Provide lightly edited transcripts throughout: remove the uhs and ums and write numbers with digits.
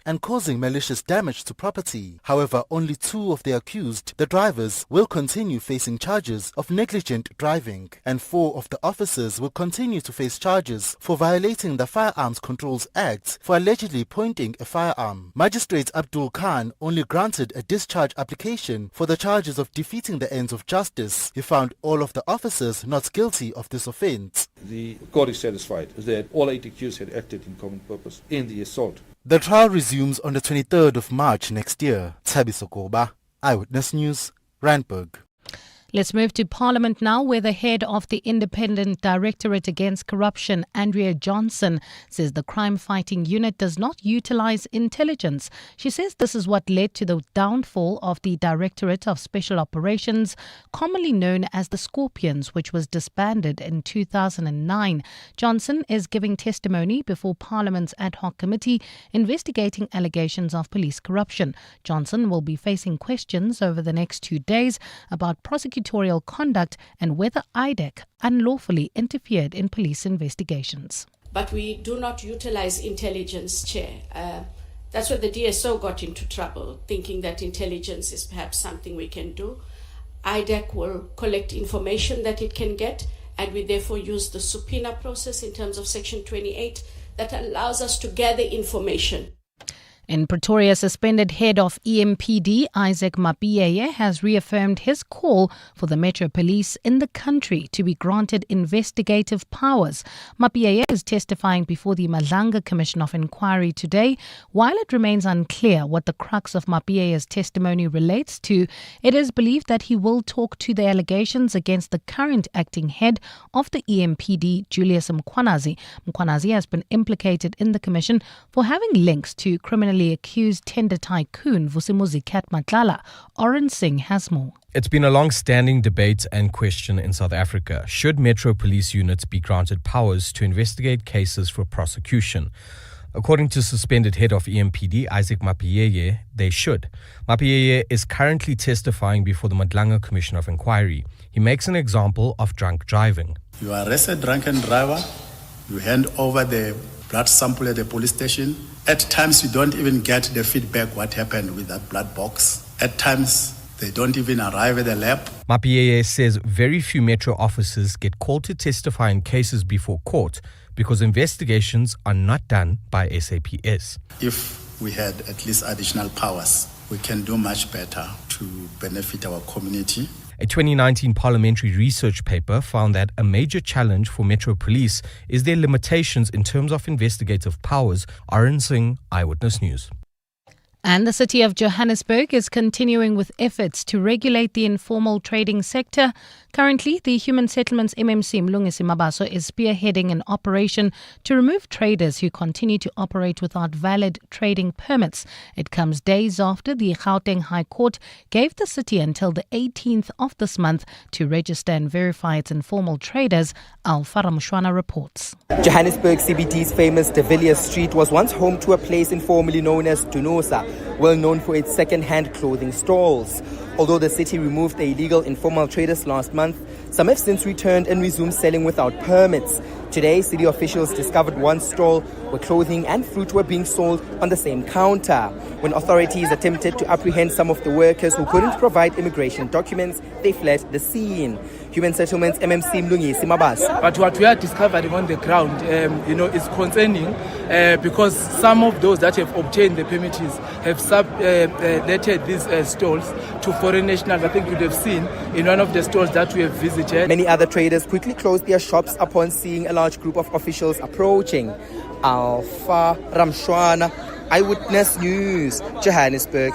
and causing malicious damage to property. However, only 2 of the accused, the drivers, will continue facing charges of negligent driving, and 4 of the officers will continue to face charges for violating the Firearms Controls Act for allegedly pointing a firearm. Magistrate Abdul Khan only granted a discharge application for the charges of defeating the ends of justice. He found all of the officers not guilty of this offence. The court is satisfied that all 8 accused had acted in common purpose in the assault. The trial resumes on the 23rd of March next year. Thabiso Koba, Eyewitness News, Randburg. Let's move to Parliament now, where the head of the Independent Directorate Against Corruption, Andrea Johnson, says the crime-fighting unit does not utilise intelligence. She says this is what led to the downfall of the Directorate of Special Operations, commonly known as the Scorpions, which was disbanded in 2009. Johnson is giving testimony before Parliament's ad hoc committee investigating allegations of police corruption. Johnson will be facing questions over the next 2 days about prosecutorial conduct and whether IDEC unlawfully interfered in police investigations. But we do not utilize intelligence, Chair. That's where the DSO got into trouble, thinking that intelligence is perhaps something we can do. IDEC will collect information that it can get, and we therefore use the subpoena process in terms of Section 28 that allows us to gather information. In Pretoria, suspended head of EMPD Isaac Mabotja has reaffirmed his call for the Metro Police in the country to be granted investigative powers. Mabotja is testifying before the Madlanga Commission of Inquiry today. While it remains unclear what the crux of Mabotja's testimony relates to, it is believed that he will talk to the allegations against the current acting head of the EMPD, Julius Mkhwanazi. Mkhwanazi has been implicated in the commission for having links to criminal accused tender tycoon Vusimuzi Kat Matlala. Oren Singh has more. It's been a long-standing debate and question in South Africa. Should Metro Police units be granted powers to investigate cases for prosecution? According to suspended head of EMPD Isaac Mabotja, they should. Mabotja is currently testifying before the Madlanga Commission of Inquiry. He makes an example of drunk driving. You arrest a drunken driver, you hand over the blood sample at the police station. At times, you don't even get the feedback what happened with that blood box. At times, they don't even arrive at the lab. Mabotja says very few Metro officers get called to testify in cases before court because investigations are not done by SAPS. If we had at least additional powers, we can do much better to benefit our community. A 2019 parliamentary research paper found that a major challenge for Metro Police is their limitations in terms of investigative powers. Oren Singh, Eyewitness News. And the city of Johannesburg is continuing with efforts to regulate the informal trading sector. Currently, the Human Settlements MMC Mlungisi Mabaso is spearheading an operation to remove traders who continue to operate without valid trading permits. It comes days after the Gauteng High Court gave the city until the 18th of this month to register and verify its informal traders. Alfara Mushwana reports. Johannesburg CBD's famous De Villiers Street was once home to a place informally known as Dunosa, well known for its second-hand clothing stalls. Although the city removed the illegal informal traders last month, some have since returned and resumed selling without permits. Today, city officials discovered one stall where clothing and fruit were being sold on the same counter. When authorities attempted to apprehend some of the workers who couldn't provide immigration documents, they fled the scene. Human Settlements MMC Mlungisi Mabaso. But what we are discovering on the ground, is concerning because some of those that have obtained the permits have subletted these stalls to foreign nationals. I think you'd have seen in one of the stores that we have visited. Many other traders quickly closed their shops upon seeing a large group of officials approaching. Alfa Ramshwana, Eyewitness News, Johannesburg.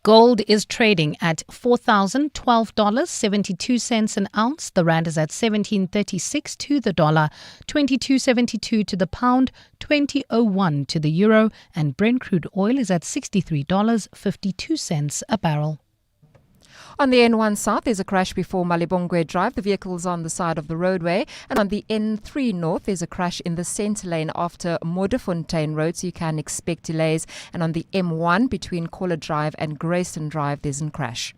Gold is trading at $4,012.72 an ounce. The rand is at 17.36 to the dollar, 22.72 to the pound, 20.01 to the euro, and Brent crude oil is at $63.52 a barrel. On the N1 South, there's a crash before Relebogile Drive. The vehicle's on the side of the roadway. And on the N3 North, there's a crash in the centre lane after Modderfontein Road, so you can expect delays. And on the M1 between Caller Drive and Grayston Drive, there's a crash.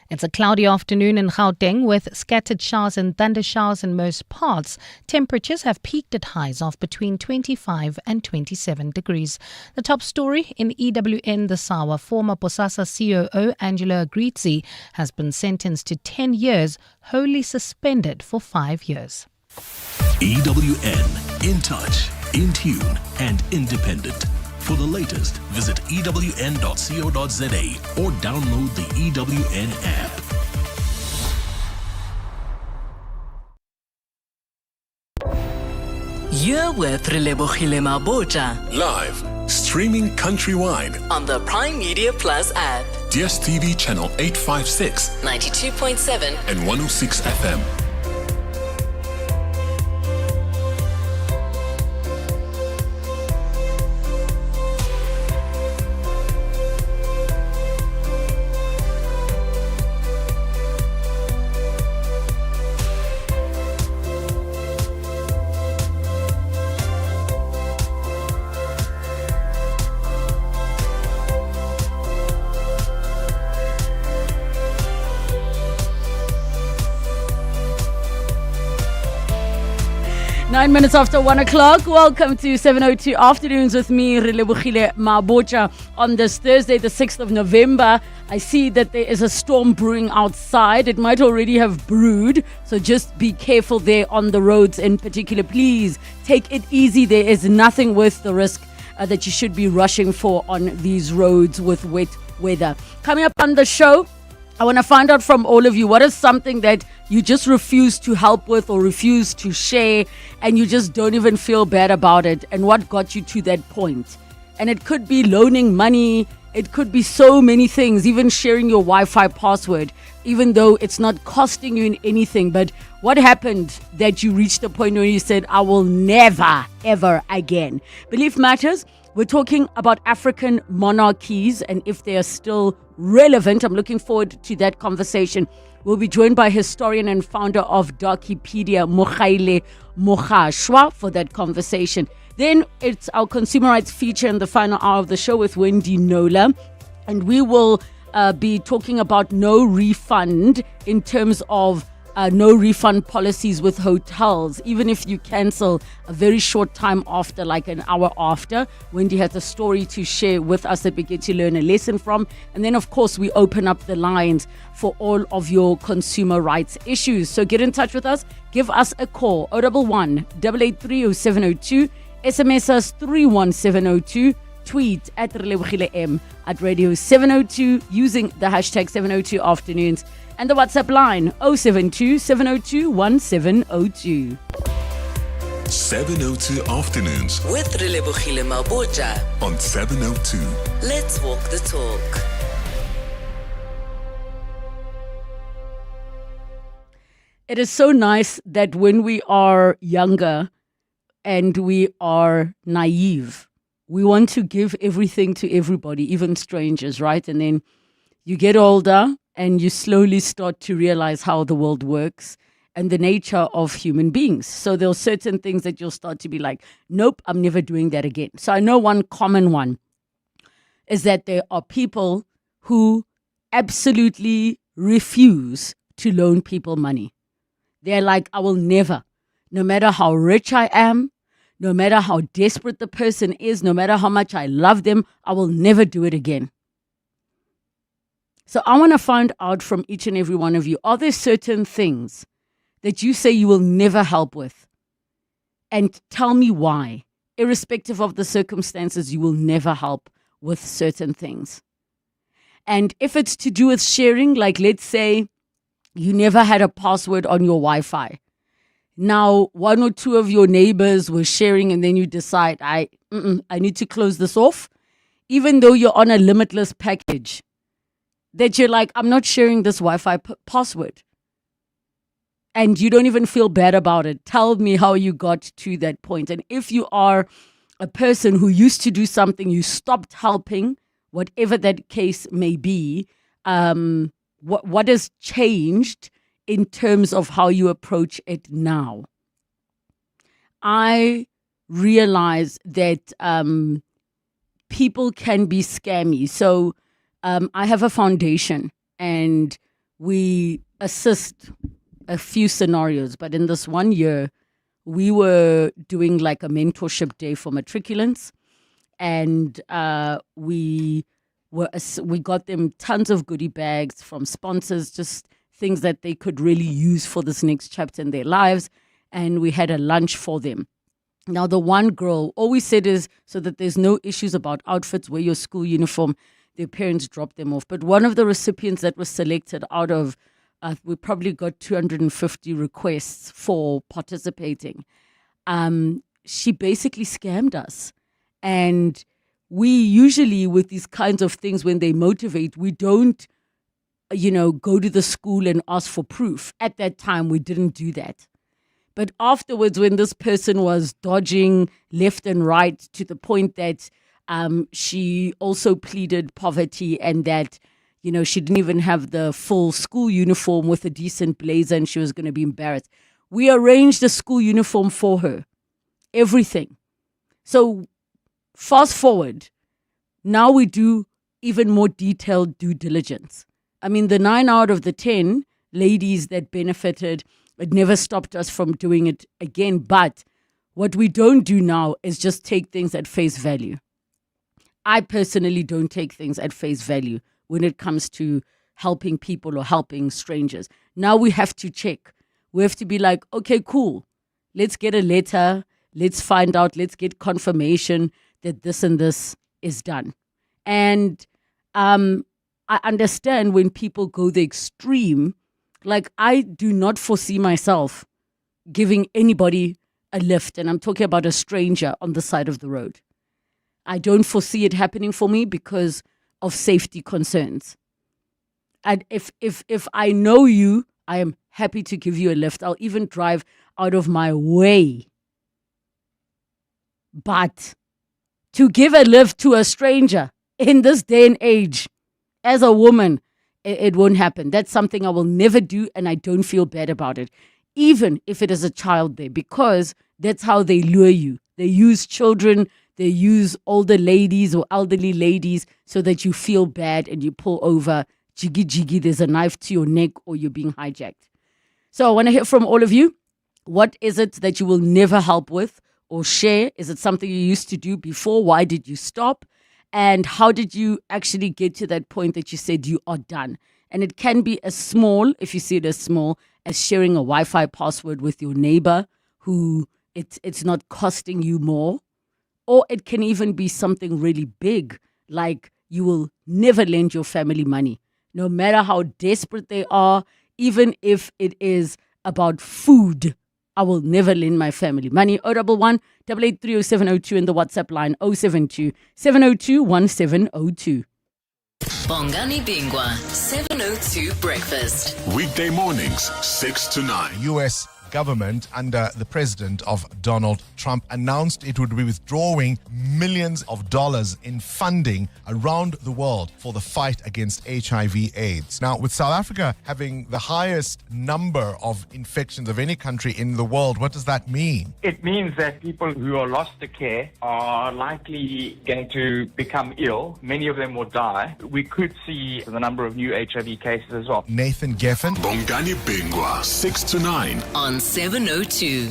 It's a cloudy afternoon in Gauteng with scattered showers and thundershowers in most parts. Temperatures have peaked at highs of between 25 and 27 degrees. The top story in EWN this hour, former Bosasa COO Angela Agrizzi has been sentenced to 10 years, wholly suspended for 5 years. EWN, in touch, in tune and independent. For the latest, visit ewn.co.za or download the EWN app. You're with Relebogile Mabotja Live, streaming countrywide on the Prime Media Plus app. DSTV channel 856, 92.7 and 106 FM. Nine minutes after 1 o'clock. Welcome to 7:02 Afternoons with me, Relebogile Mabotja. On this Thursday, the 6th of November, I see that there is a storm brewing outside. It might already have brewed, so just be careful there on the roads in particular. Please take it easy. There is nothing worth the risk that you should be rushing for on these roads with wet weather. Coming up on the show, I want to find out from all of you, what is something that you just refuse to help with or refuse to share, and you just don't even feel bad about it, and what got you to that point? And it could be loaning money, it could be so many things, even sharing your Wi-Fi password, even though it's not costing you anything. But what happened that you reached a point where you said, I will never, ever again? Belief matters. We're talking about African monarchies and if they are still relevant. I'm looking forward to that conversation. We'll be joined by historian and founder of Dokipedia, Moghaile Mogashwa, for that conversation. Then it's our consumer rights feature in the final hour of the show with Wendy Nola. And we will be talking about no refund in terms of no refund policies with hotels, even if you cancel a very short time after, like an hour after. Wendy has a story to share with us that we get to learn a lesson from. And then, of course, we open up the lines for all of your consumer rights issues. So get in touch with us. Give us a call, 011 883 0702, SMS us 31702, tweet at Relebogile M at Radio 702 using the hashtag 702 Afternoons. And the WhatsApp line, 072 702 1702. 702 Afternoons with Relebogile Mabotja on 702. Let's walk the talk. It is so nice that when we are younger and we are naive, we want to give everything to everybody, even strangers, right? And then you get older and you slowly start to realize how the world works and the nature of human beings. So there are certain things that you'll start to be like, nope, I'm never doing that again. So I know one common one is that there are people who absolutely refuse to loan people money. They're like, I will never, no matter how rich I am, no matter how desperate the person is, no matter how much I love them, I will never do it again. So I want to find out from each and every one of you, are there certain things that you say you will never help with? And tell me why. Irrespective of the circumstances, you will never help with certain things. And if it's to do with sharing, like let's say you never had a password on your Wi-Fi. Now, one or two of your neighbors were sharing and then you decide, I need to close this off, even though you're on a limitless package. That you're like, I'm not sharing this Wi-Fi password. And you don't even feel bad about it. Tell me how you got to that point. And if you are a person who used to do something, you stopped helping, whatever that case may be, what has changed in terms of how you approach it now? I realize that people can be scammy. So I have a foundation and we assist a few scenarios, but in this 1 year, we were doing like a mentorship day for matriculants, and we got them tons of goodie bags from sponsors, just things that they could really use for this next chapter in their lives, and we had a lunch for them. Now, the one girl always said is so that there's no issues about outfits, wear your school uniform, their parents drop them off. But one of the recipients that was selected out of, we probably got 250 requests for participating. She basically scammed us. And we usually, with these kinds of things, when they motivate, we don't, go to the school and ask for proof. At that time, we didn't do that. But afterwards, when this person was dodging left and right to the point that she also pleaded poverty and that, she didn't even have the full school uniform with a decent blazer and she was going to be embarrassed. We arranged a school uniform for her. Everything. So fast forward, now we do even more detailed due diligence. I mean, the 9 out of the 10 ladies that benefited, it never stopped us from doing it again. But what we don't do now is just take things at face value. I personally don't take things at face value when it comes to helping people or helping strangers. Now we have to check. We have to be like, okay, cool. Let's get a letter. Let's find out. Let's get confirmation that this and this is done. And I understand when people go the extreme. Like, I do not foresee myself giving anybody a lift, and I'm talking about a stranger on the side of the road. I don't foresee it happening for me because of safety concerns. And if I know you, I am happy to give you a lift. I'll even drive out of my way. But to give a lift to a stranger in this day and age, as a woman, it won't happen. That's something I will never do, and I don't feel bad about it, even if it is a child there, because that's how they lure you. They use children, they use older ladies or elderly ladies so that you feel bad and you pull over, jiggy, there's a knife to your neck or you're being hijacked. So I want to hear from all of you. What is it that you will never help with or share? Is it something you used to do before? Why did you stop? And how did you actually get to that point that you said you are done? And it can be as small, if you see it as small, as sharing a Wi-Fi password with your neighbor who it's not costing you more. Or it can even be something really big, like you will never lend your family money, no matter how desperate they are, even if it is about food. I will never lend my family money. 011 883 0702 in the WhatsApp line 072 702 1702. Bongani Bingwa, 702 Breakfast. Weekday mornings, 6 to 9. U.S. government under the president of Donald Trump announced it would be withdrawing millions of dollars in funding around the world for the fight against HIV/AIDS. Now, with South Africa having the highest number of infections of any country in the world, what does that mean? It means that people who are lost to care are likely going to become ill. Many of them will die. We could see the number of new HIV cases as well. Nathan Geffen. Bongani Bingwa, 6 to 9. On 702.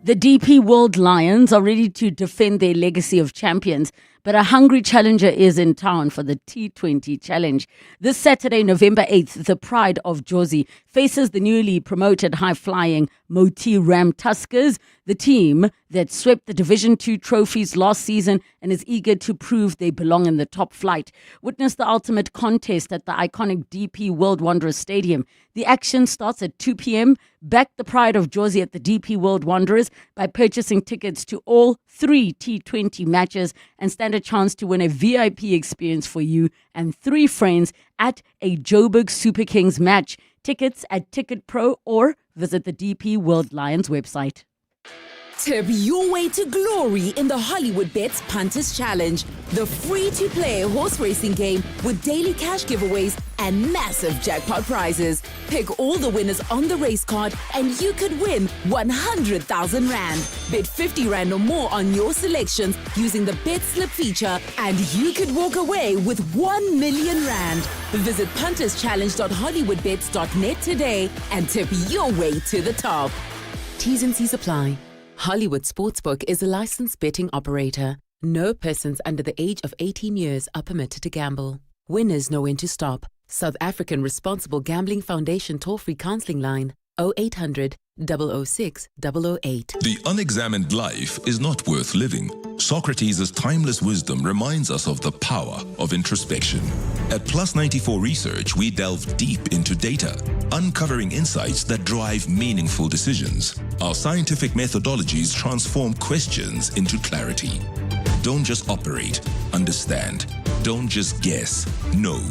The DP World Lions are ready to defend their legacy of champions, but a hungry challenger is in town for the T20 Challenge. This Saturday, November 8th, the pride of Jozi faces the newly promoted high-flying Moti Ram Tuskers, the team that swept the Division 2 trophies last season and is eager to prove they belong in the top flight. Witness the ultimate contest at the iconic DP World Wanderers Stadium. The action starts at 2 p.m. Back the pride of Jozi at the DP World Wanderers by purchasing tickets to all 3 T20 matches and stand a chance to win a VIP experience for you and 3 friends at a Joburg Super Kings match. Tickets at Ticket Pro or visit the DP World Lions website. Tip your way to glory in the Hollywood Bets Punters Challenge, the free-to-play horse racing game with daily cash giveaways and massive jackpot prizes. Pick all the winners on the race card and you could win 100,000 Rand. Bet 50 Rand or more on your selections using the Bet Slip feature and you could walk away with 1 million Rand. Visit punterschallenge.hollywoodbets.net today and tip your way to the top. T's and C's apply. Hollywood Sportsbook is a licensed betting operator. No persons under the age of 18 years are permitted to gamble. Winners know when to stop. South African Responsible Gambling Foundation toll-free counseling line 0800 006 008. The unexamined life is not worth living. Socrates' timeless wisdom reminds us of the power of introspection. At Plus 94 Research, we delve deep into data, uncovering insights that drive meaningful decisions. Our scientific methodologies transform questions into clarity. Don't just operate, understand. Don't just guess, know.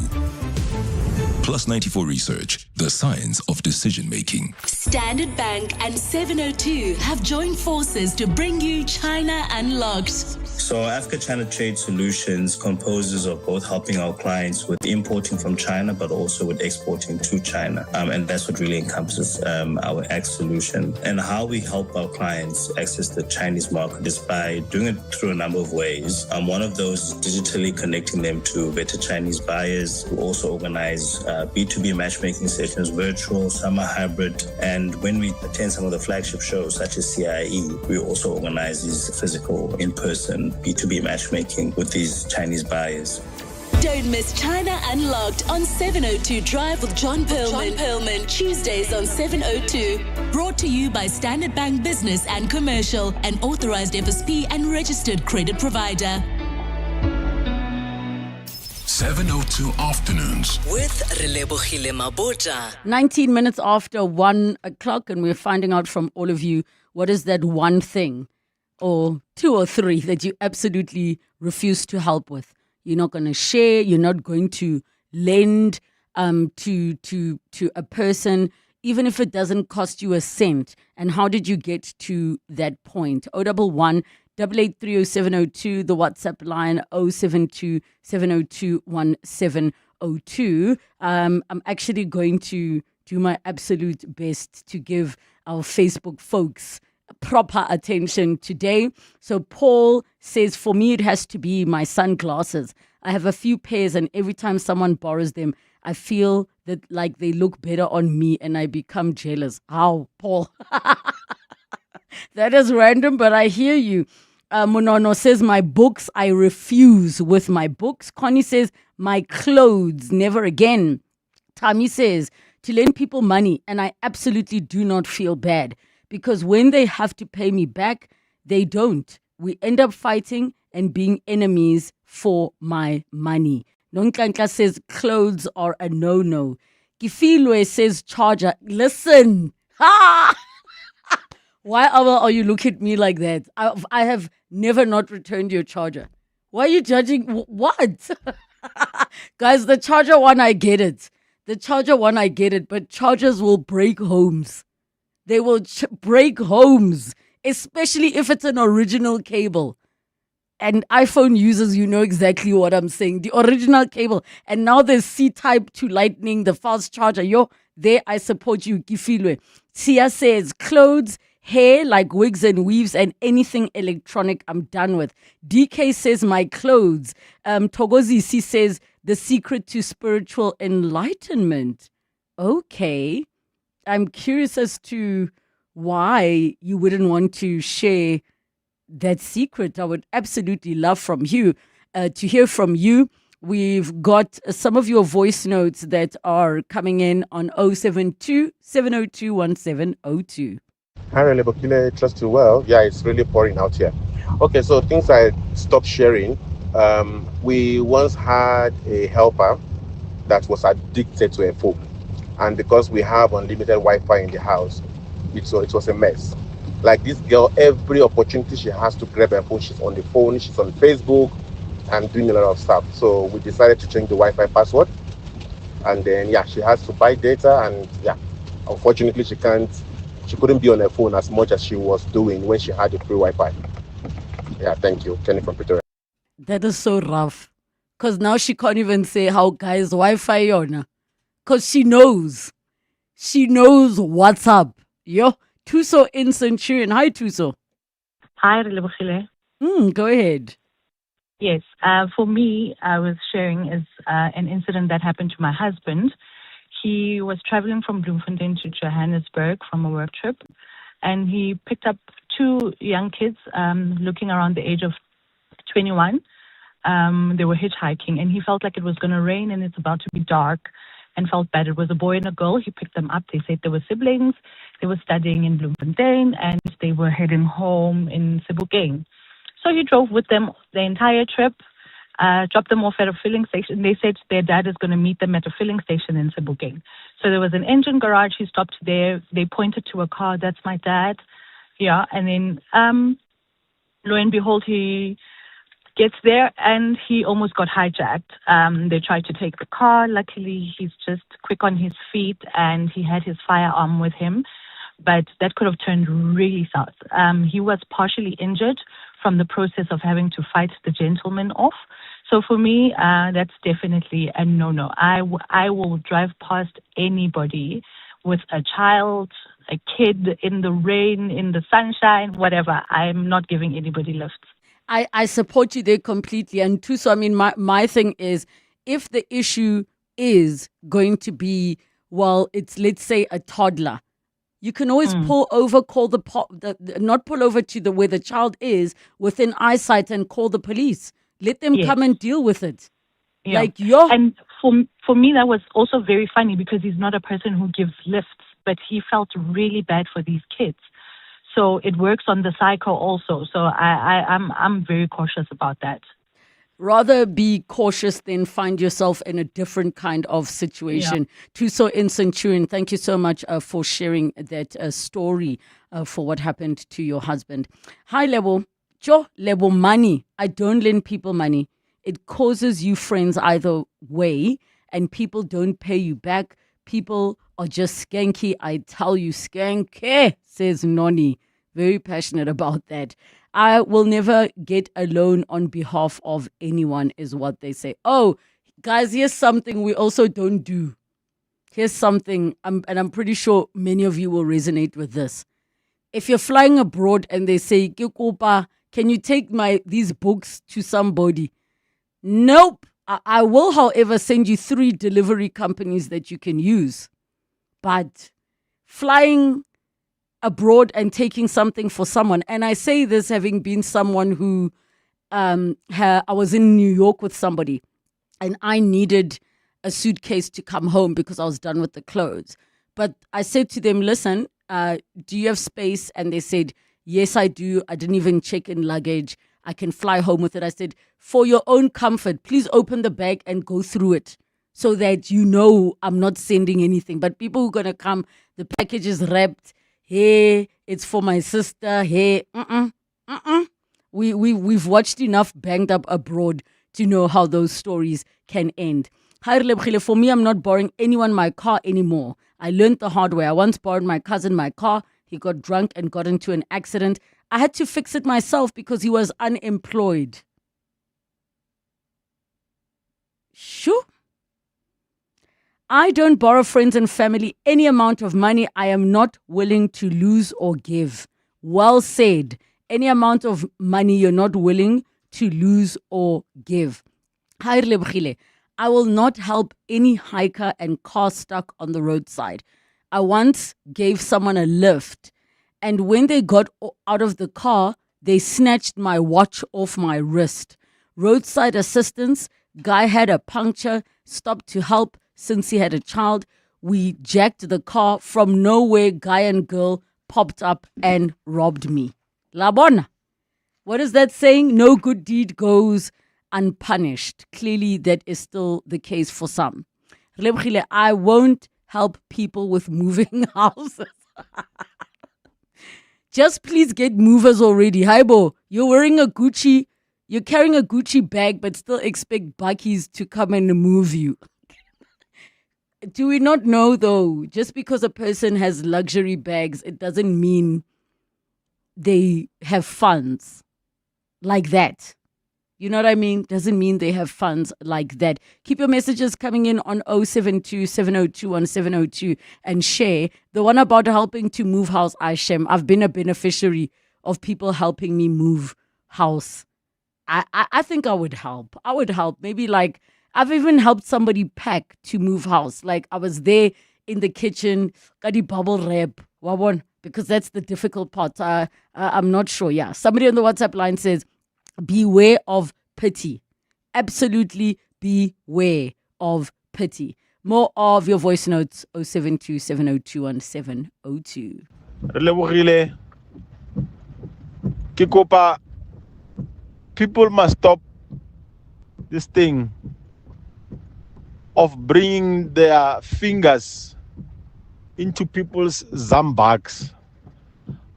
Plus 94 Research, the science of decision-making. Standard Bank and 702 have joined forces to bring you China Unlocked. So Africa-China Trade Solutions composes of both helping our clients with importing from China, but also with exporting to China. And that's what really encompasses our X solution. And how we help our clients access the Chinese market is by doing it through a number of ways. One of those is digitally connecting them to better Chinese buyers. We also organize B2B matchmaking sessions, virtual, some are hybrid. And when we attend some of the flagship shows, such as CIE, we also organize these physical, in-person B2B matchmaking with these Chinese buyers. Don't miss China Unlocked on 702 Drive with John Perlman. Tuesdays on 702. Brought to you by Standard Bank Business and Commercial, an authorized FSP and registered credit provider. 702 Afternoons with Relebogile Mabotja. 19 minutes after 1 o'clock, and we're finding out from all of you, what is that one thing or two or three that you absolutely refuse to help with? You're not going to share, you're not going to lend to a person, even if it doesn't cost you a cent. And how did you get to that point? 011 8830702, the WhatsApp line 072 702 1702. I'm actually going to do my absolute best to give our Facebook folks proper attention today. So Paul says, for me, it has to be my sunglasses. I have a few pairs, and every time someone borrows them, I feel that like they look better on me and I become jealous. How, Paul? That is random, but I hear you. Monono says, my books, I refuse with my books. Connie says, my clothes, never again. Tammy says, to lend people money, and I absolutely do not feel bad because when they have to pay me back, they don't. We end up fighting and being enemies for my money. Nonklanka says, clothes are a no-no. Kifilwe says, charger. Listen. Ha! Why are you looking at me like that? I have never not returned your charger. Why are you judging? What? Guys, the charger one, I get it. But chargers will break homes. They will break homes, especially if it's an original cable. And iPhone users, you know exactly what I'm saying. The original cable. And now there's C-type to lightning, the fast charger. There I support you, Kifilwe. Sia says, clothes, hair like wigs and weaves and anything electronic I'm done with. DK says my clothes. Togozisi says the secret to spiritual enlightenment. Okay. I'm curious as to why you wouldn't want to share that secret. I would absolutely love from you to hear from you. We've got some of your voice notes that are coming in on 072 702 1702. Hi, Relebogile, trust you well. Yeah, it's really pouring out here. Okay, so things I stopped sharing. We once had a helper that was addicted to a phone. And because we have unlimited Wi-Fi in the house, it was a mess. Like this girl, every opportunity she has to grab her phone, she's on the phone, she's on Facebook, and doing a lot of stuff. So we decided to change the Wi-Fi password. And then, she has to buy data. And unfortunately, she can't she couldn't be on her phone as much as she was doing when she had the free Wi-Fi. Yeah, thank you. Kenny from Pretoria. That is so rough. Because now she can't even say how guys Wi-Fi on. Because she knows. She knows what's up. Yo, Tuso in Centurion. Hi, Tuso. Hi, Relebogile. Go ahead. Yes, for me, I was sharing is an incident that happened to my husband. He was traveling from Bloemfontein to Johannesburg from a work trip, and he picked up two young kids looking around the age of 21. They were hitchhiking, and he felt like it was going to rain and it's about to be dark, and felt bad. It was a boy and a girl. He picked them up. They said they were siblings. They were studying in Bloemfontein, and they were heading home in Sebokeng. So he drove with them the entire trip, dropped them off at a filling station. They said their dad is going to meet them at a filling station in Sebokeng. So there was an engine garage. He stopped there. They pointed to a car. That's my dad. Yeah. And then lo and behold, he gets there and he almost got hijacked. They tried to take the car. Luckily, he's just quick on his feet and he had his firearm with him. But that could have turned really south. He was partially injured from the process of having to fight the gentleman off. So for me, that's definitely a no-no. I will drive past anybody with a child, a kid, in the rain, in the sunshine, whatever. I'm not giving anybody lifts. I support you there completely. And too, so I mean, my thing is, if the issue is going to be, well, it's, let's say, a toddler, you can always pull over, call not pull over to the where the child is within eyesight and call the police. Let them come and deal with it. Yeah. Like you're... And for me, that was also very funny because he's not a person who gives lifts, but he felt really bad for these kids. So it works on the psycho also. So I'm very cautious about that. Rather be cautious than find yourself in a different kind of situation. Tuso in Centurion, thank you so much for sharing that story for what happened to your husband. Hi, Lebo. Lebo, money. I don't lend people money. It causes you friends either way, and people don't pay you back. People are just skanky. I tell you, skanky, says Noni. Very passionate about that. I will never get a loan on behalf of anyone, is what they say. Oh, guys, here's something we also don't do. Here's something, and I'm pretty sure many of you will resonate with this. If you're flying abroad and they say, "Kikopa, can you take these books to somebody?" Nope. I will, however, send you 3 delivery companies that you can use. But flying abroad and taking something for someone, and I say this having been someone who I was in New York with somebody and I needed a suitcase to come home because I was done with the clothes. But I said to them, listen, do you have space? And they said, yes, I do. I didn't even check in luggage. I can fly home with it. I said, for your own comfort, please open the bag and go through it so that you know I'm not sending anything. But people who are going to come, the package is wrapped. Hey, it's for my sister. Hey, We've watched enough Banged Up Abroad to know how those stories can end. Hi, Relebogile. For me, I'm not borrowing anyone my car anymore. I learned the hard way. I once borrowed my cousin my car. He got drunk and got into an accident. I had to fix it myself because he was unemployed. Shoo. I don't borrow friends and family any amount of money I am not willing to lose or give. Well said. Any amount of money you're not willing to lose or give. Hi, Relebogile. I will not help any hiker and car stuck on the roadside. I once gave someone a lift, and when they got out of the car, they snatched my watch off my wrist. Roadside assistance, guy had a puncture, stopped to help since he had a child. We jacked the car. From nowhere, guy and girl popped up and robbed me. La bona. What is that saying? No good deed goes unpunished. Clearly, that is still the case for some. Relebogile, I won't help people with moving houses. Just please get movers already. Haibo, you're carrying a Gucci bag, but still expect Buckies to come and move you. do we not know though, just because a person has luxury bags, it doesn't mean they have funds like that. You know what I mean? Doesn't mean they have funds like that. Keep your messages coming in on 072 702 1702 and share. The one about helping to move house, Aishem. I've been a beneficiary of people helping me move house. I think I would help. I would help. Maybe like I've even helped somebody pack to move house. Like I was there in the kitchen, got the bubble wrap, wabon, because that's the difficult part. I'm not sure. Yeah. Somebody on the WhatsApp line says, beware of pity. Absolutely beware of pity. More of your voice notes, 072 702 1702. Relebogile, ke kopa, people must stop this thing of bringing their fingers into people's zambags.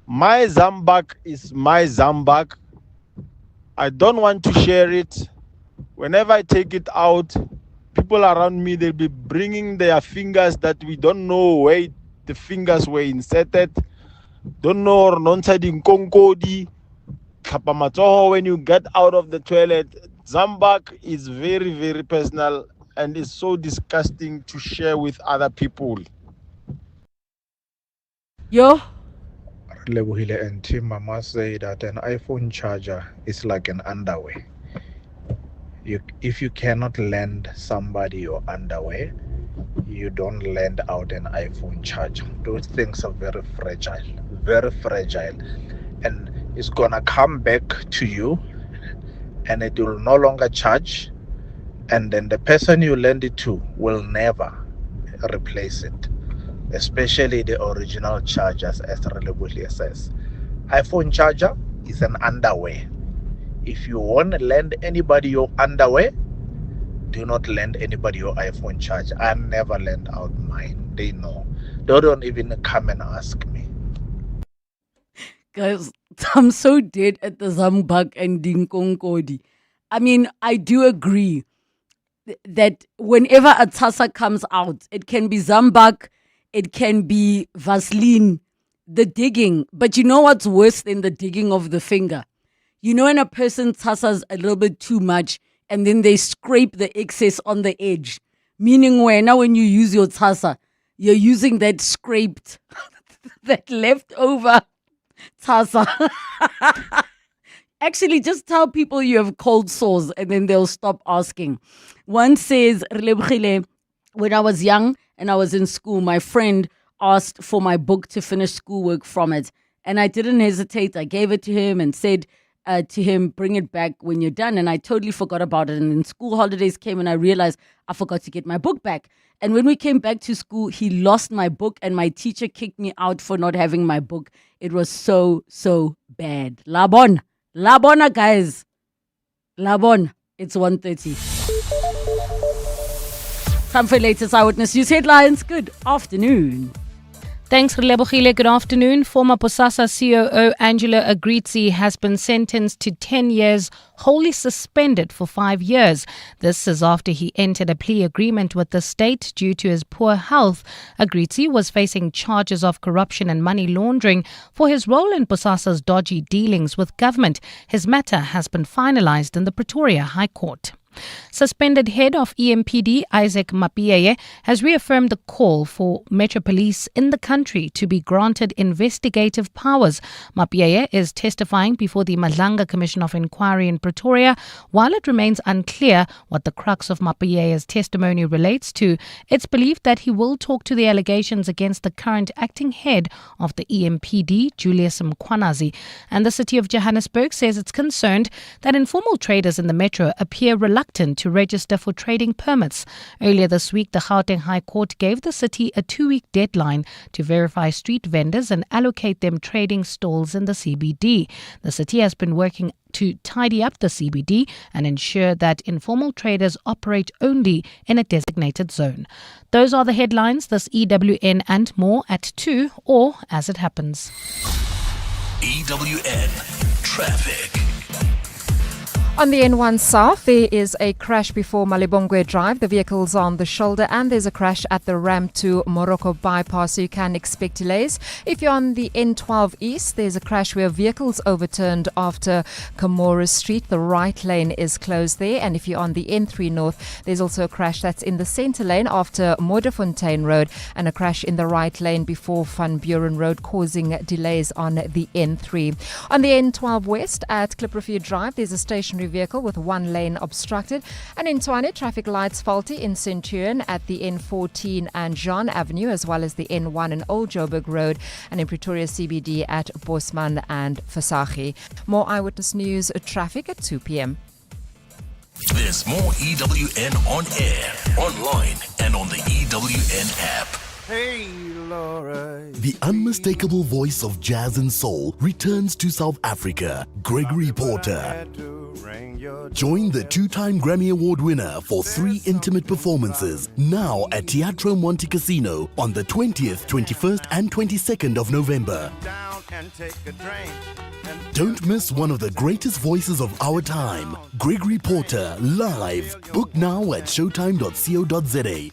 My zambag is my zambag. I don't want to share it. Whenever I take it out, people around me, they'll be bringing their fingers that we don't know where the fingers were inserted. Don't know non-siding konkodi. When you get out of the toilet, zambag is very, very personal and is so disgusting to share with other people. Yo. Relebogile and Tim, I must say that an iPhone charger is like an underwear. If you cannot lend somebody your underwear, you don't lend out an iPhone charger. Those things are very fragile, and it's gonna come back to you, and it will no longer charge, and then the person you lend it to will never replace it. Especially the original chargers, as Relebogile says. iPhone charger is an underwear. If you want to lend anybody your underwear, do not lend anybody your iPhone charger. I never lend out mine. They know. They don't even come and ask me. Guys, I'm so dead at the zambag and dinkonkodi. I mean, I do agree that whenever a tassa comes out, it can be zambag, it can be Vaseline, the digging. But you know what's worse than the digging of the finger? You know when a person tassas a little bit too much and then they scrape the excess on the edge. Meaning when you use your tassa, you're using that scraped, that leftover tassa. Actually, just tell people you have cold sores and then they'll stop asking. One says, Relebogile, when I was young, and I was in school, my friend asked for my book to finish schoolwork from it. And I didn't hesitate. I gave it to him and said to him, bring it back when you're done. And I totally forgot about it. And then school holidays came and I realized I forgot to get my book back. And when we came back to school, he lost my book and my teacher kicked me out for not having my book. It was so, so bad. Labona, guys. Labon. It's 1:30. Time for latest Eyewitness News headlines. Good afternoon. Thanks, Relebogile. Good afternoon. Former Bosasa COO Angela Agrizzi has been sentenced to 10 years, wholly suspended for 5 years. This is after he entered a plea agreement with the state due to his poor health. Agrizzi was facing charges of corruption and money laundering for his role in Bosasa's dodgy dealings with government. His matter has been finalized in the Pretoria High Court. Suspended head of EMPD Isaac Mabotja has reaffirmed the call for Metro Police in the country to be granted investigative powers. Mabotja is testifying before the Madlanga Commission of Inquiry in Pretoria. While it remains unclear what the crux of Mabotja's testimony relates to, it's believed that he will talk to the allegations against the current acting head of the EMPD, Julius Mkhwanazi. And the city of Johannesburg says it's concerned that informal traders in the metro appear reluctant to register for trading permits. Earlier this week, the Gauteng High Court gave the city a 2-week deadline to verify street vendors and allocate them trading stalls in the CBD. The city has been working to tidy up the CBD and ensure that informal traders operate only in a designated zone. Those are the headlines. This EWN and more at 2 or as it happens. EWN Traffic. On the N1 South, there is a crash before Relebogile Drive. The vehicle's on the shoulder, and there's a crash at the ramp to Morocco bypass, so you can expect delays. If you're on the N12 East, there's a crash where vehicles overturned after Camorra Street. The right lane is closed there. And if you're on the N3 North, there's also a crash that's in the center lane after Modderfontein Road, and a crash in the right lane before Van Buren Road, causing delays on the N3. On the N12 West at Clipperview Drive, there's a stationary vehicle with one lane obstructed. And in Tshwane, traffic lights faulty in Centurion at the N14 and Jean Avenue, as well as the N1 and Old Joburg Road, and in Pretoria CBD at Bosman and Versaghi. More Eyewitness News traffic at 2 p.m. There's more EWN on air, online, and on the EWN app. Hey, Laura. The unmistakable voice of jazz and soul returns to South Africa, Gregory Porter. Join the two-time Grammy Award winner for 3 intimate performances now at Teatro Monte Casino on the 20th, 21st and 22nd of November. Don't miss one of the greatest voices of our time, Gregory Porter, live. Book now at showtime.co.za.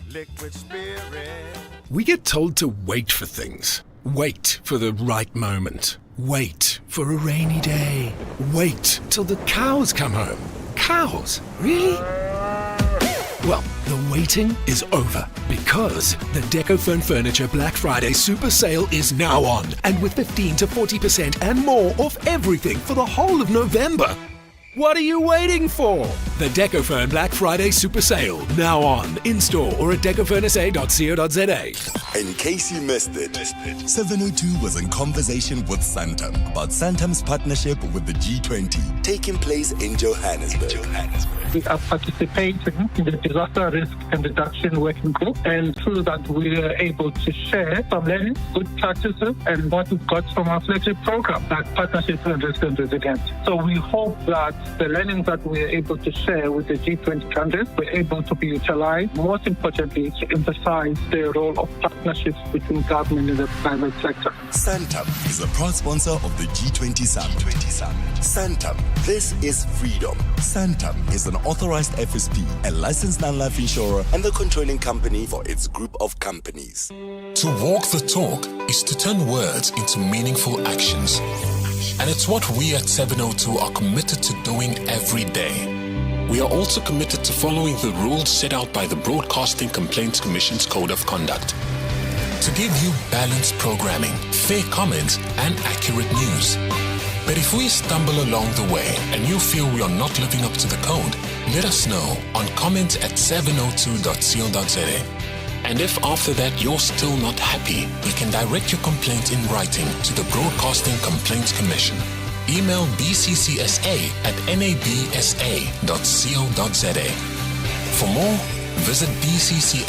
We get told to wait for things. Wait for the right moment. Wait for a rainy day. Wait till the cows come home. Cows? Really? Well, the waiting is over because the Decofurn Furniture Black Friday Super Sale is now on, and with 15 to 40% and more off everything for the whole of November. What are you waiting for? The Decofurn Black Friday Super Sale, now on, in-store or at decofurnsa.co.za. In case you missed it, 702 was in conversation with Santam about Santam's partnership with the G20, taking place in Johannesburg. We are participating in the Disaster Risk and Reduction Working Group, and through that we are able to share some learning, good practices, and what we've got from our flagship program, like Partnership and Risk and Resilience. So we hope that the learnings that we are able to share with the G20 countries were able to be utilized, most importantly, to emphasize the role of partnerships between government and the private sector. Santam is a proud sponsor of the G20 Summit. Santam, this is freedom. Santam is an authorized FSP, a licensed non-life insurer, and the controlling company for its group of companies. To walk the talk is to turn words into meaningful actions. And it's what we at 702 are committed to doing every day. We are also committed to following the rules set out by the Broadcasting Complaints Commission's Code of Conduct. To give you balanced programming, fair comments, and accurate news. But if we stumble along the way and you feel we are not living up to the code, let us know on comment@702.co.za. And if after that you're still not happy, you can direct your complaint in writing to the Broadcasting Complaints Commission. Email bccsa@nabsa.co.za. For more, visit bccsa.co.za.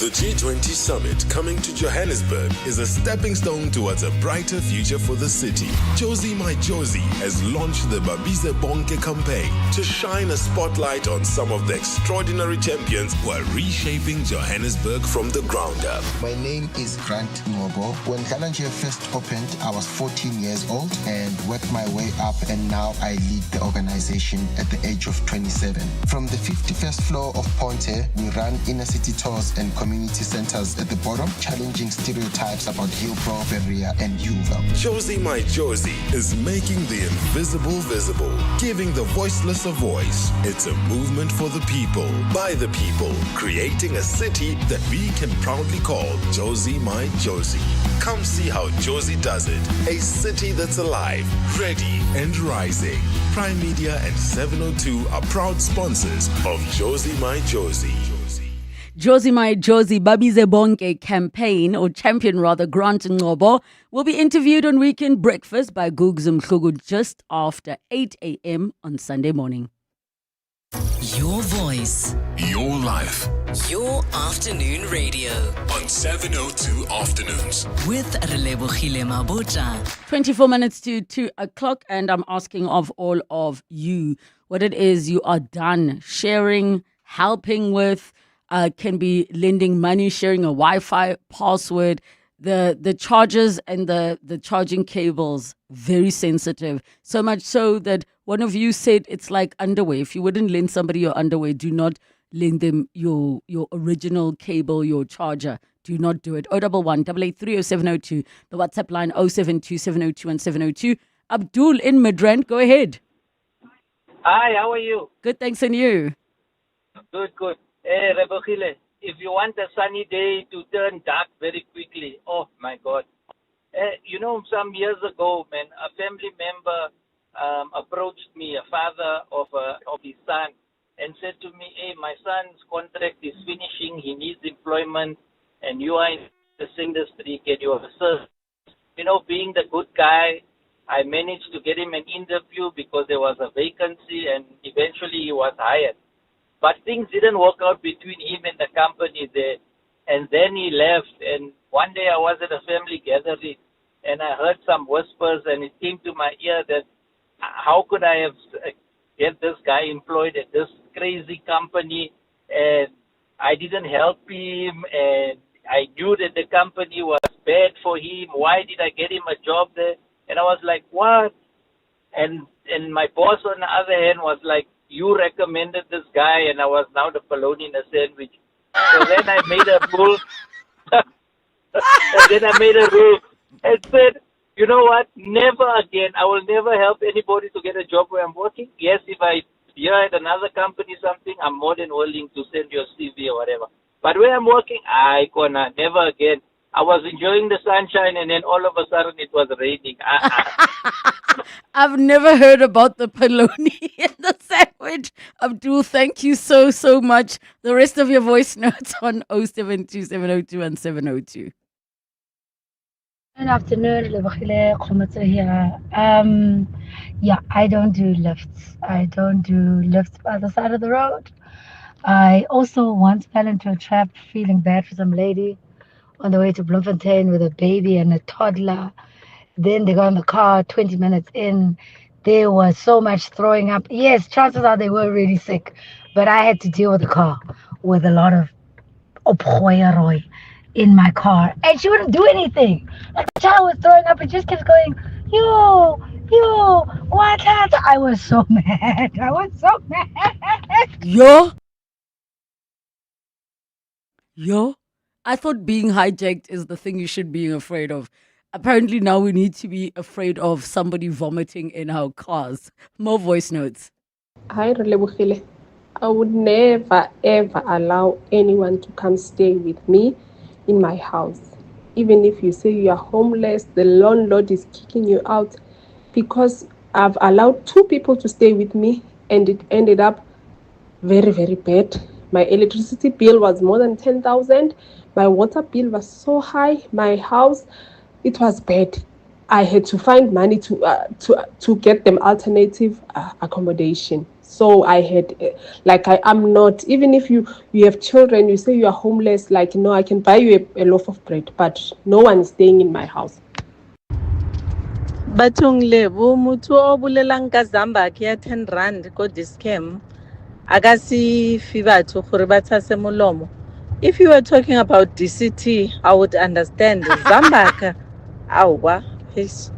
The G20 Summit coming to Johannesburg is a stepping stone towards a brighter future for the city. Josie My Josie has launched the Babize Bonke campaign to shine a spotlight on some of the extraordinary champions who are reshaping Johannesburg from the ground up. My name is Grant Ngobo. When Galanjia first opened, I was 14 years old and worked my way up, and now I lead the organization at the age of 27. From the 51st floor of Ponte, we run inner city tours and community centers at the bottom, challenging stereotypes about Hillbrow, Berea, and Yuval. Josie My Josie is making the invisible visible, giving the voiceless a voice. It's a movement for the people, by the people, creating a city that we can proudly call Josie My Josie. Come see how Josie does it. A city that's alive, ready, and rising. Prime Media and 702 are proud sponsors of Josie My Josie. Josie My Josie Babize Bonke campaign, or champion rather, Grant Ngobo, will be interviewed on Weekend Breakfast by Googs Mhlugu just after 8 a.m. on Sunday morning. Your voice. Your life. Your afternoon radio. On 702 Afternoons. With Relebogile Mabotja. 24 minutes to 2 o'clock, and I'm asking of all of you what it is you are done sharing, helping with, can be lending money, sharing a Wi-Fi password. the chargers and the charging cables, very sensitive. So much so that one of you said it's like underwear. If you wouldn't lend somebody your underwear, do not lend them your original cable, your charger. Do not do it. 011 883 0702. The WhatsApp line 072 702 702. Abdul in Midrand, go ahead. Hi, how are you? Good, thanks, and you? Good, good. Hey, Relebogile, if you want a sunny day to turn dark very quickly, oh my God. Some years ago, man, a family member approached me, a father of his son, and said to me, hey, my son's contract is finishing, he needs employment, and you are in this industry, can you assist? Being the good guy, I managed to get him an interview because there was a vacancy, and eventually he was hired. But things didn't work out between him and the company there. And then he left. And one day I was at a family gathering and I heard some whispers, and it came to my ear that how could I have get this guy employed at this crazy company, and I didn't help him, and I knew that the company was bad for him. Why did I get him a job there? And I was like, what? And my boss on the other hand was like, you recommended this guy, and I was now the bologna in a sandwich. So then I made a rule. And said, you know what? Never again. I will never help anybody to get a job where I'm working. Yes, if I hear at another company something, I'm more than willing to send you a CV or whatever. But where I'm working, never again. I was enjoying the sunshine, and then all of a sudden it was raining. I've never heard about the bologna in the sandwich. Abdul, thank you so, so much. The rest of your voice notes on 072 702 702. Good afternoon, Relebogile Mabotja here. I don't do lifts. I don't do lifts by the side of the road. I also once fell into a trap feeling bad for some lady on the way to Bloemfontein with a baby and a toddler. Then they got in the car 20 minutes in. There was so much throwing up. Yes, chances are they were really sick. But I had to deal with the car with a lot of opgoeieroi in my car. And she wouldn't do anything. Like the child was throwing up and just kept going, yo, what happened? I was so mad. Yo, I thought being hijacked is the thing you should be afraid of. Apparently now we need to be afraid of somebody vomiting in our cars. More voice notes. Hi, Relebogile. I would never ever allow anyone to come stay with me in my house. Even if you say you are homeless, the landlord is kicking you out, because I've allowed 2 people to stay with me and it ended up very, very bad. My electricity bill was more than 10,000. My water bill was so high. My house, it was bad. I had to find money to get them alternative accommodation. So I had, I'm not, even if you have children, you say you are homeless, no, I can buy you a loaf of bread, but no one is staying in my house. Bathong lebo motho o bolelang ka zamba ke ya 10 rand ko discam akasi fi batho gore ba tshase molomo. If you were talking about DCT, I would understand. Zambaka, awa, peace.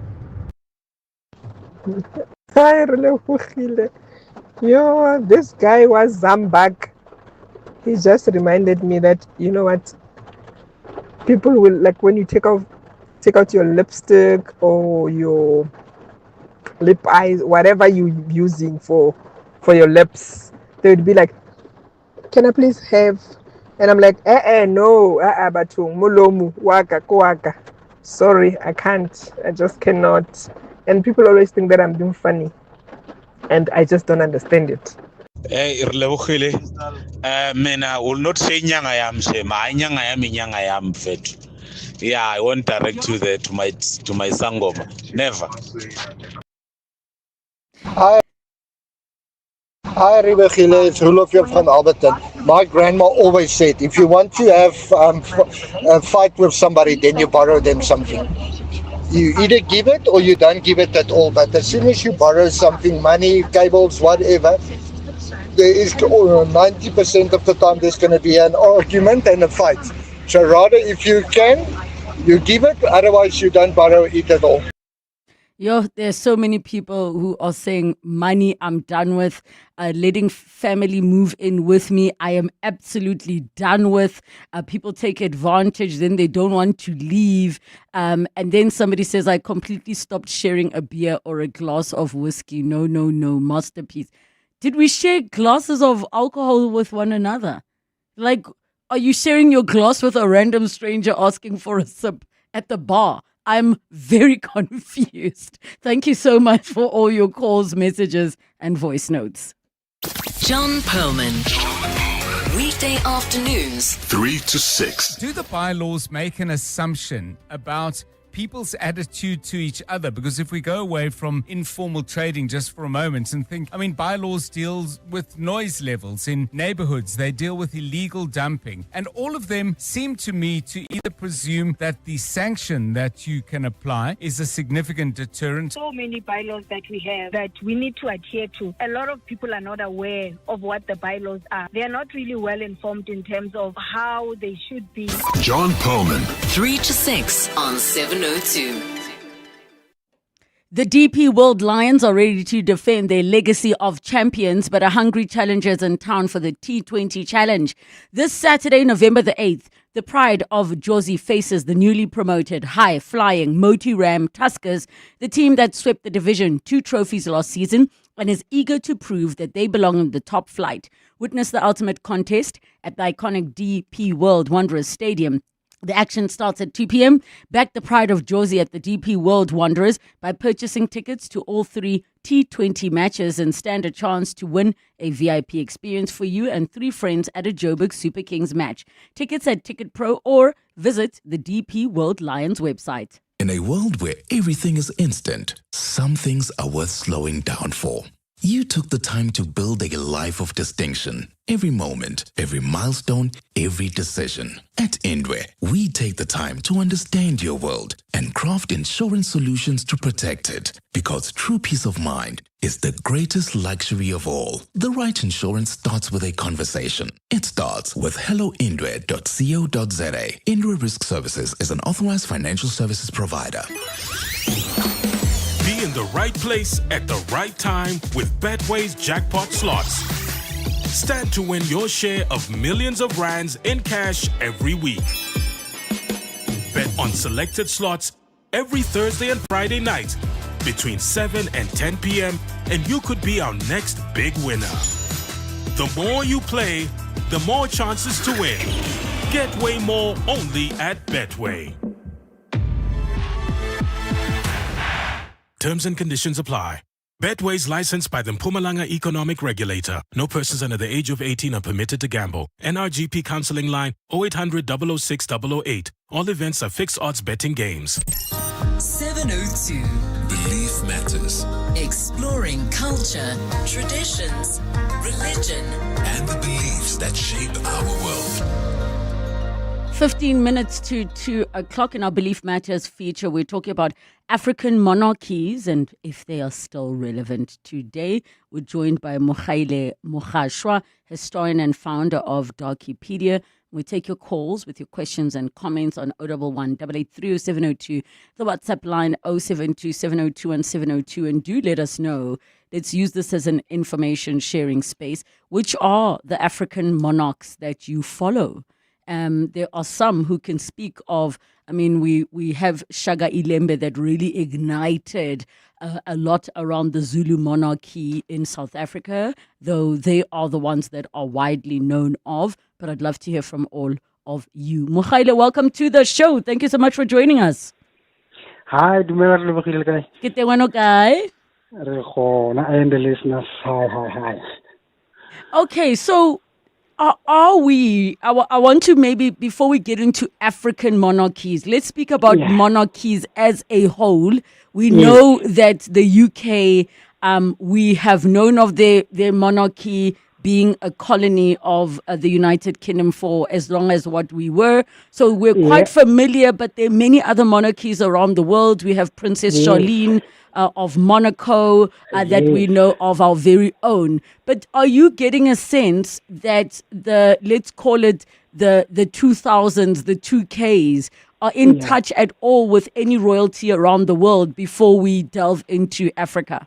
Hi, Relebogile. This guy was Zambak. He just reminded me that, you know what, people will, like, when you take out your lipstick or your lip eyes, whatever you're using for your lips, they would be like, can I please have? And I'm like, no, batung molomu waka koaka. Sorry, I can't. I just cannot. And people always think that I'm being funny, and I just don't understand it. Relebogile, I will not say nyanga yam se ma nyanga yam fet. Yeah, I won't direct you there to my sangoma. Never. Hi, Relebogile, it's Rudolf van Alberton. My grandma always said, if you want to have a fight with somebody, then you borrow them something. You either give it or you don't give it at all. But as soon as you borrow something, money, cables, whatever, there is 90% of the time there's going to be an argument and a fight. So rather, if you can, You give it, otherwise you don't borrow it at all. There's so many people who are saying, money, I'm done with. Letting family move in with me, I am absolutely done with. People take advantage, then they don't want to leave. And then somebody says, I completely stopped sharing a beer or a glass of whiskey. No, masterpiece. Did we share glasses of alcohol with one another? Like, are you sharing your glass with a random stranger asking for a sip at the bar? I'm very confused. Thank you so much for all your calls, messages, and voice notes. John Perlman. Weekday afternoons, 3 to 6. Do the bylaws make an assumption about people's attitude to each other? Because if we go away from informal trading just for a moment and think, bylaws deals with noise levels in neighborhoods, they deal with illegal dumping, and all of them seem to me to either presume that the sanction that you can apply is a significant deterrent. So many bylaws that we have that we need to adhere to. A lot of people are not aware of what the bylaws are. They are not really well informed in terms of how they should be. John Perlman. 3 to 6 on 702. The DP World Lions are ready to defend their legacy of champions, but are hungry challengers in town for the T20 Challenge. This Saturday, November the 8th, the pride of Jozi faces the newly promoted high-flying Moti Ram Tuskers, the team that swept the division 2 trophies last season and is eager to prove that they belong in the top flight. Witness the ultimate contest at the iconic DP World Wanderers Stadium. The action starts at 2 p.m. Back the pride of Jozi at the DP World Wanderers by purchasing tickets to all 3 T20 matches and stand a chance to win a VIP experience for you and 3 friends at a Joburg Super Kings match. Tickets at Ticket Pro or visit the DP World Lions website. In a world where everything is instant, some things are worth slowing down for. You took the time to build a life of distinction. Every moment, every milestone, every decision. At Indwe, we take the time to understand your world and craft insurance solutions to protect it. Because true peace of mind is the greatest luxury of all. The right insurance starts with a conversation. It starts with helloindwe.co.za. Indwe Risk Services is an authorized financial services provider. Be in the right place at the right time with Betway's jackpot slots. Stand to win your share of millions of rands in cash every week. Bet on selected slots every Thursday and Friday night between 7 and 10 p.m. and you could be our next big winner. The more you play, the more chances to win. Get way more only at Betway. Terms and conditions apply. Betway is licensed by the Mpumalanga Economic Regulator. No persons under the age of 18 are permitted to gamble. NRGP counseling line 0800 006 008. All events are fixed odds betting games. 702. Belief matters. Exploring culture, traditions, religion, and the beliefs that shape our world. 15 minutes to 2 o'clock in our Belief Matters feature. We're talking about African monarchies and if they are still relevant today. We're joined by Moghaile Mogashwa, historian and founder of Darkipedia. We take your calls with your questions and comments on 011 883 702, the WhatsApp line 072 702 and 702, and do let us know. Let's use this as an information sharing space. Which are the African monarchs that you follow? There are some who can speak of, we have Shaka Ilembe that really ignited a lot around the Zulu monarchy in South Africa, though they are the ones that are widely known of. But I'd love to hear from all of you. Moghaile, welcome to the show. Thank you so much for joining us. Hi, Relebogile guy. Kete wano kai? And the listeners, hi. Okay, so are we, I want to maybe, before we get into African monarchies, let's speak about monarchies as a whole. We know that the UK, we have known of their monarchy being a colony of the United Kingdom for as long as what we were. So we're quite familiar, but there are many other monarchies around the world. We have Princess Charlene of Monaco that we know of, our very own. But are you getting a sense that let's call it the 2000s, the 2Ks, are in touch at all with any royalty around the world before we delve into Africa?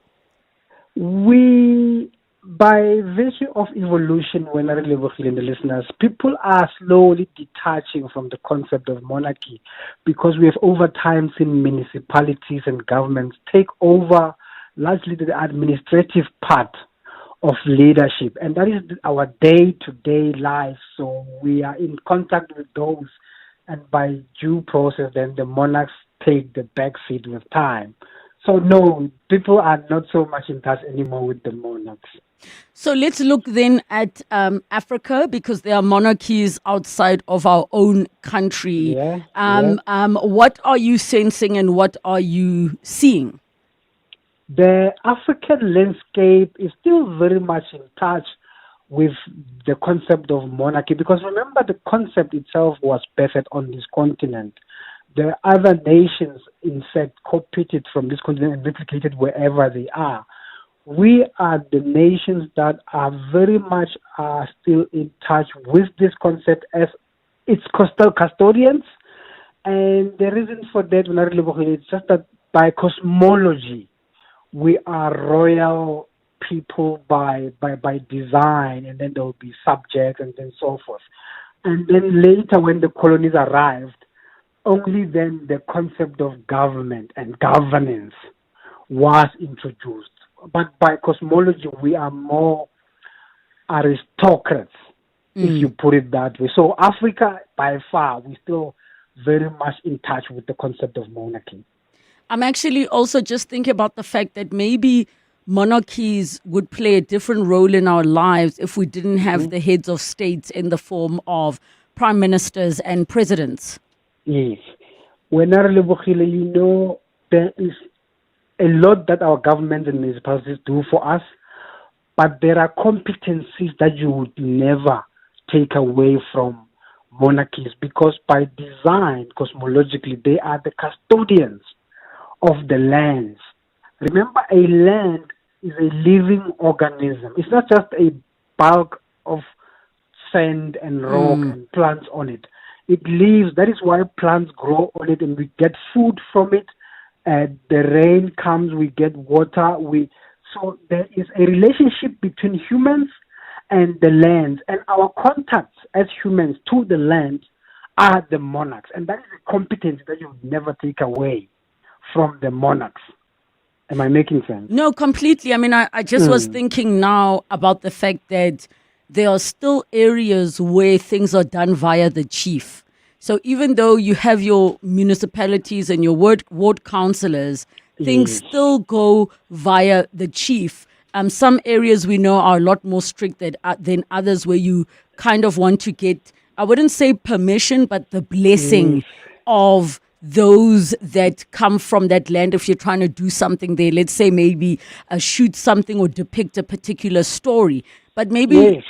We, by virtue of evolution, when I Relebogile and the listeners, people are slowly detaching from the concept of monarchy because we have over time seen municipalities and governments take over largely the administrative part of leadership, and that is our day-to-day life. So we are in contact with those, and by due process, then the monarchs take the back seat with time. So no, people are not so much in touch anymore with the monarchs. So let's look then at Africa, because there are monarchies outside of our own country. What are you sensing and what are you seeing? The African landscape is still very much in touch with the concept of monarchy, because remember, the concept itself was birthed on this continent. The other nations, in fact, copied it from this continent and replicated wherever they are. We are the nations that are very much still in touch with this concept as its custodians. And the reason for that, it's just that by cosmology, we are royal people by design, and then there will be subjects and then so forth. And then later, when the colonies arrived, only then the concept of government and governance was introduced. But by cosmology, we are more aristocrats, if you put it that way. So Africa, by far, we're still very much in touch with the concept of monarchy. I'm actually also just thinking about the fact that maybe monarchies would play a different role in our lives if we didn't have the heads of states in the form of prime ministers and presidents. Yes. When Relebogile, you know, there is a lot that our governments and municipalities do for us, but there are competencies that you would never take away from monarchies, because by design, cosmologically, they are the custodians of the lands. Remember, a land is a living organism. It's not just a bulk of sand and rock and plants on it. It lives. That is why plants grow on it and we get food from it. The rain comes, we get water. So there is a relationship between humans and the land. And our contacts as humans to the land are the monarchs. And that is a competence that you would never take away from the monarchs. Am I making sense? No, completely. I mean, I just was thinking now about the fact that there are still areas where things are done via the chief. So even though you have your municipalities and your ward councillors, things still go via the chief. Some areas we know are a lot more strict than others, where you kind of want to get, I wouldn't say permission, but the blessing of those that come from that land. If you're trying to do something there, let's say maybe shoot something or depict a particular story. But maybe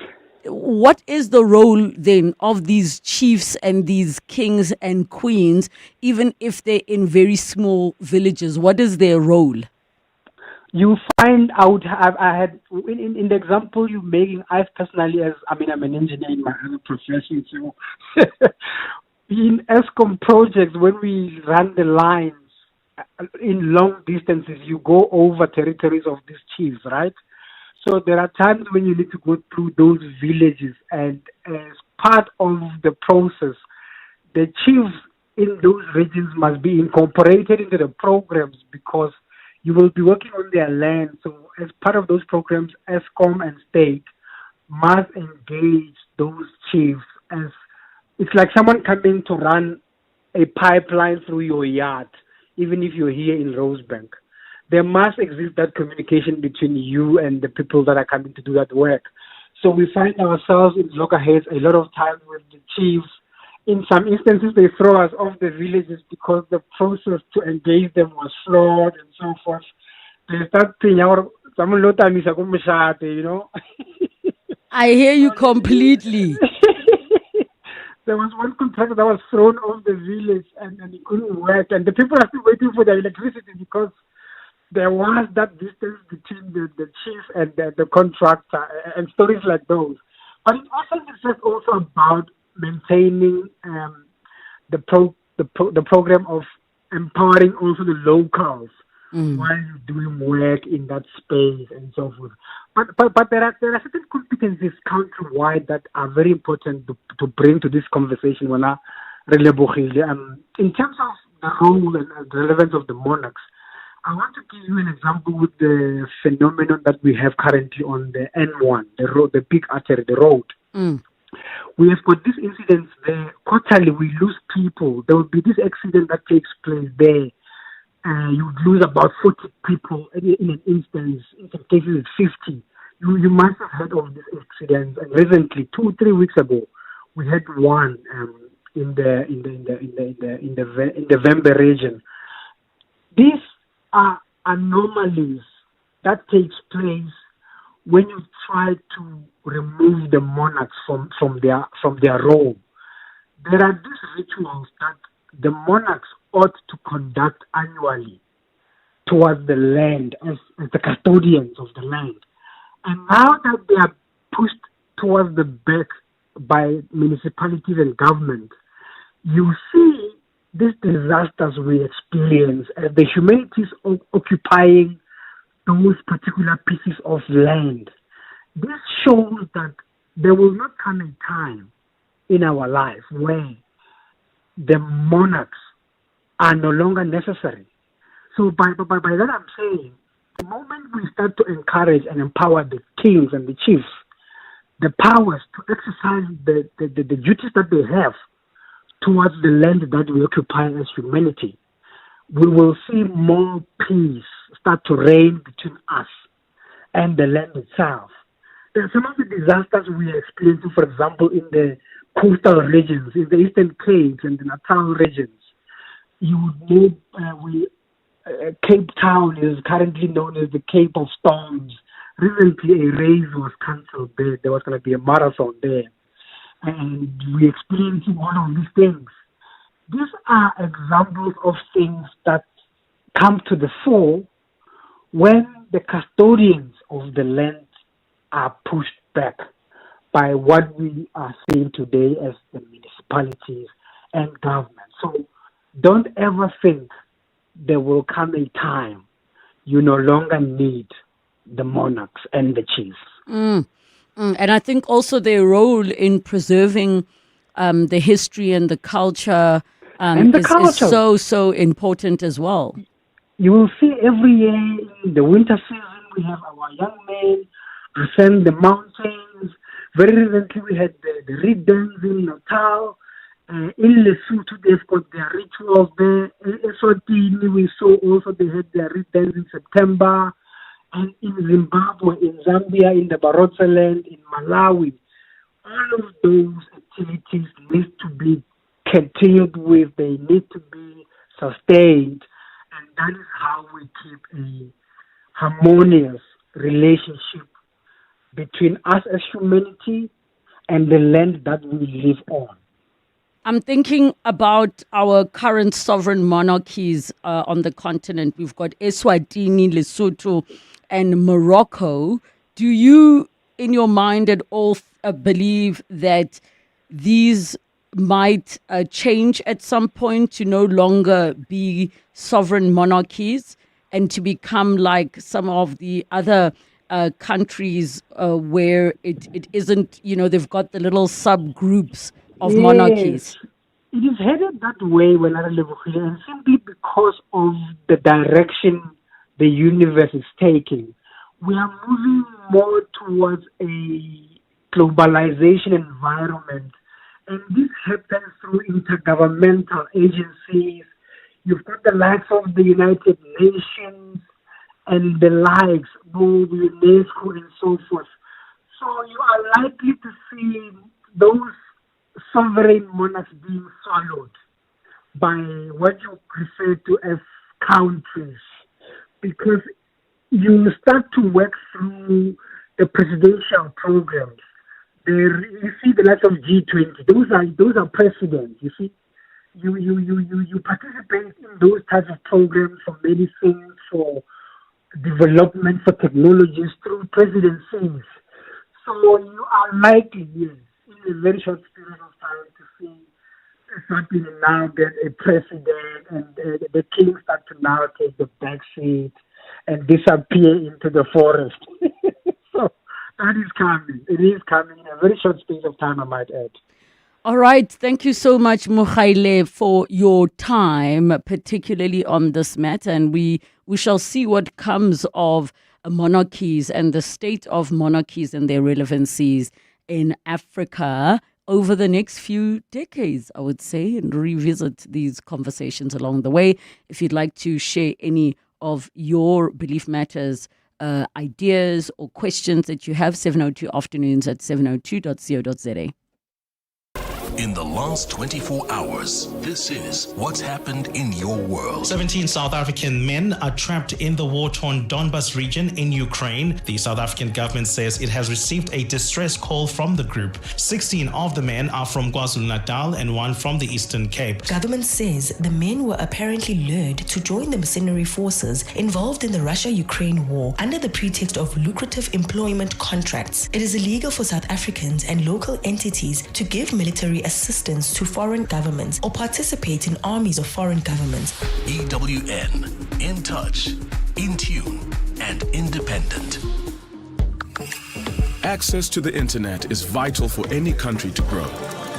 what is the role then of these chiefs and these kings and queens, even if they're in very small villages? What is their role? You find out, I had, in the example you're making, I personally, I'm an engineer in my other profession, so in ESCOM projects, when we run the lines in long distances, you go over territories of these chiefs, right? So there are times when you need to go through those villages, and as part of the process, the chiefs in those regions must be incorporated into the programs, because you will be working on their land. So as part of those programs, ESCOM and state must engage those chiefs. As it's like someone coming to run a pipeline through your yard, even if you're here in Rosebank. There must exist that communication between you and the people that are coming to do that work. So we find ourselves in loggerheads a lot of times with the chiefs. In some instances, they throw us off the villages because the process to engage them was flawed and so forth. They start saying, you know. I hear you completely. There was one contractor that was thrown off the village and it couldn't work. And the people are still waiting for the electricity because there was that distance between the chief and the contractor, and stories like those. But it also is just also about maintaining the the program of empowering also the locals while you're doing work in that space and so forth. But there are certain competencies countrywide that are very important to bring to this conversation. In terms of the role and the relevance of the monarchs, I want to give you an example with the phenomenon that we have currently on the N1, the road, the big artery, the road. We have got these incidents there. Quarterly, we lose people. There will be this accident that takes place there. You would lose about 40 people in an instance. In some cases, it's 50. You must have heard of this accident. And recently, 2-3 weeks ago, we had one in the Vembe region. These are anomalies that takes place when you try to remove the monarchs from their role. There are these rituals that the monarchs ought to conduct annually towards the land as the custodians of the land. And now that they are pushed towards the back by municipalities and government, you see these disasters we experience as the humanities occupying those particular pieces of land. This shows that there will not come a time in our life where the monarchs are no longer necessary. So by that I'm saying, the moment we start to encourage and empower the kings and the chiefs, the powers to exercise the duties that they have towards the land that we occupy as humanity, we will see more peace start to reign between us and the land itself. There are some of the disasters we are experiencing, for example, in the coastal regions, in the Eastern Cape and the Natal regions. You would know Cape Town is currently known as the Cape of Storms. Recently, a race was cancelled there. There was going to be a marathon there. And we're experiencing all of these things. These are examples of things that come to the fore when the custodians of the land are pushed back by what we are seeing today as the municipalities and government. So don't ever think there will come a time you no longer need the monarchs and the chiefs. And I think also their role in preserving the history and the culture, is so important as well. You will see every year in the winter season, we have our young men ascend the mountains. Very recently, we had the reed dance in Natal. In Lesotho, they've got their rituals there. In Eswatini, we saw also they had their reed dance in September. And in Zimbabwe, in Zambia, in the Barotse land, in Malawi, all of those activities need to be continued with. They need to be sustained. And that is how we keep a harmonious relationship between us as humanity and the land that we live on. I'm thinking about our current sovereign monarchies on the continent. We've got Eswatini, Lesotho, and Morocco. Do you, in your mind at all, believe that these might change at some point to no longer be sovereign monarchies and to become like some of the other countries where it isn't, they've got the little subgroups of monarchies? It is headed that way, and simply because of the direction the universe is taking. We are moving more towards a globalization environment, and this happens through intergovernmental agencies. You've got the likes of the United Nations and the likes, both UNESCO and so forth. So you are likely to see those sovereign monarchs being swallowed by what you refer to as countries, because you start to work through the presidential programs. You see the likes of G20; those are presidents. You see, you participate in those types of programs for medicine, for development, for technologies through presidencies. So you are likely, yes, in a very short period of time to see Eswatini now get a president, and the king start to now take the back seat and disappear into the forest. So that is coming. It is coming in a very short space of time, I might add. All right. Thank you so much, Mokgaile, for your time, particularly on this matter. And we shall see what comes of monarchies and the state of monarchies and their relevancies in Africa over the next few decades, I would say, and revisit these conversations along the way. If you'd like to share any of your belief matters, ideas or questions that you have, 702 afternoons at 702.co.za. In the last 24 hours, this is what's happened in your world. 17 South African men are trapped in the war-torn Donbas region in Ukraine. The South African government says it has received a distress call from the group. 16 of the men are from KwaZulu-Natal and one from the Eastern Cape. Government says the men were apparently lured to join the mercenary forces involved in the Russia-Ukraine war under the pretext of lucrative employment contracts. It is illegal for South Africans and local entities to give military assistance to foreign governments or participate in armies of foreign governments. EWN, in touch, in tune, and independent. Access to the internet is vital for any country to grow.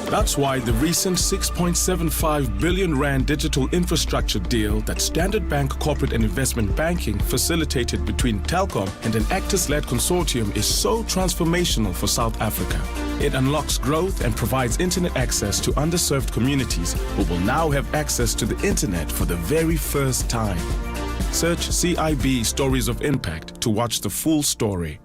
That's why the recent 6.75 billion rand digital infrastructure deal that Standard Bank Corporate and Investment Banking facilitated between Telkom and an Actors-led consortium is so transformational for South Africa. It unlocks growth and provides internet access to underserved communities who will now have access to the internet for the very first time. Search CIB Stories of Impact to watch the full story.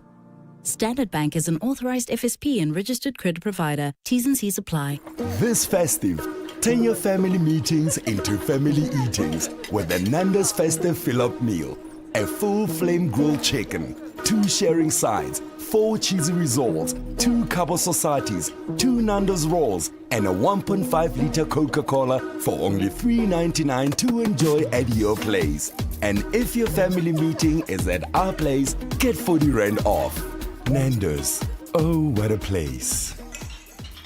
Standard Bank is an authorized FSP and registered credit provider. T's and C's apply. This festive, turn your family meetings into family eatings with the Nando's Festive Fill-Up Meal. A full flame grilled chicken, 2 sharing sides, 4 cheesy rissoles, 2 Cabo Societies, 2 Nando's rolls, and a 1.5-liter Coca-Cola for only $3.99 to enjoy at your place. And if your family meeting is at our place, get 40 Rand off. Nando's. Oh, what a place.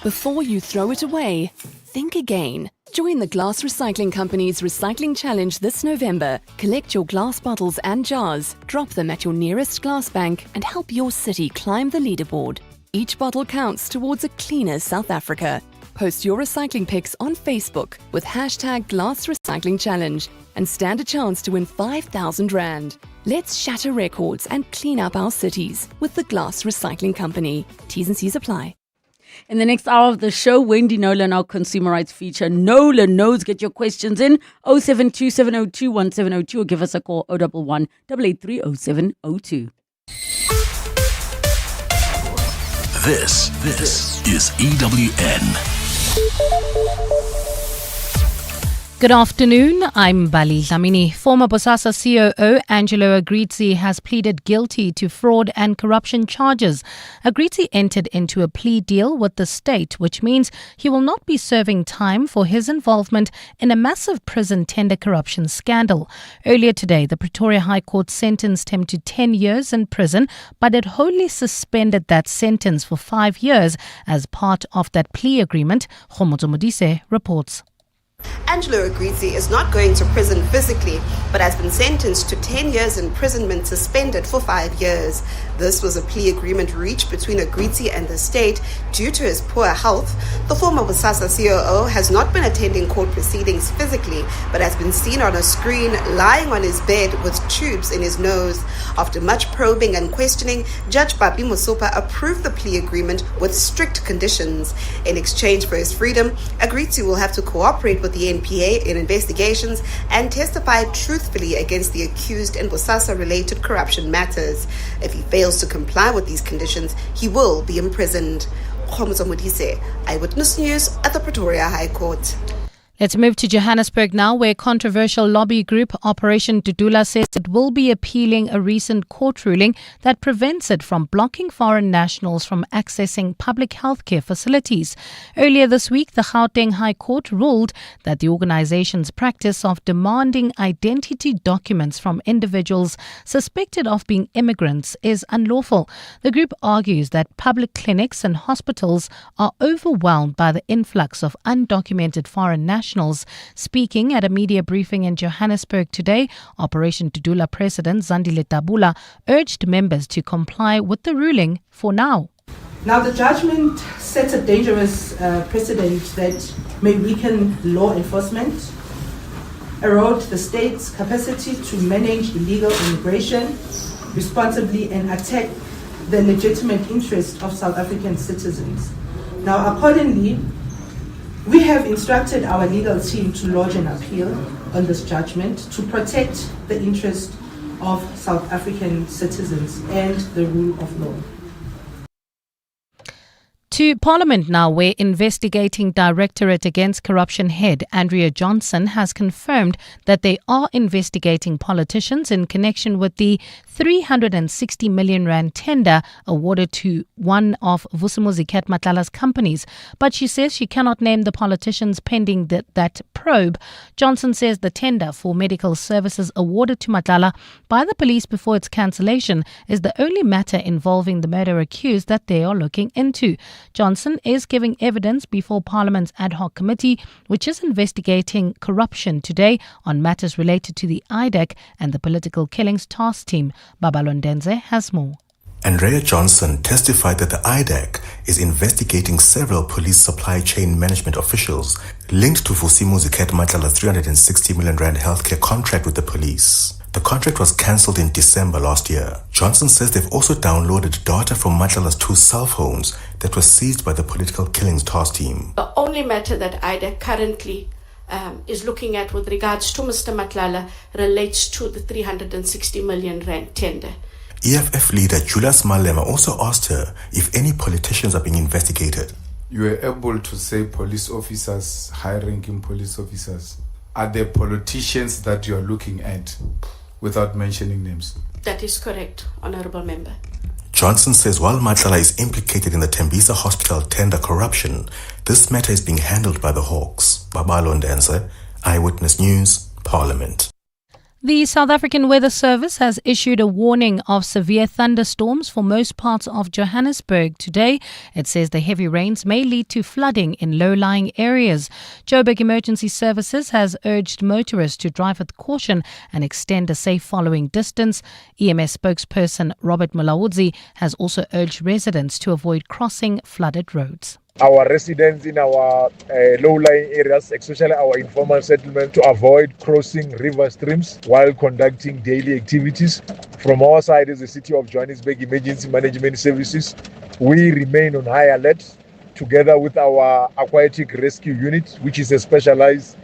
Before you throw it away, think again. Join the Glass Recycling Company's Recycling Challenge this November. Collect your glass bottles and jars, drop them at your nearest glass bank, and help your city climb the leaderboard. Each bottle counts towards a cleaner South Africa. Post your recycling pics on Facebook with hashtag Glass Recycling Challenge and stand a chance to win 5,000 Rand. Let's shatter records and clean up our cities with the Glass Recycling Company. T's and C's apply. In the next hour of the show, Wendy Nolan, our consumer rights feature. Nolan knows. Get your questions in 072 702 1702 or give us a call 011 883 0702. This is EWN. Good afternoon, I'm Bali Dlamini. Former Bosasa COO Angelo Agrizzi has pleaded guilty to fraud and corruption charges. Agrizzi entered into a plea deal with the state, which means he will not be serving time for his involvement in a massive prison tender corruption scandal. Earlier today, the Pretoria High Court sentenced him to 10 years in prison, but it wholly suspended that sentence for 5 years as part of that plea agreement. Khomozo Modise reports. Angelo Agrizzi is not going to prison physically, but has been sentenced to 10 years imprisonment suspended for 5 years. This was a plea agreement reached between Agrizzi and the state due to his poor health. The former Bosasa COO has not been attending court proceedings physically, but has been seen on a screen lying on his bed with tubes in his nose. After much probing and questioning, Judge Papi Musopa approved the plea agreement with strict conditions. In exchange for his freedom, Agrizzi will have to cooperate with the NPA in investigations and testify truthfully against the accused in Bosasa-related corruption matters. If he fails to comply with these conditions, he will be imprisoned. Khomozo Modise, Eyewitness News at the Pretoria High Court. Let's move to Johannesburg now, where controversial lobby group Operation Dudula says it will be appealing a recent court ruling that prevents it from blocking foreign nationals from accessing public healthcare facilities. Earlier this week, the Gauteng High Court ruled that the organization's practice of demanding identity documents from individuals suspected of being immigrants is unlawful. The group argues that public clinics and hospitals are overwhelmed by the influx of undocumented foreign nationals. Speaking at a media briefing in Johannesburg today, Operation Dudula President Zandile Tabula urged members to comply with the ruling for now. Now, the judgment sets a dangerous precedent that may weaken law enforcement, erode the state's capacity to manage illegal immigration responsibly, and attack the legitimate interests of South African citizens. Now, accordingly, we have instructed our legal team to lodge an appeal on this judgment to protect the interest of South African citizens and the rule of law. To Parliament now, where investigating Directorate Against Corruption head Andrea Johnson has confirmed that they are investigating politicians in connection with the 360 million rand tender awarded to one of Vusimuzi Matlala's companies. But she says she cannot name the politicians pending that probe. Johnson says the tender for medical services awarded to Matlala by the police before its cancellation is the only matter involving the murder accused that they are looking into. Johnson is giving evidence before Parliament's ad hoc committee, which is investigating corruption today on matters related to the IDEC and the political killings task team. Babalondenze has more. Andrea Johnson testified that the IDEC is investigating several police supply chain management officials linked to Vusimuzi Matlala's 360 million rand healthcare contract with the police. The contract was cancelled in December last year. Johnson says they've also downloaded data from Matlala's 2 cell phones that were seized by the political killings task team. The only matter that IDEC currently is looking at with regards to Mr. Matlala relates to the 360 million rand tender. EFF leader Julius Malema also asked her if any politicians are being investigated. You were able to say police officers, high-ranking police officers. Are there politicians that you are looking at without mentioning names? That is correct, Honourable Member. Johnson says while Matlala is implicated in the Tembisa Hospital tender corruption, this matter is being handled by the Hawks. Babalo Ndenze, Eyewitness News, Parliament. The South African Weather Service has issued a warning of severe thunderstorms for most parts of Johannesburg today. It says the heavy rains may lead to flooding in low-lying areas. Joburg Emergency Services has urged motorists to drive with caution and extend a safe following distance. EMS spokesperson Robert Mulawudzi has also urged residents to avoid crossing flooded roads. Our residents in our low-lying areas, especially our informal settlement, to avoid crossing river streams while conducting daily activities. From our side as the City of Johannesburg Emergency Management Services, we remain on high alert together with our Aquatic Rescue Unit, which is a specialized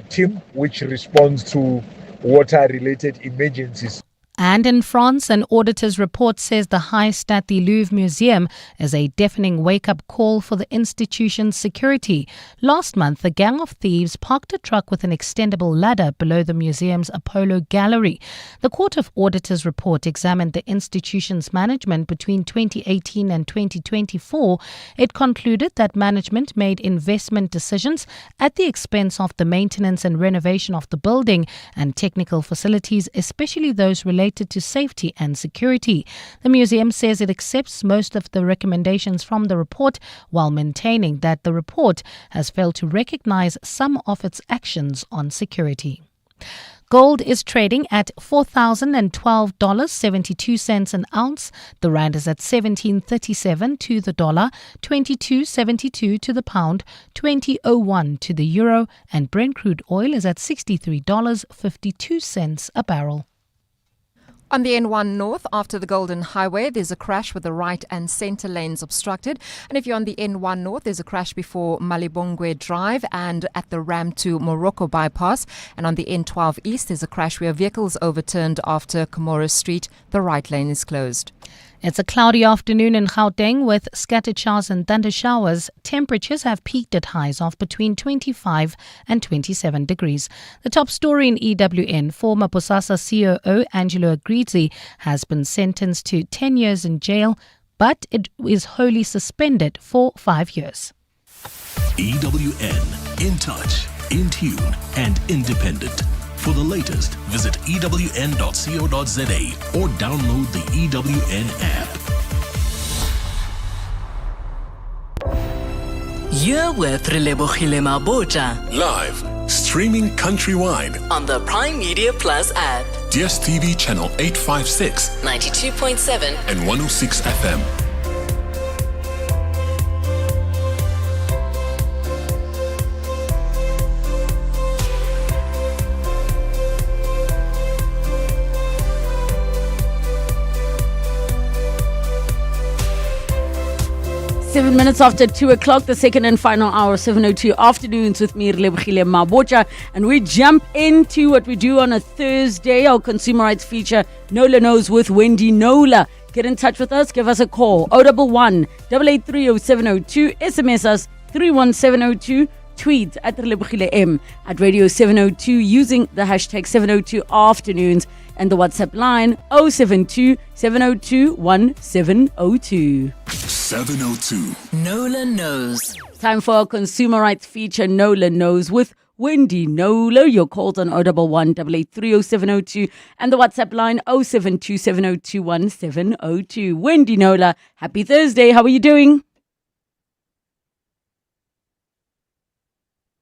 team which responds to water-related emergencies. And in France, an auditor's report says the heist at the Louvre Museum is a deafening wake-up call for the institution's security. Last month, a gang of thieves parked a truck with an extendable ladder below the museum's Apollo Gallery. The Court of Auditors report examined the institution's management between 2018 and 2024. It concluded that management made investment decisions at the expense of the maintenance and renovation of the building and technical facilities, especially those related to safety and security. The museum says it accepts most of the recommendations from the report while maintaining that the report has failed to recognize some of its actions on security. Gold is trading at $4,012.72 an ounce. The rand is at 17.37 to the dollar, 22.72 to the pound, 20.01 to the euro, and Brent crude oil is at $63.52 a barrel. On the N1 North, after the Golden Highway, there's a crash with the right and centre lanes obstructed. And if you're on the N1 North, there's a crash before Malibongwe Drive and at the Ram to Morocco bypass. And on the N12 East, there's a crash where vehicles overturned after Camorra Street. The right lane is closed. It's a cloudy afternoon in Gauteng with scattered showers and thunder showers. Temperatures have peaked at highs of between 25 and 27 degrees. The top story in EWN, former Bosasa COO Angelo Agrizzi has been sentenced to 10 years in jail, but it is wholly suspended for 5 years. EWN, in touch, in tune, and independent. For the latest, visit ewn.co.za or download the EWN app. You're with Relebogile Mabotja Live, streaming countrywide on the Prime Media Plus app. DSTV channel 856, 92.7 and 106 FM. 7 minutes after 2 o'clock, the second and final hour, 7:02 afternoons with me, Relebogile Mabotja. And we jump into what we do on a Thursday, our consumer rights feature, Nola Knows with Wendy Nola. Get in touch with us, give us a call, 011 883 0702, SMS us 31702, tweet at Relebogile M, at Radio 702 using the hashtag 702 afternoons, and the WhatsApp line 072 702 1702. 702. Nola Knows. Time for our consumer rights feature, Nola Knows with Wendy Nola. Your calls on 011 883 0702 and the WhatsApp line 072 702 1702. Wendy Nola, happy Thursday. How are you doing?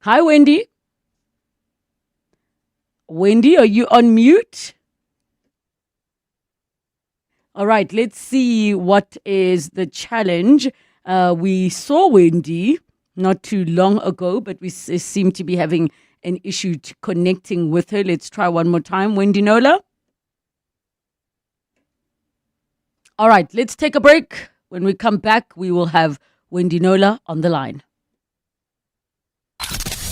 Hi, Wendy. Wendy, are you on mute? All right, let's see what is the challenge. We saw Wendy not too long ago, but we seem to be having an issue connecting with her. Let's try one more time. Wendy Nola? All right, let's take a break. When we come back, we will have Wendy Nola on the line.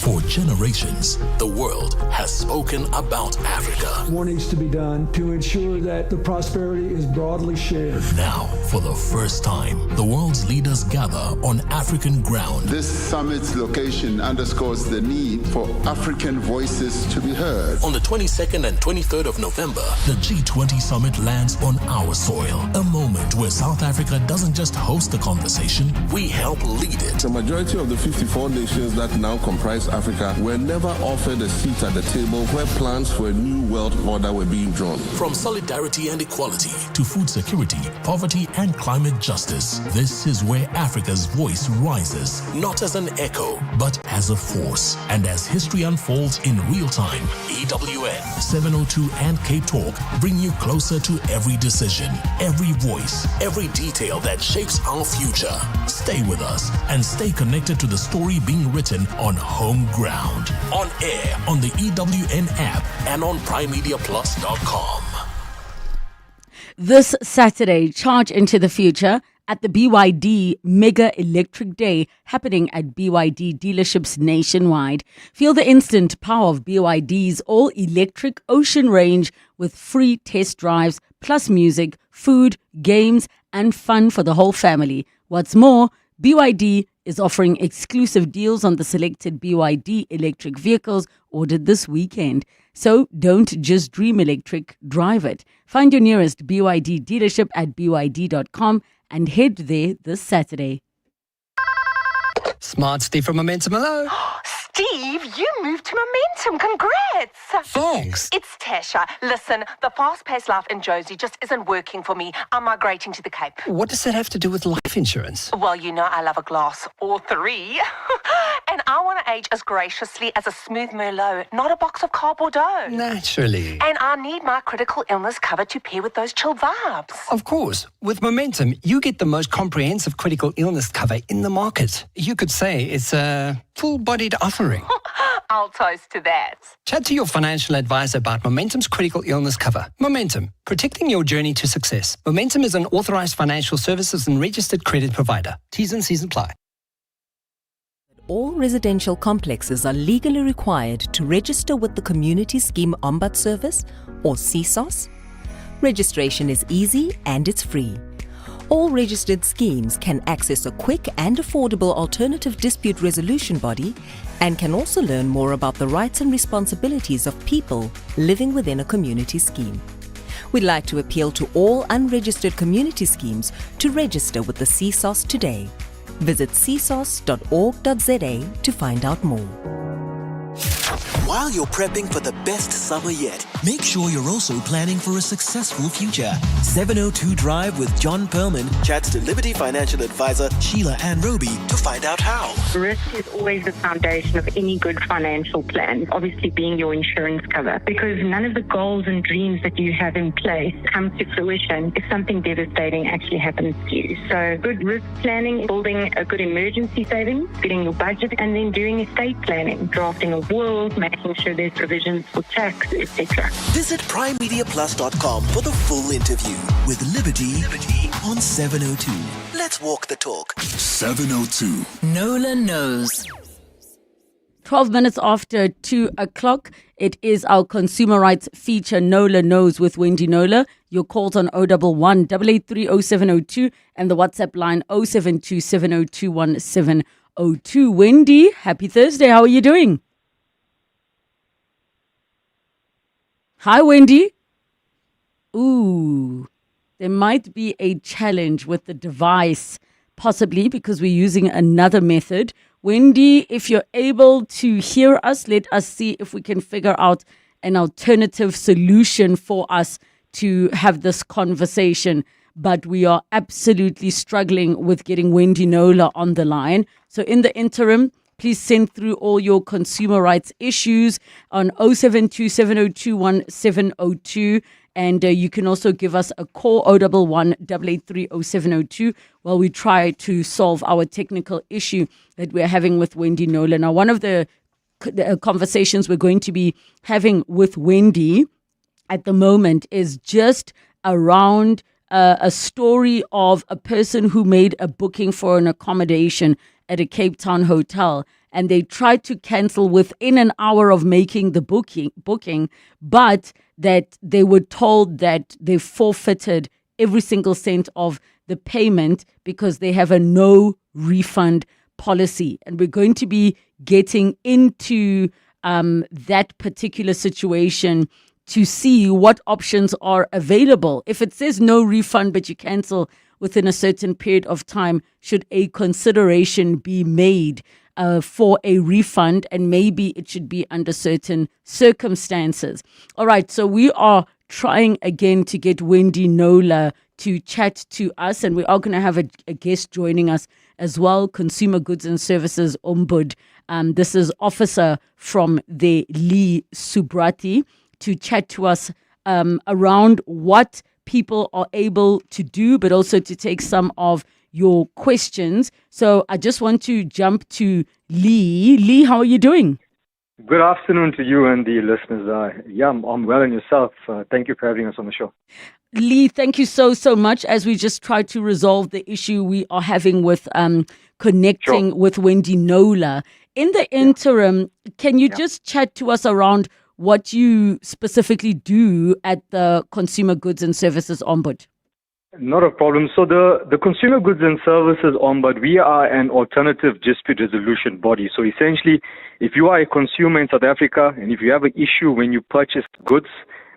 For generations, the world has spoken about Africa. More needs to be done to ensure that the prosperity is broadly shared. Now, for the first time, the world's leaders gather on African ground. This summit's location underscores the need for African voices to be heard. On the 22nd and 23rd of November, the G20 summit lands on our soil. A moment where South Africa doesn't just host the conversation, we help lead it. The majority of the 54 nations that now comprise Africa were never offered a seat at the table where plans for a new world order were being drawn. From solidarity and equality to food security, poverty and climate justice, this is where Africa's voice rises, not as an echo, but as a force. And as history unfolds in real time, EWN, 702 and K-Talk bring you closer to every decision, every voice, every detail that shapes our future. Stay with us and stay connected to the story being written on home ground, on air, on the EWN app, and on primemediaplus.com. This Saturday, charge into the future at the BYD Mega Electric Day happening at BYD dealerships nationwide. Feel the instant power of BYD's all-electric Ocean range with free test drives, plus music, food, games, and fun for the whole family. What's more, BYD is offering exclusive deals on the selected BYD electric vehicles ordered this weekend. So don't just dream electric, drive it. Find your nearest BYD dealership at byd.com and head there this Saturday. Smart Steve from Momentum, hello. Steve, you moved to Momentum. Congrats. Thanks. It's Tasha. Listen, the fast-paced life in Josie just isn't working for me. I'm migrating to the Cape. What does that have to do with life insurance? Well, you know I love a glass or three. And I want to age as graciously as a smooth Merlot, not a box of car Bordeaux. Naturally. And I need my critical illness cover to pair with those chill vibes. Of course. With Momentum, you get the most comprehensive critical illness cover in the market. You could say it's a full-bodied offering. I'll toast to that. Chat to your financial advisor about Momentum's critical illness cover. Momentum, protecting your journey to success. Momentum is an authorized financial services and registered credit provider. T's and C's apply. All residential complexes are legally required to register with the Community Scheme Ombud Service, or CSOS. Registration is easy and it's free. All registered schemes can access a quick and affordable alternative dispute resolution body and can also learn more about the rights and responsibilities of people living within a community scheme. We'd like to appeal to all unregistered community schemes to register with the CSOS today. Visit csos.org.za to find out more. While you're prepping for the best summer yet, make sure you're also planning for a successful future. 702 Drive with John Perlman chats to Liberty Financial Advisor Sheila Ann Roby to find out how. Risk is always the foundation of any good financial plan, obviously being your insurance cover, because none of the goals and dreams that you have in place come to fruition if something devastating actually happens to you. So good risk planning, building a good emergency savings, getting your budget, and then doing estate planning, drafting a will, making sure there's provisions for tax, etc. Visit primemediaplus.com for the full interview with Liberty on 702. Let's walk the talk. 702. Nola knows. 12 minutes after 2 o'clock, it is our consumer rights feature, Nola Knows with Wendy Nola. Your calls on 011 883 0702 and the WhatsApp line 072 702 1702. Wendy, happy Thursday. How are you doing? Hi, Wendy. Ooh, there might be a challenge with the device, possibly because we're using another method. Wendy, if you're able to hear us, let us see if we can figure out an alternative solution for us to have this conversation. But we are absolutely struggling with getting Wendy Nola on the line. So in the interim, please send through all your consumer rights issues on 072 702 1702. And you can also give us a call, 011 883 0702, while we try to solve our technical issue that we're having with Wendy Nola. Now, one of the conversations we're going to be having with Wendy at the moment is just around a story of a person who made a booking for an accommodation at a Cape Town hotel, and they tried to cancel within an hour of making the booking, but that they were told that they forfeited every single cent of the payment because they have a no refund policy. And we're going to be getting into that particular situation to see what options are available. If it says no refund, but you cancel within a certain period of time, should a consideration be made for a refund, and maybe it should be under certain circumstances. All right, so we are trying again to get Wendy Nola to chat to us, and we are going to have a guest joining us as well, Consumer Goods and Services Ombud. This is Officer from the Lee Subrati, to chat to us around what people are able to do, but also to take some of your questions. So I just want to jump to Lee. Lee, how are you doing? Good afternoon to you and the listeners. I'm well, and yourself. Thank you for having us on the show. Lee, thank you so much. As we just try to resolve the issue we are having with connecting with Wendy Nola. In the interim, can you just chat to us around what you specifically do at the Consumer Goods and Services Ombud? Not a problem. So the Consumer Goods and Services Ombud, we are an alternative dispute resolution body. So essentially, if you are a consumer in South Africa and if you have an issue when you purchase goods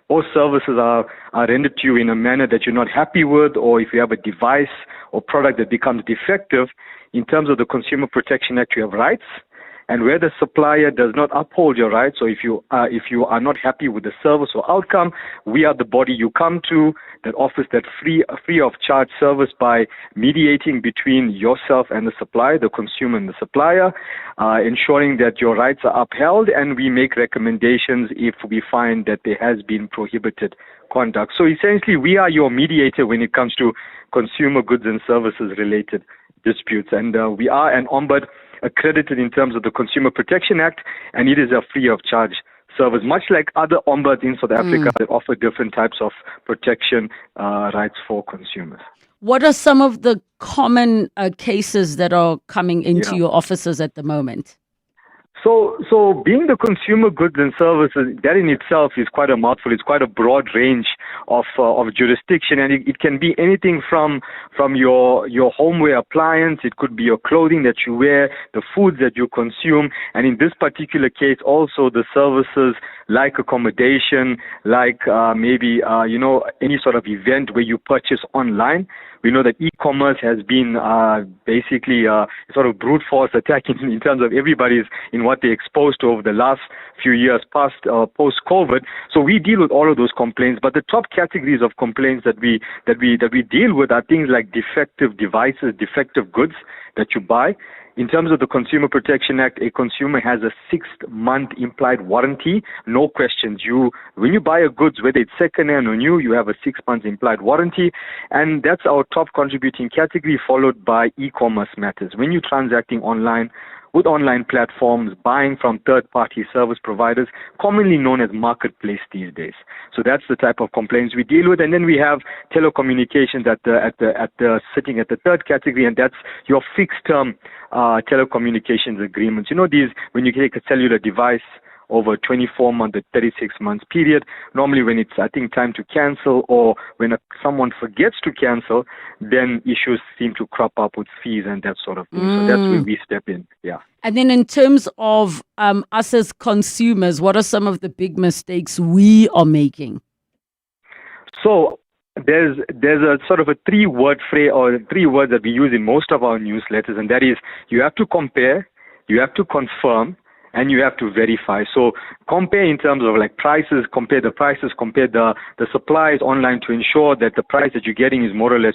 or services are rendered to you in a manner that you're not happy with, or if you have a device or product that becomes defective, in terms of the Consumer Protection Act, you have rights. And where the supplier does not uphold your rights, or if you are not happy with the service or outcome, we are the body you come to that offers that free of charge service by mediating between yourself and the supplier, the consumer and the supplier, ensuring that your rights are upheld, and we make recommendations if we find that there has been prohibited conduct. So essentially, we are your mediator when it comes to consumer goods and services related disputes, and we are an ombud accredited in terms of the Consumer Protection Act, and it is a free of charge service, much like other ombuds in South Africa that offer different types of protection rights for consumers. What are some of the common cases that are coming into your offices at the moment? So being the consumer goods and services, that in itself is quite a mouthful. It's quite a broad range of jurisdiction, and it can be anything from your homeware appliance. It could be your clothing that you wear, the foods that you consume, and in this particular case, also the services like accommodation, like maybe any sort of event where you purchase online. We know that e-commerce has been basically sort of brute force attacking in terms of everybody's in what they're exposed to over the last few years post-COVID. So we deal with all of those complaints, but the top categories of complaints that we deal with are things like defective devices, defective goods that you buy. In terms of the Consumer Protection Act, a consumer has a 6-month implied warranty, no questions. When you buy a goods, whether it's second-hand or new, you have a 6 months implied warranty, and that's our top contributing category, followed by e-commerce matters. When you're transacting online, with online platforms, buying from third-party service providers, commonly known as marketplace these days. So that's the type of complaints we deal with. And then we have telecommunications sitting at the third category, and that's your fixed-term telecommunications agreements. You know, these when you take a cellular device over a 24-month or 36-month period. Normally when it's, I think, time to cancel, or when someone forgets to cancel, then issues seem to crop up with fees and that sort of thing. So that's where we step in, yeah. And then in terms of us as consumers, what are some of the big mistakes we are making? So there's a sort of a three-word phrase or 3 words that we use in most of our newsletters, and that is you have to compare, you have to confirm, and you have to verify. So compare in terms of like prices, compare the supplies online to ensure that the price that you're getting is more or less,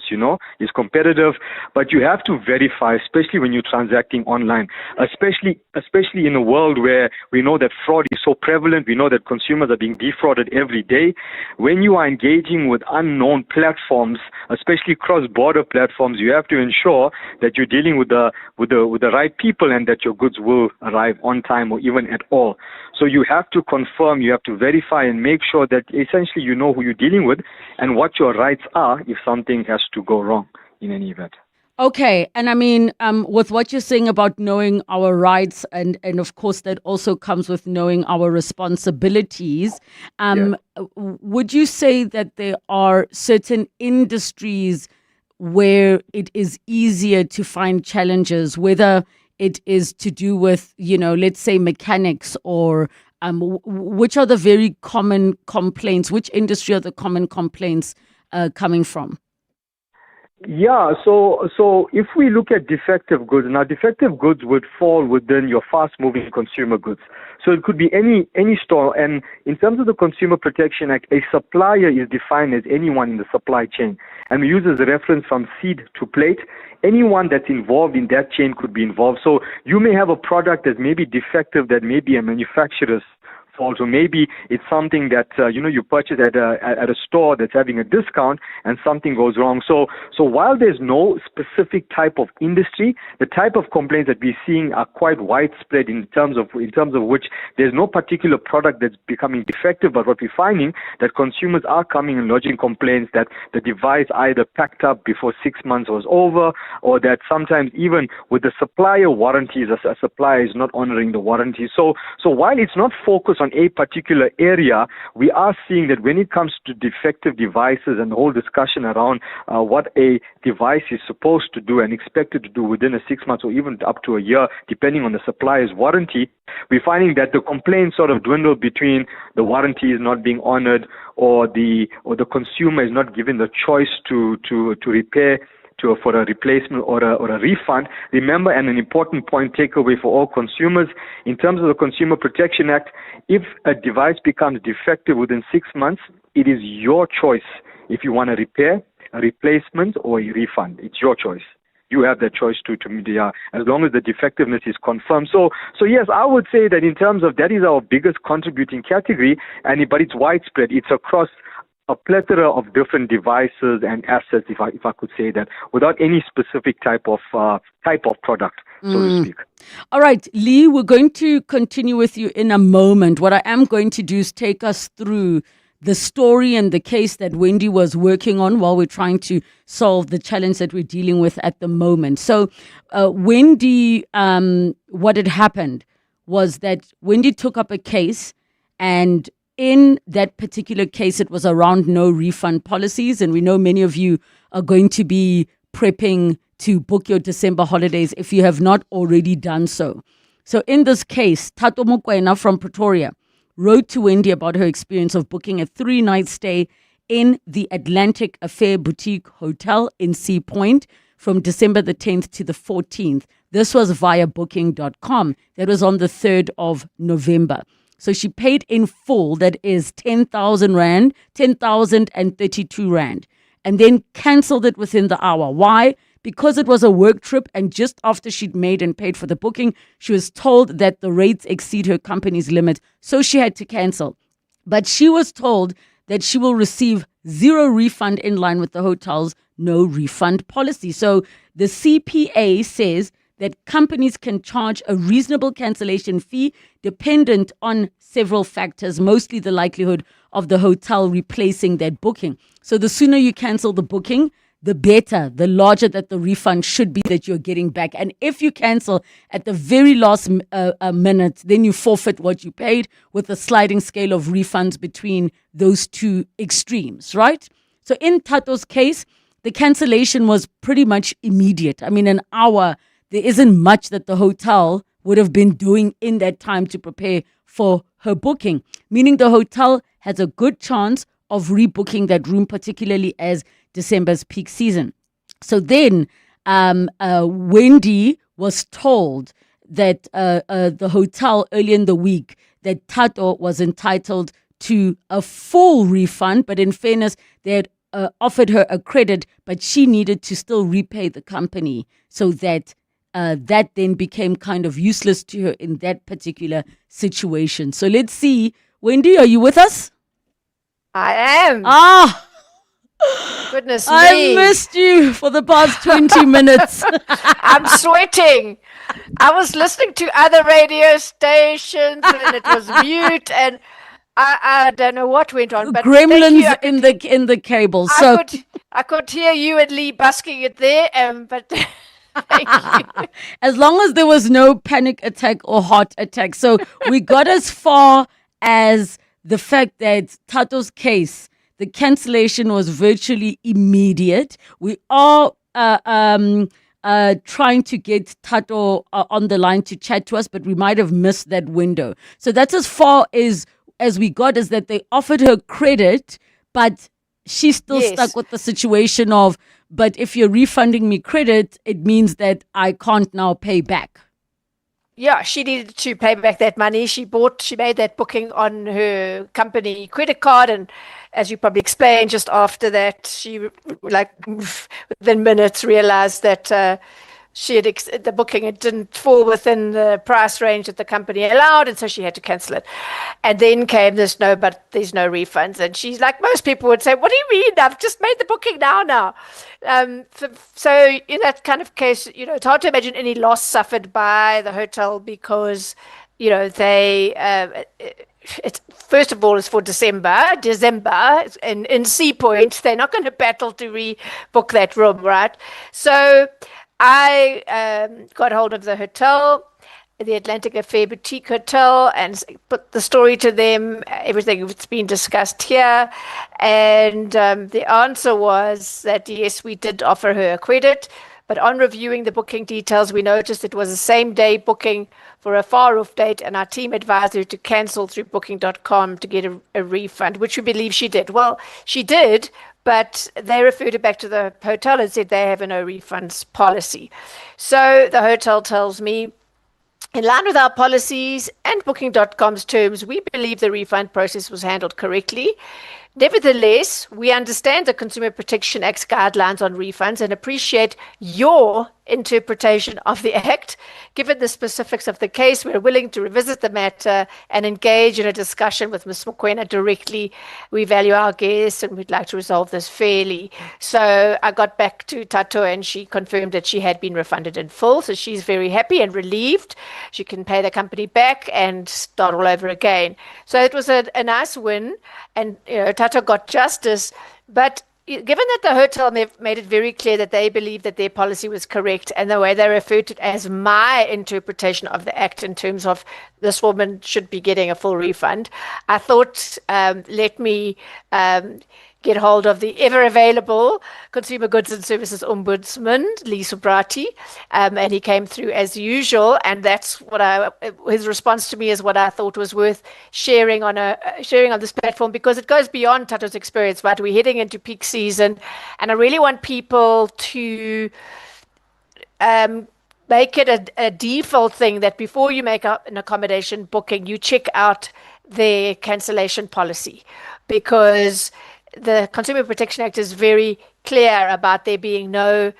is competitive. But you have to verify, especially when you're transacting online, especially in a world where we know that fraud is so prevalent. We know that consumers are being defrauded every day. When you are engaging with unknown platforms, especially cross-border platforms, you have to ensure that you're dealing with the right people and that your goods will arrive on time or even at all. So you have to confirm, you have to verify and make sure that essentially you know who you're dealing with and what your rights are if something has to go wrong in any event. Okay, and I mean, with what you're saying about knowing our rights, and of course that also comes with knowing our responsibilities, would you say that there are certain industries where it is easier to find challenges, whether it is to do with, let's say mechanics, or which are the very common complaints? Which industry are the common complaints coming from? Yeah, so if we look at defective goods, now defective goods would fall within your fast-moving consumer goods. So it could be any store. And in terms of the Consumer Protection Act, a supplier is defined as anyone in the supply chain. And we use as a reference from seed to plate. Anyone that's involved in that chain could be involved. So you may have a product that may be defective, that may be a manufacturer's fault, or maybe it's something that you purchase at a store that's having a discount and something goes wrong. So while there's no specific type of industry, the type of complaints that we're seeing are quite widespread in terms of which there's no particular product that's becoming defective, but what we're finding that consumers are coming and lodging complaints that the device either packed up before 6 months was over, or that sometimes even with the supplier warranties, a supplier is not honoring the warranty. So while it's not focused on a particular area, we are seeing that when it comes to defective devices and the whole discussion around what a device is supposed to do and expected to do within a 6 months or even up to a year, depending on the supplier's warranty, we're finding that the complaints sort of dwindle between the warranty is not being honored, or the consumer is not given the choice to repair, for a replacement or a refund. Remember, and an important point takeaway for all consumers, in terms of the Consumer Protection Act, if a device becomes defective within 6 months, it is your choice if you want to repair, a replacement, or a refund. It's your choice. You have that choice as long as the defectiveness is confirmed. So yes, I would say that in terms of that is our biggest contributing category, but it's widespread. It's across a plethora of different devices and assets, if I could say that, without any specific type of product, so to speak. All right, Lee, we're going to continue with you in a moment. What I am going to do is take us through the story and the case that Wendy was working on while we're trying to solve the challenge that we're dealing with at the moment. So, Wendy, what had happened was that Wendy took up a case, and in that particular case, it was around no refund policies. And we know many of you are going to be prepping to book your December holidays if you have not already done so. So in this case, Tato Mokoena from Pretoria wrote to Wendy about her experience of booking a 3-night stay in the Atlantic Affair Boutique Hotel in Sea Point from December the 10th to the 14th. This was via booking.com. That was on the 3rd of November. So she paid in full, that is 10,000 Rand, 10,032 Rand, and then cancelled it within the hour. Why? Because it was a work trip, and just after she'd made and paid for the booking, she was told that the rates exceed her company's limit, so she had to cancel. But she was told that she will receive zero refund in line with the hotel's no refund policy. So the CPA says that companies can charge a reasonable cancellation fee dependent on several factors, mostly the likelihood of the hotel replacing that booking. So the sooner you cancel the booking, the better, the larger that the refund should be that you're getting back. And if you cancel at the very last minute, then you forfeit what you paid, with a sliding scale of refunds between those two extremes, right? So in Tato's case, the cancellation was pretty much immediate. I mean, an hour. There isn't much that the hotel would have been doing in that time to prepare for her booking, meaning the hotel has a good chance of rebooking that room, particularly as December's peak season. So then Wendy was told that the hotel early in the week that Tato was entitled to a full refund, but in fairness, they had offered her a credit, but she needed to still repay the company, so that that then became kind of useless to her in that particular situation. So let's see. Wendy, are you with us? I am. Ah! Goodness me. I missed you for the past 20 minutes. I'm sweating. I was listening to other radio stations and it was mute, and I don't know what went on. But Gremlins in the cable. I could hear you and Lee busking it there, but thank you. As long as there was no panic attack or heart attack. So we got as far as the fact that Tato's case, the cancellation was virtually immediate. We are trying to get Tato on the line to chat to us, but we might have missed that window. So that's as far as we got, is that they offered her credit, but she's still stuck with the situation of, but if you're refunding me credit, it means that I can't now pay back. Yeah, she needed to pay back that money. She made that booking on her company credit card, and as you probably explained, just after that, she, like within minutes, realized that she had the booking, it didn't fall within the price range that the company allowed, and so she had to cancel it. And then came this, no, but there's no refunds. And she's like, most people would say, what do you mean? I've just made the booking now. So in that kind of case, it's hard to imagine any loss suffered by the hotel, because, they, it's, first of all, it's for December, in Sea Point. They're not going to battle to rebook that room, right? So I got hold of the hotel, the Atlantic Affair Boutique Hotel, and put the story to them, everything that's been discussed here. And the answer was that, yes, we did offer her a credit, but on reviewing the booking details, we noticed it was a same-day booking for a far-off date, and our team advised her to cancel through booking.com to get a refund, which we believe she did. Well, she did, but they referred her back to the hotel and said they have a no refunds policy. So the hotel tells me, in line with our policies and booking.com's terms, we believe the refund process was handled correctly. Nevertheless, we understand the Consumer Protection Act's guidelines on refunds and appreciate your interpretation of the Act. Given the specifics of the case, we're willing to revisit the matter and engage in a discussion with Ms. Mokoena directly. We value our guests and we'd like to resolve this fairly. So I got back to Tato and she confirmed that she had been refunded in full. So she's very happy and relieved. She can pay the company back and start all over again. So it was a nice win, and Tato got justice. But given that the hotel made it very clear that they believe that their policy was correct, and the way they referred to it as my interpretation of the act in terms of this woman should be getting a full refund, I thought, let me get hold of the ever-available Consumer Goods and Services Ombudsman, Lee Subrati, and he came through as usual, and that's what his response to me is what I thought was worth sharing on this platform, because it goes beyond Tato's experience, right? We're heading into peak season, and I really want people to make it a default thing that before you make an accommodation booking, you check out their cancellation policy, because the Consumer Protection Act is very clear about there being no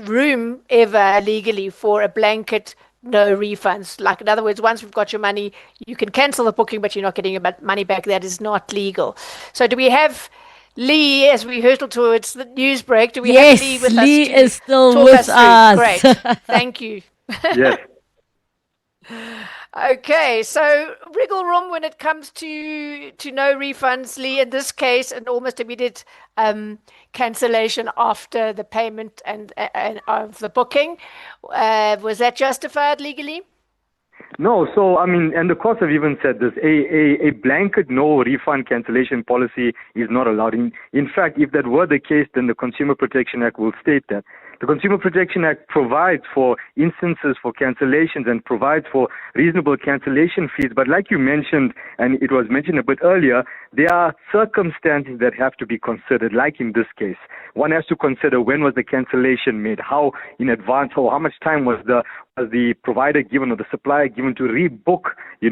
room ever legally for a blanket no refunds. Like, in other words, once we've got your money, you can cancel the booking, but you're not getting your money back. That is not legal. So do we have Lee, as we hurtle towards the news break, do we have Lee with us? Yes, Lee is still with us. Great. Thank you. Yes. Okay, so wriggle room when it comes to no refunds, Lee. In this case, an almost immediate cancellation after the payment and of the booking. Was that justified legally? No, so I mean, and the courts have even said this: a blanket no refund cancellation policy is not allowed. In fact, if that were the case, then the Consumer Protection Act will state that. The Consumer Protection Act provides for instances for cancellations and provides for reasonable cancellation fees. But like you mentioned, and it was mentioned a bit earlier, there are circumstances that have to be considered, like in this case. One has to consider when was the cancellation made, how in advance, or how much time was the provider given or the supplier given to rebook, the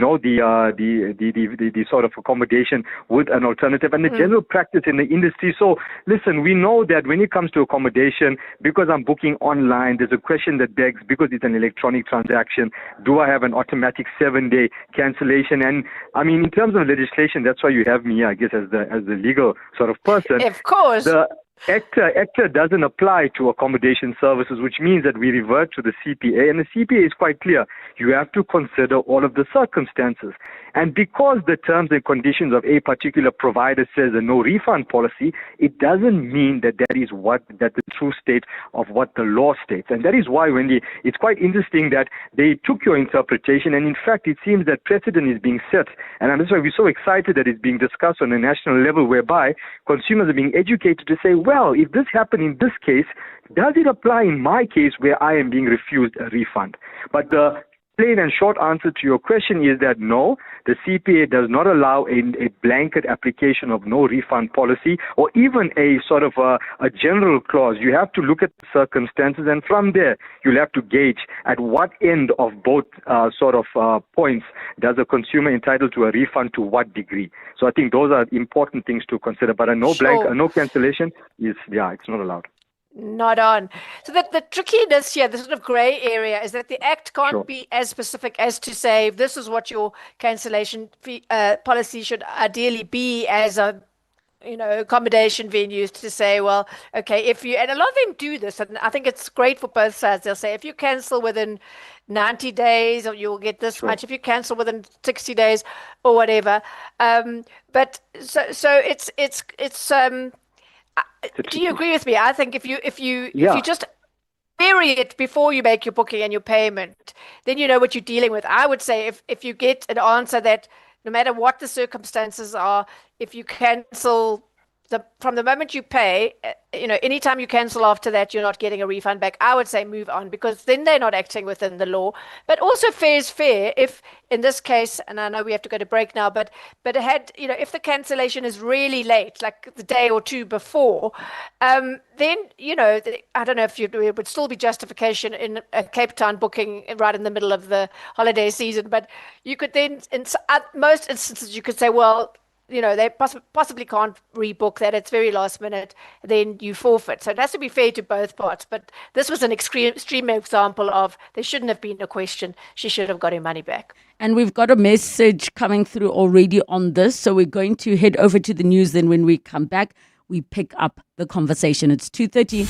sort of accommodation with an alternative, and the general practice in the industry. So listen, we know that when it comes to accommodation, because I'm booking online, there's a question that begs, because it's an electronic transaction, do I have an automatic 7-day cancellation? And I mean, in terms of legislation, that's why you have me here, I guess, as the legal sort of person. Of course. The ACTA doesn't apply to accommodation services, which means that we revert to the CPA, and the CPA is quite clear. You have to consider all of the circumstances. And because the terms and conditions of a particular provider says a no refund policy, it doesn't mean that that is the true state of what the law states. And that is why, Wendy, it's quite interesting that they took your interpretation, and in fact, it seems that precedent is being set. And that's why we're so excited that it's being discussed on a national level, whereby consumers are being educated to say, well, if this happened in this case, does it apply in my case where I am being refused a refund? But the plain and short answer to your question is that no, the CPA does not allow a blanket application of no refund policy, or even a sort of a general clause. You have to look at the circumstances, and from there you'll have to gauge at what end of both points does a consumer entitled to a refund, to what degree. So I think those are important things to consider. But a no cancellation is, it's not allowed. Not on. So that the trickiness here, the sort of grey area, is that the Act can't be as specific as to say this is what your cancellation fee, policy should ideally be as a accommodation venues, to say, well, okay, if you, and a lot of them do this, and I think it's great for both sides. They'll say if you cancel within 90 days, or you'll get this much. If you cancel within 60 days, or whatever. But so it's do you agree with me? I think if you just bury it before you make your booking and your payment, then you know what you're dealing with. I would say if you get an answer that no matter what the circumstances are, if you cancel from the moment you pay, anytime you cancel after that, you're not getting a refund back. I would say move on, because then they're not acting within the law. But also fair is fair. If in this case, and I know we have to go to break now, but it had, if the cancellation is really late, like the day or two before, then, I don't know if it would still be justification in a Cape Town booking right in the middle of the holiday season. But you could then, in most instances, you could say, well, they possibly can't rebook that. It's very last minute. Then you forfeit. So it has to be fair to both parts. But this was an extreme example of there shouldn't have been a question. She should have got her money back. And we've got a message coming through already on this. So we're going to head over to the news. Then when we come back, we pick up the conversation. It's 2:30.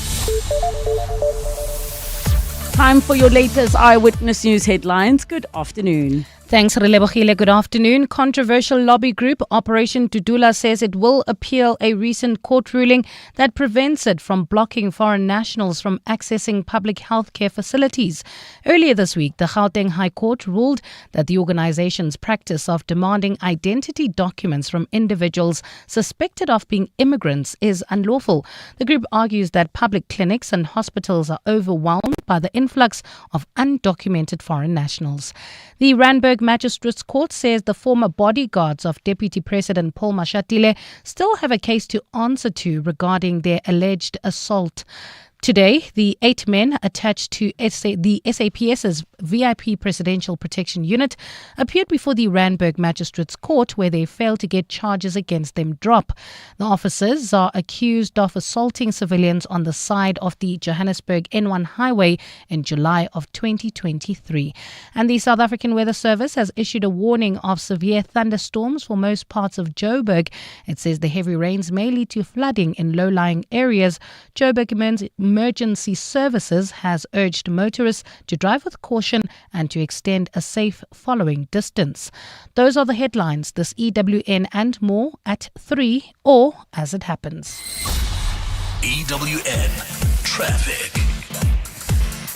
Time for your latest Eyewitness News headlines. Good afternoon. Thanks, Relebogile. Good afternoon. Controversial lobby group Operation Dudula says it will appeal a recent court ruling that prevents it from blocking foreign nationals from accessing public healthcare facilities. Earlier this week, the Gauteng High Court ruled that the organization's practice of demanding identity documents from individuals suspected of being immigrants is unlawful. The group argues that public clinics and hospitals are overwhelmed by the influx of undocumented foreign nationals. The Randburg Magistrates Court says the former bodyguards of Deputy President Paul Mashatile still have a case to answer to regarding their alleged assault. Today, the 8 men attached to the SAPS's VIP Presidential Protection Unit appeared before the Randburg Magistrates Court, where they failed to get charges against them drop. The officers are accused of assaulting civilians on the side of the Johannesburg N1 highway in July of 2023. And the South African Weather Service has issued a warning of severe thunderstorms for most parts of Joburg. It says the heavy rains may lead to flooding in low-lying areas. Joburg Emergency Services has urged motorists to drive with caution and to extend a safe following distance. Those are the headlines. This EWN and more at 3 or as it happens. EWN Traffic.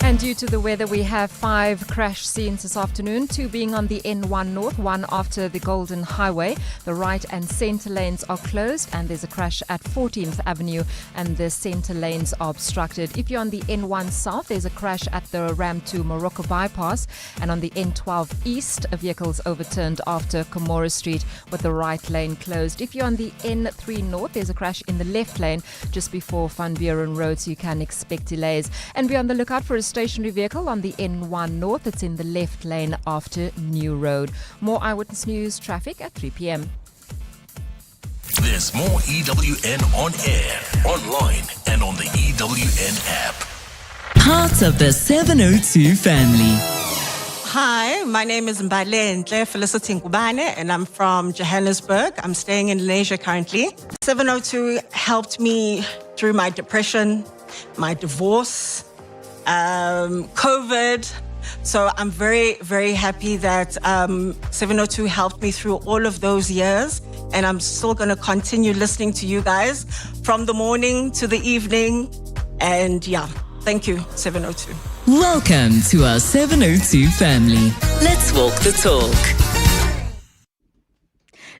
And due to the weather, we have 5 crash scenes this afternoon, 2 being on the N1 North, 1 after the Golden Highway. The right and centre lanes are closed, and there's a crash at 14th Avenue, and the centre lanes are obstructed. If you're on the N1 South, there's a crash at the Ram to Morocco bypass, and on the N12 East, a vehicle's overturned after Komora Street with the right lane closed. If you're on the N3 North, there's a crash in the left lane just before Van Buren Road, so you can expect delays. And be on the lookout for a stationary vehicle on the N1 North. It's in the left lane after New Road. More Eyewitness News traffic at 3 p.m. There's more EWN on air, online, and on the EWN app. Part of the 702 family. Hi, my name is Mbalenhle Felicity Ngubane, and I'm from Johannesburg. I'm staying in Malaysia currently. 702 helped me through my depression, my divorce, COVID. So I'm very, very happy that 702 helped me through all of those years. And I'm still going to continue listening to you guys from the morning to the evening. And yeah, thank you, 702. Welcome to our 702 family. Let's walk the talk.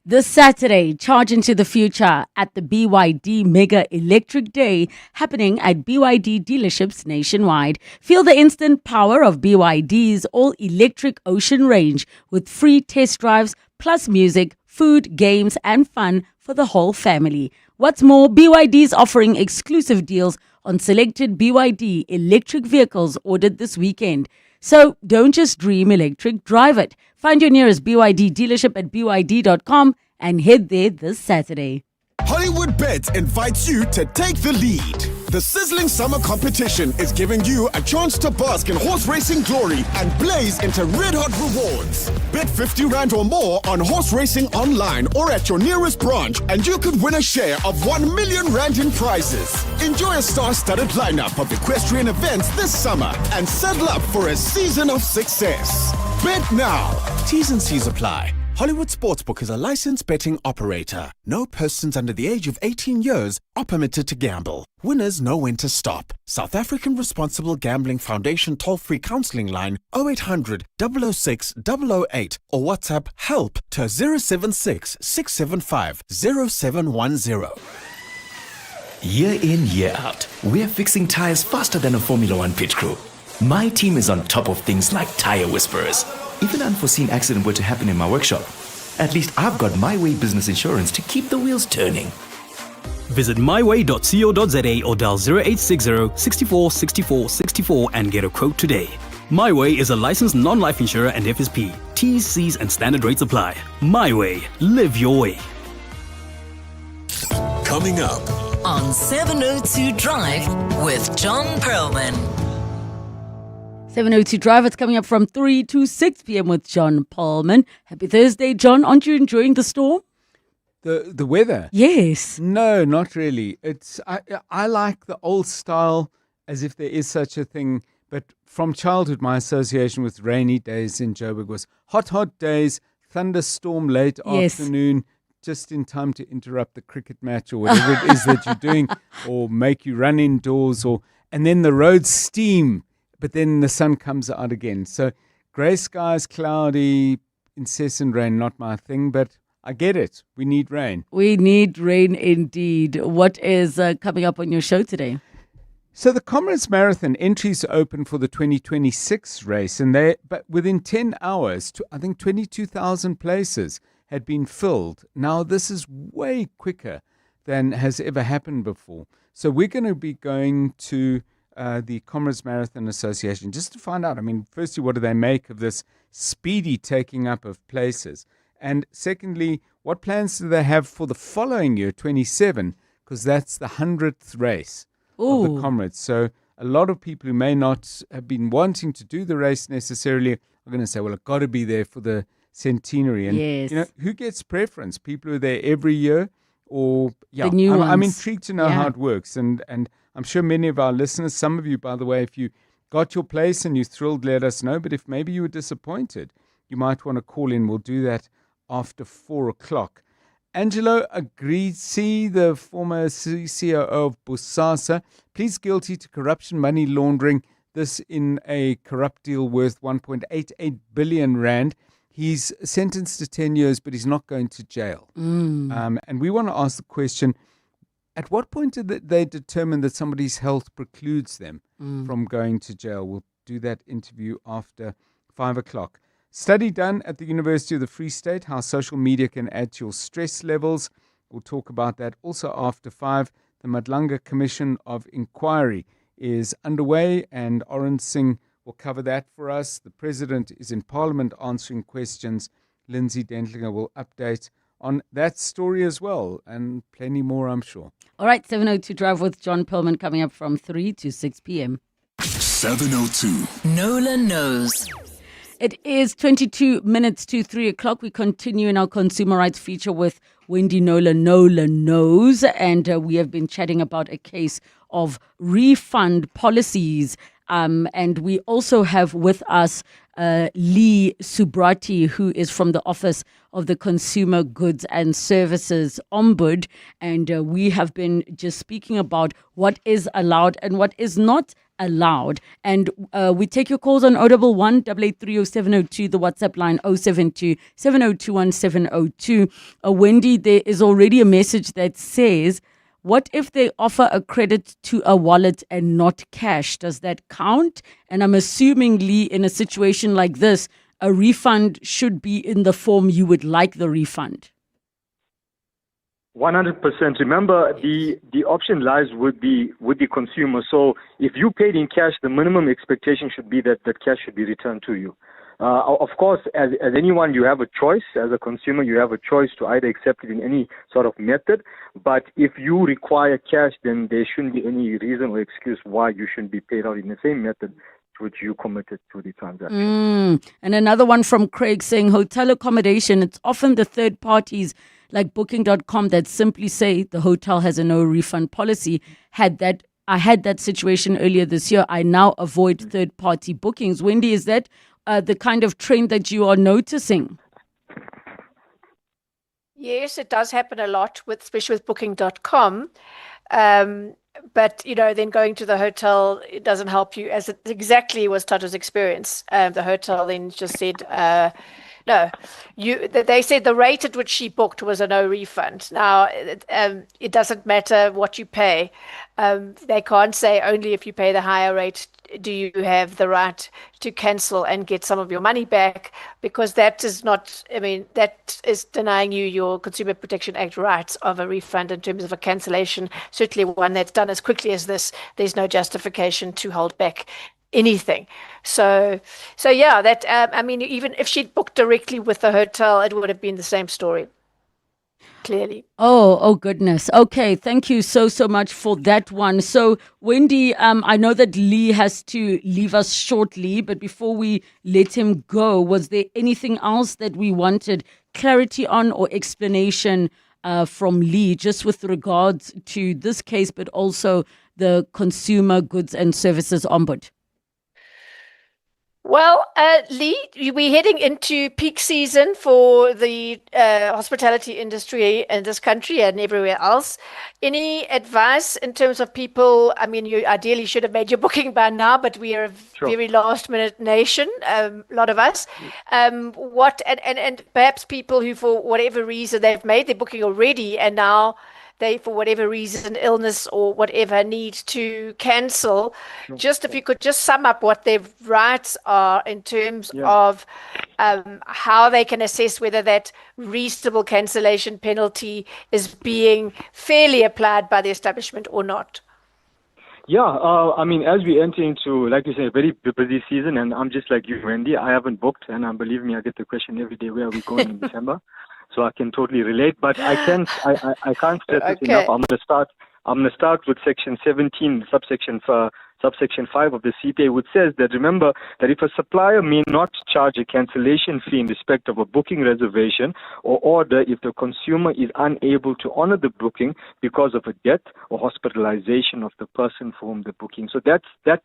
This Saturday, charge into the future at the BYD Mega Electric Day happening at BYD dealerships nationwide. Feel the instant power of BYD's all-electric Ocean range with free test drives, plus music, food, games, and fun for the whole family. What's more, BYD is offering exclusive deals on selected BYD electric vehicles ordered this weekend. So don't just dream electric, drive it. Find your nearest BYD dealership at byd.com and head there this Saturday. Hollywood Bets invites you to take the lead. The sizzling summer competition is giving you a chance to bask in horse racing glory and blaze into red-hot rewards. Bet 50 Rand or more on horse racing online or at your nearest branch, and you could win a share of 1 million Rand in prizes. Enjoy a star-studded lineup of equestrian events this summer and settle up for a season of success. Bet now. T's and C's apply. Hollywood Sportsbook is a licensed betting operator. No persons under the age of 18 years are permitted to gamble. Winners know when to stop. South African Responsible Gambling Foundation toll-free counselling line 0800 006 008 or WhatsApp HELP to 076 675 0710. Year in, year out, we're fixing tires faster than a Formula One pit crew. My team is on top of things like tire whisperers. If an unforeseen accident were to happen in my workshop, at least I've got My Way business insurance to keep the wheels turning. Visit myway.co.za or dial 0860 64 64 64 and get a quote today. My Way is a licensed non-life insurer and FSP. T's, C's and standard rates apply. My Way. Live your way. Coming up on 702 Drive with John Perlman. 702 Drive, it's coming up from 3 to 6 p.m. with John Perlman. Happy Thursday, John. Aren't you enjoying the storm? The weather? Yes. No, not really. I like the old style, as if there is such a thing, But from childhood, my association with rainy days in Joburg was hot days, thunderstorm late Yes. afternoon, just in time to interrupt the cricket match or whatever it is that you're doing, or make you run indoors, and then the roads steam, but then the sun comes out again. So grey skies, cloudy, incessant rain, not my thing, but I get it. We need rain. We need rain indeed. What is coming up on your show today? So the Comrades Marathon entries open for the 2026 race, but within 10 hours, I think 22,000 places had been filled. Now this is way quicker than has ever happened before. So we're going to be going to the Comrades Marathon Association just to find out. I mean, firstly, what do they make of this speedy taking up of places? And secondly, what plans do they have for the following year, 27, because that's the 100th race of the Comrades. So a lot of people who may not have been wanting to do the race necessarily are going to say, well, I've got to be there for the centenary. And Yes. who gets preference? People who are there every year, or The new I'm ones. intrigued to know how it works. And I'm sure many of our listeners, some of you, by the way, if you got your place and you're thrilled, let us know. But if maybe you were disappointed, you might want to call in. We'll do that after 4 o'clock. Angelo Agrizzi, the former COO of Bosasa, pleads guilty to corruption, money laundering, this in a corrupt deal worth 1.88 billion rand. He's sentenced to 10 years, but he's not going to jail. And we want to ask the question, at what point did they determine that somebody's health precludes them from going to jail? We'll do that interview after 5 o'clock. Study done at the University of the Free State, how social media can add to your stress levels. We'll talk about that. Also after 5, the Madlanga Commission of Inquiry is underway, and Oren Singh will cover that for us. The President is in Parliament answering questions. Lindsay Dentlinger will update on that story as well, and plenty more, I'm sure. All right, 702 Drive with John Perlman coming up from 3 to 6 p.m. 702. Nola knows. It is 22 minutes to 3 o'clock. We continue in our consumer rights feature with Wendy Nola knows, and we have been chatting about a case of refund policies. And we also have with us Lee Subrati, who is from the Office of the Consumer Goods and Services Ombud. And we have been just speaking about what is allowed and what is not allowed. And we take your calls on 011 883 0702, the WhatsApp line 072 7021 702. Wendy, there is already a message that says, what if they offer a credit to a wallet and not cash? Does that count? And I'm assuming, Lee, in a situation like this, a refund should be in the form you would like the refund. 100%. Remember, the option lies with the consumer. So if you paid in cash, the minimum expectation should be that cash should be returned to you. Of course, as anyone, you have a choice. As a consumer, you have a choice to either accept it in any sort of method. But if you require cash, then there shouldn't be any reason or excuse why you shouldn't be paid out in the same method to which you committed to the transaction. And another one from Craig saying, hotel accommodation, it's often the third parties like Booking.com that simply say the hotel has a no refund policy. I had that situation earlier this year. I now avoid third party bookings. Wendy, is that the kind of trend that you are noticing? Yes, it does happen a lot, especially with Booking.com. But, then going to the hotel, it doesn't help you, as it exactly was Tato's experience. The hotel then just said, no, they said the rate at which she booked was a no refund. Now, it doesn't matter what you pay. They can't say only if you pay the higher rate do you have the right to cancel and get some of your money back, because that is that is denying you your Consumer Protection Act rights of a refund in terms of a cancellation. Certainly one that's done as quickly as this, there's no justification to hold back anything. So yeah, that even if she'd booked directly with the hotel, it would have been the same story. Clearly. Oh goodness. Okay, thank you so much for that one. So Wendy, I know that Lee has to leave us shortly, but before we let him go, was there anything else that we wanted clarity on or explanation from Lee, just with regards to this case, but also the Consumer Goods and Services Ombud? Well, Lee, we're heading into peak season for the hospitality industry in this country and everywhere else. Any advice in terms of people? I mean, you ideally should have made your booking by now, but we are a very last-minute nation, a lot of us. What and perhaps people who, for whatever reason, they've made their booking already and now they, for whatever reason, illness or whatever, need to cancel. Just if you could just sum up what their rights are in terms of how they can assess whether that reasonable cancellation penalty is being fairly applied by the establishment or not. Yeah, I mean, as we enter into, like you say, a very busy season, and I'm just like you, Wendy, I haven't booked, and believe me, I get the question every day, where are we going in December? So I can totally relate, but I can't stress it enough. I'm gonna start with section 17, subsection 5 of the CPA, which says that, remember, that if a supplier may not charge a cancellation fee in respect of a booking reservation or order if the consumer is unable to honor the booking because of a death or hospitalization of the person for whom the booking. So that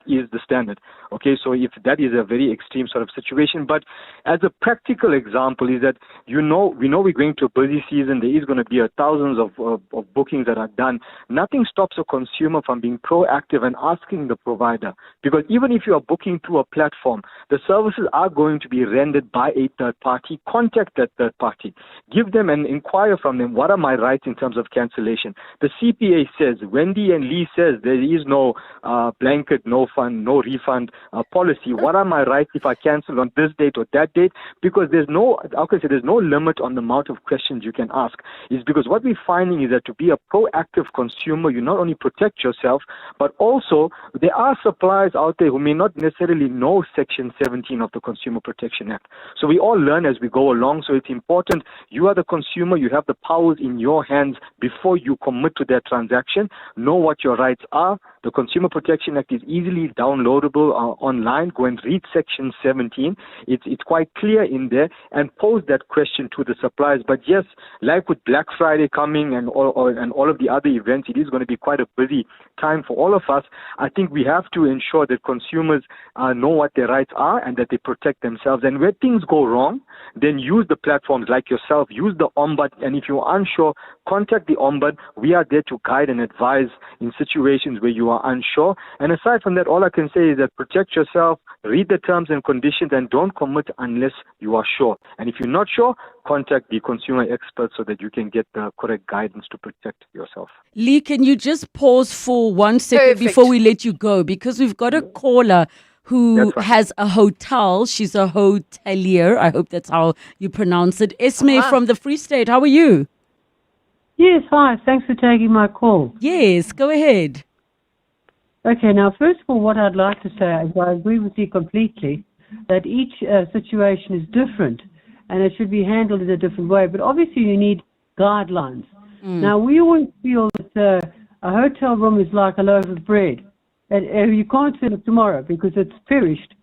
is the standard. Okay, so if that is a very extreme sort of situation, but as a practical example is that, we know we're going to a busy season. There is going to be thousands of bookings that are done. Nothing stops a consumer from being proactive and asking the provider, because even if you are booking through a platform, the services are going to be rendered by a third party. Contact that third party, give them and inquire from them, what are my rights in terms of cancellation? The CPA says, Wendy and Lee says, there is no blanket, no fund, no refund policy. What are my rights if I cancel on this date or that date? Because there's no limit on the amount of questions you can ask. Is because what we're finding is that to be a proactive consumer, you not only protect yourself, but also there are suppliers out there who may not necessarily know Section 17 of the Consumer Protection Act. So we all learn as we go along. So it's important. You are the consumer. You have the powers in your hands before you commit to that transaction. Know what your rights are. The Consumer Protection Act is easily downloadable online. Go and read Section 17. It's quite clear in there, and pose that question to the suppliers. But yes, like with Black Friday coming and all of the other events, it is going to be quite a busy time for all of us. I think we have to ensure that consumers know what their rights are and that they protect themselves. And where things go wrong, then use the platforms like yourself, use the Ombud, and if you're unsure, contact the Ombud. We are there to guide and advise in situations where you are unsure. And aside from that, all I can say is that protect yourself, read the terms and conditions, and don't commit unless you are sure. And if you're not sure, contact the consumer expert so that you can get the correct guidance to protect yourself. Lee, can you just pause for 1 second before we let you go? Because we've got a caller who has a hotel. She's a hotelier. I hope that's how you pronounce it. Esme from the Free State. How are you? Yes, hi. Thanks for taking my call. Yes, go ahead. Okay, now, first of all, what I'd like to say is I agree with you completely that each situation is different and it should be handled in a different way. But obviously you need guidelines. Now, we always feel that a hotel room is like a loaf of bread. And you can't sell it tomorrow because it's perished.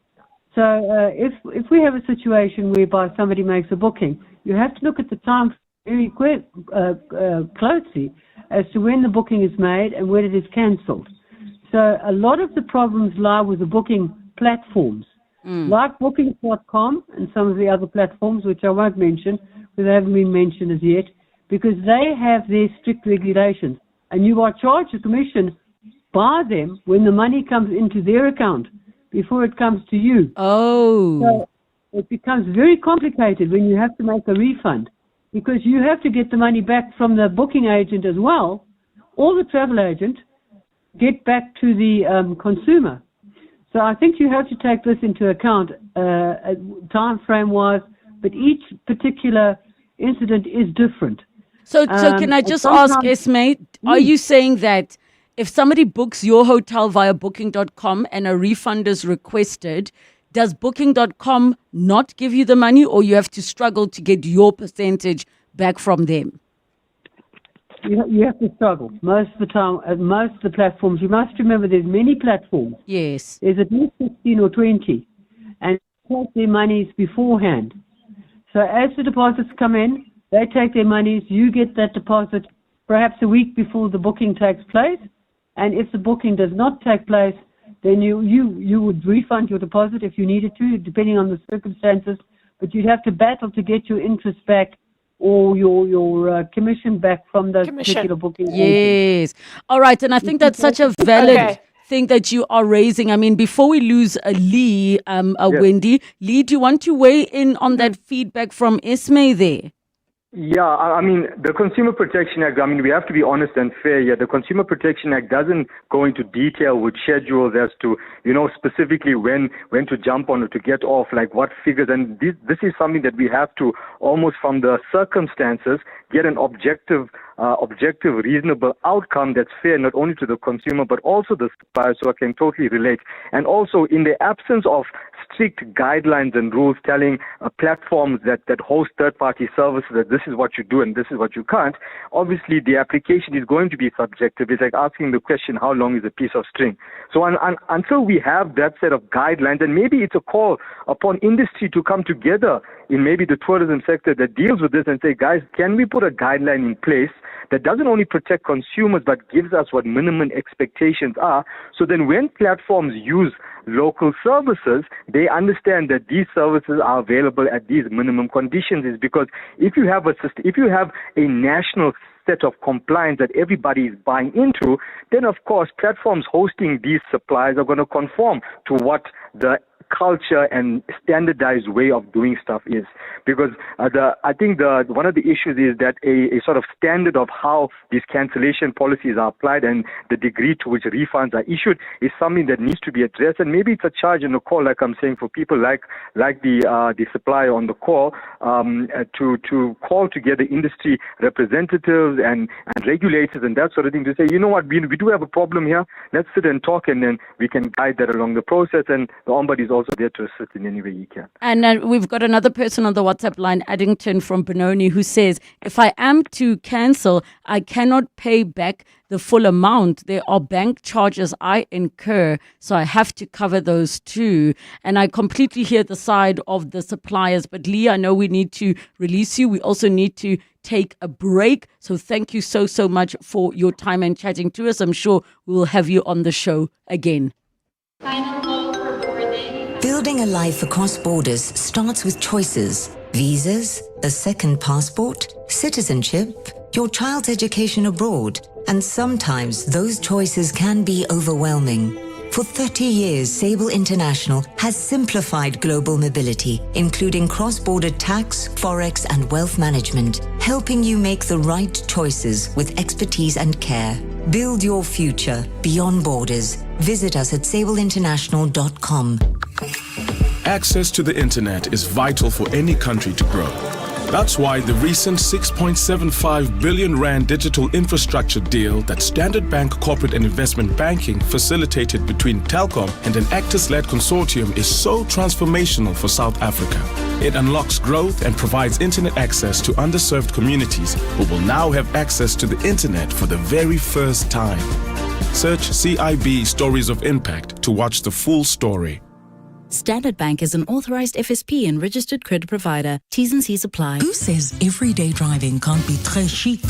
So if we have a situation whereby somebody makes a booking, you have to look at the time very closely as to when the booking is made and when it is cancelled. So a lot of the problems lie with the booking platforms, like Booking.com and some of the other platforms, which I won't mention, because they haven't been mentioned as yet, because they have their strict regulations. And you are charged a commission by them when the money comes into their account before it comes to you. Oh. So it becomes very complicated when you have to make a refund, because you have to get the money back from the booking agent as well, or the travel agent, get back to the consumer. So I think you have to take this into account, time frame wise, but each particular incident is different. So can I just ask, Esme, are you saying that if somebody books your hotel via Booking.com and a refund is requested, does Booking.com not give you the money, or you have to struggle to get your percentage back from them? You have to struggle most of the time at most of the platforms. You must remember there's many platforms. Yes. There's at least 15 or 20, and they take their monies beforehand. So as the deposits come in, they take their monies, you get that deposit perhaps a week before the booking takes place, and if the booking does not take place, then you would refund your deposit if you needed to, depending on the circumstances. But you'd have to battle to get your interest back or your commission back from those particular booking agents. Yes. All right. And I think that's such a valid thing that you are raising. I mean, before we lose Lee, Wendy, Lee, do you want to weigh in on that feedback from Esme there? Yeah, I mean, the Consumer Protection Act, I mean, we have to be honest and fair here. The Consumer Protection Act doesn't go into detail with schedules as to, specifically when to jump on or to get off, like what figures. And this is something that we have to, almost from the circumstances, get an objective, reasonable outcome that's fair not only to the consumer but also the supplier, so I can totally relate. And also, in the absence of strict guidelines and rules telling platforms that host third-party services that this is what you do and this is what you can't, obviously the application is going to be subjective. It's like asking the question, how long is a piece of string? So until we have that set of guidelines, and maybe it's a call upon industry to come together in maybe the tourism sector that deals with this and say, guys, can we put a guideline in place that doesn't only protect consumers but gives us what minimum expectations are, so then when platforms use local services, they understand that these services are available at these minimum conditions. Is because if you have a national set of compliance that everybody is buying into, then of course platforms hosting these suppliers are going to conform to what the culture and standardized way of doing stuff is. Because I think one of the issues is that a sort of standard of how these cancellation policies are applied and the degree to which refunds are issued is something that needs to be addressed. And maybe it's a charge and a call, like I'm saying, for people like the supplier on the call, to call together industry representatives and regulators and that sort of thing to say, you know what, we do have a problem here. Let's sit and talk, and then we can guide that along the process. And the Ombudsman is also there to assist in any way he can. And we've got another person on the WhatsApp line, Addington from Benoni, who says, if I am to cancel, I cannot pay back the full amount. There are bank charges I incur, so I have to cover those too. And I completely hear the side of the suppliers. But Lee, I know we need to release you. We also need to take a break. So thank you so much for your time and chatting to us. I'm sure we will have you on the show again. Building a life across borders starts with choices. Visas, a second passport, citizenship, your child's education abroad. And sometimes those choices can be overwhelming. For 30 years, Sable International has simplified global mobility, including cross-border tax, forex, and wealth management, helping you make the right choices with expertise and care. Build your future beyond borders. Visit us at sableinternational.com. Access to the internet is vital for any country to grow. That's why the recent 6.75 billion rand digital infrastructure deal that Standard Bank Corporate and Investment Banking facilitated between Telkom and an Actors-led consortium is so transformational for South Africa. It unlocks growth and provides internet access to underserved communities who will now have access to the internet for the very first time. Search CIB Stories of Impact to watch the full story. Standard Bank is an authorized FSP and registered credit provider. T's and C's apply. Who says everyday driving can't be très chic?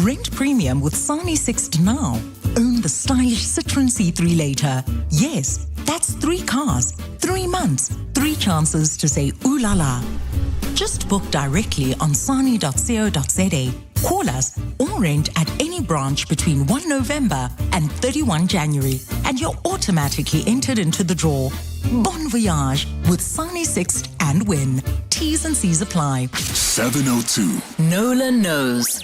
Rent premium with Sani Sixt now. Own the stylish Citroen C3 later. Yes, that's 3 cars, 3 months, 3 chances to say ooh la la. Just book directly on sani.co.za. Call us or rent at any branch between 1 November and 31 January, and you're automatically entered into the draw. Bon voyage with Sani Sixt and win. T's and C's apply. 702. Nola knows.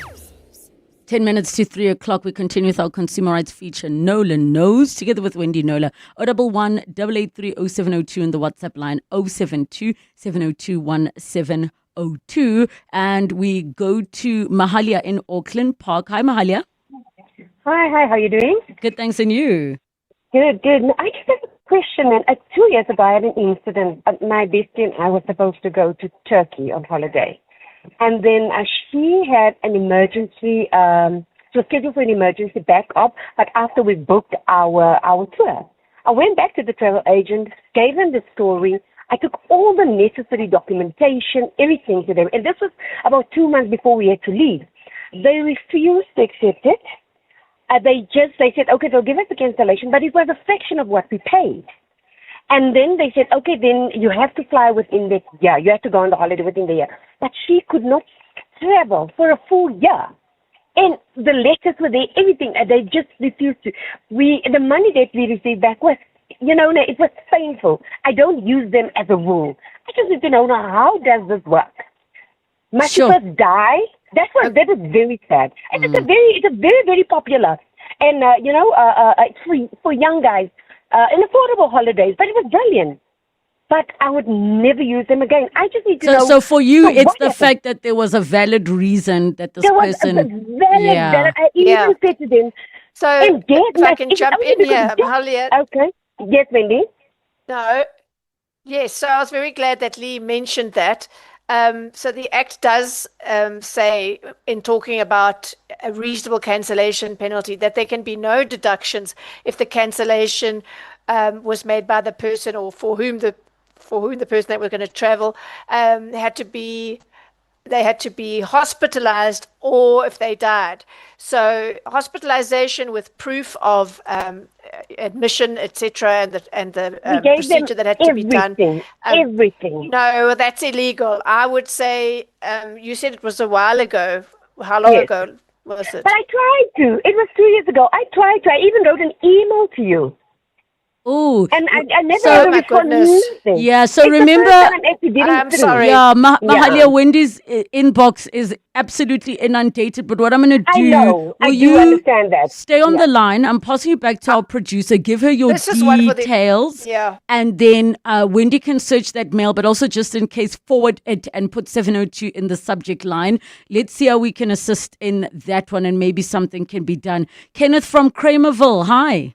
10 minutes to 3 o'clock, we continue with our consumer rights feature, Nolan Knows, together with Wendy Nola. 011 883 0702 and the WhatsApp line 072 702 1702. And we go to Mahalia in Auckland Park. Hi, Mahalia. Hi, how are you doing? Good, thanks, and you? Good. I just have a question. 2 years ago, I had an incident. My bestie and I were supposed to go to Turkey on holiday. And then she had an emergency, she was scheduled for an emergency backup, but after we booked our tour, I went back to the travel agent, gave them the story. I took all the necessary documentation, everything to them. And this was about 2 months before we had to leave. They refused to accept it. they said, okay, they'll give us the cancellation, but it was a fraction of what we paid. And then they said, okay, then you have to fly within the year. You have to go on the holiday within the year. But she could not travel for a full year. And the letters were there, everything, and they just refused to. The money that we received back was, it was painful. I don't use them as a rule. I just need to know, how does this work? Must she first die? That is very sad. And it's a very, very popular. And, it's for young guys. An affordable holidays, but it was brilliant. But I would never use them again. I just need to know. So for you, it's the fact that there was a valid reason that this person. There was valid. I even said to them. So if I can jump in here, Mahalia. Okay. Yes, Wendy. No. Yes. So I was very glad that Lee mentioned that. So the Act does say, in talking about a reasonable cancellation penalty, that there can be no deductions if the cancellation was made by the person or for whom the person that was going to travel they had to be hospitalized or if they died. So hospitalization with proof of admission, etc., and the procedure that had to be done. Everything. No, that's illegal. I would say, you said it was a while ago. How long ago was it? But I tried to. It was 2 years ago. I tried to. I even wrote an email to you. Oh, and I never had a response. Yeah, so remember, I'm sorry. Yeah, Mahalia, Wendy's inbox is absolutely inundated. But what I'm going to do, I know. I do understand that. Stay on the line. I'm passing you back to our producer. Give her your details. And then Wendy can search that mail, but also just in case, forward it and put 702 in the subject line. Let's see how we can assist in that one and maybe something can be done. Kenneth from Kramerville, hi.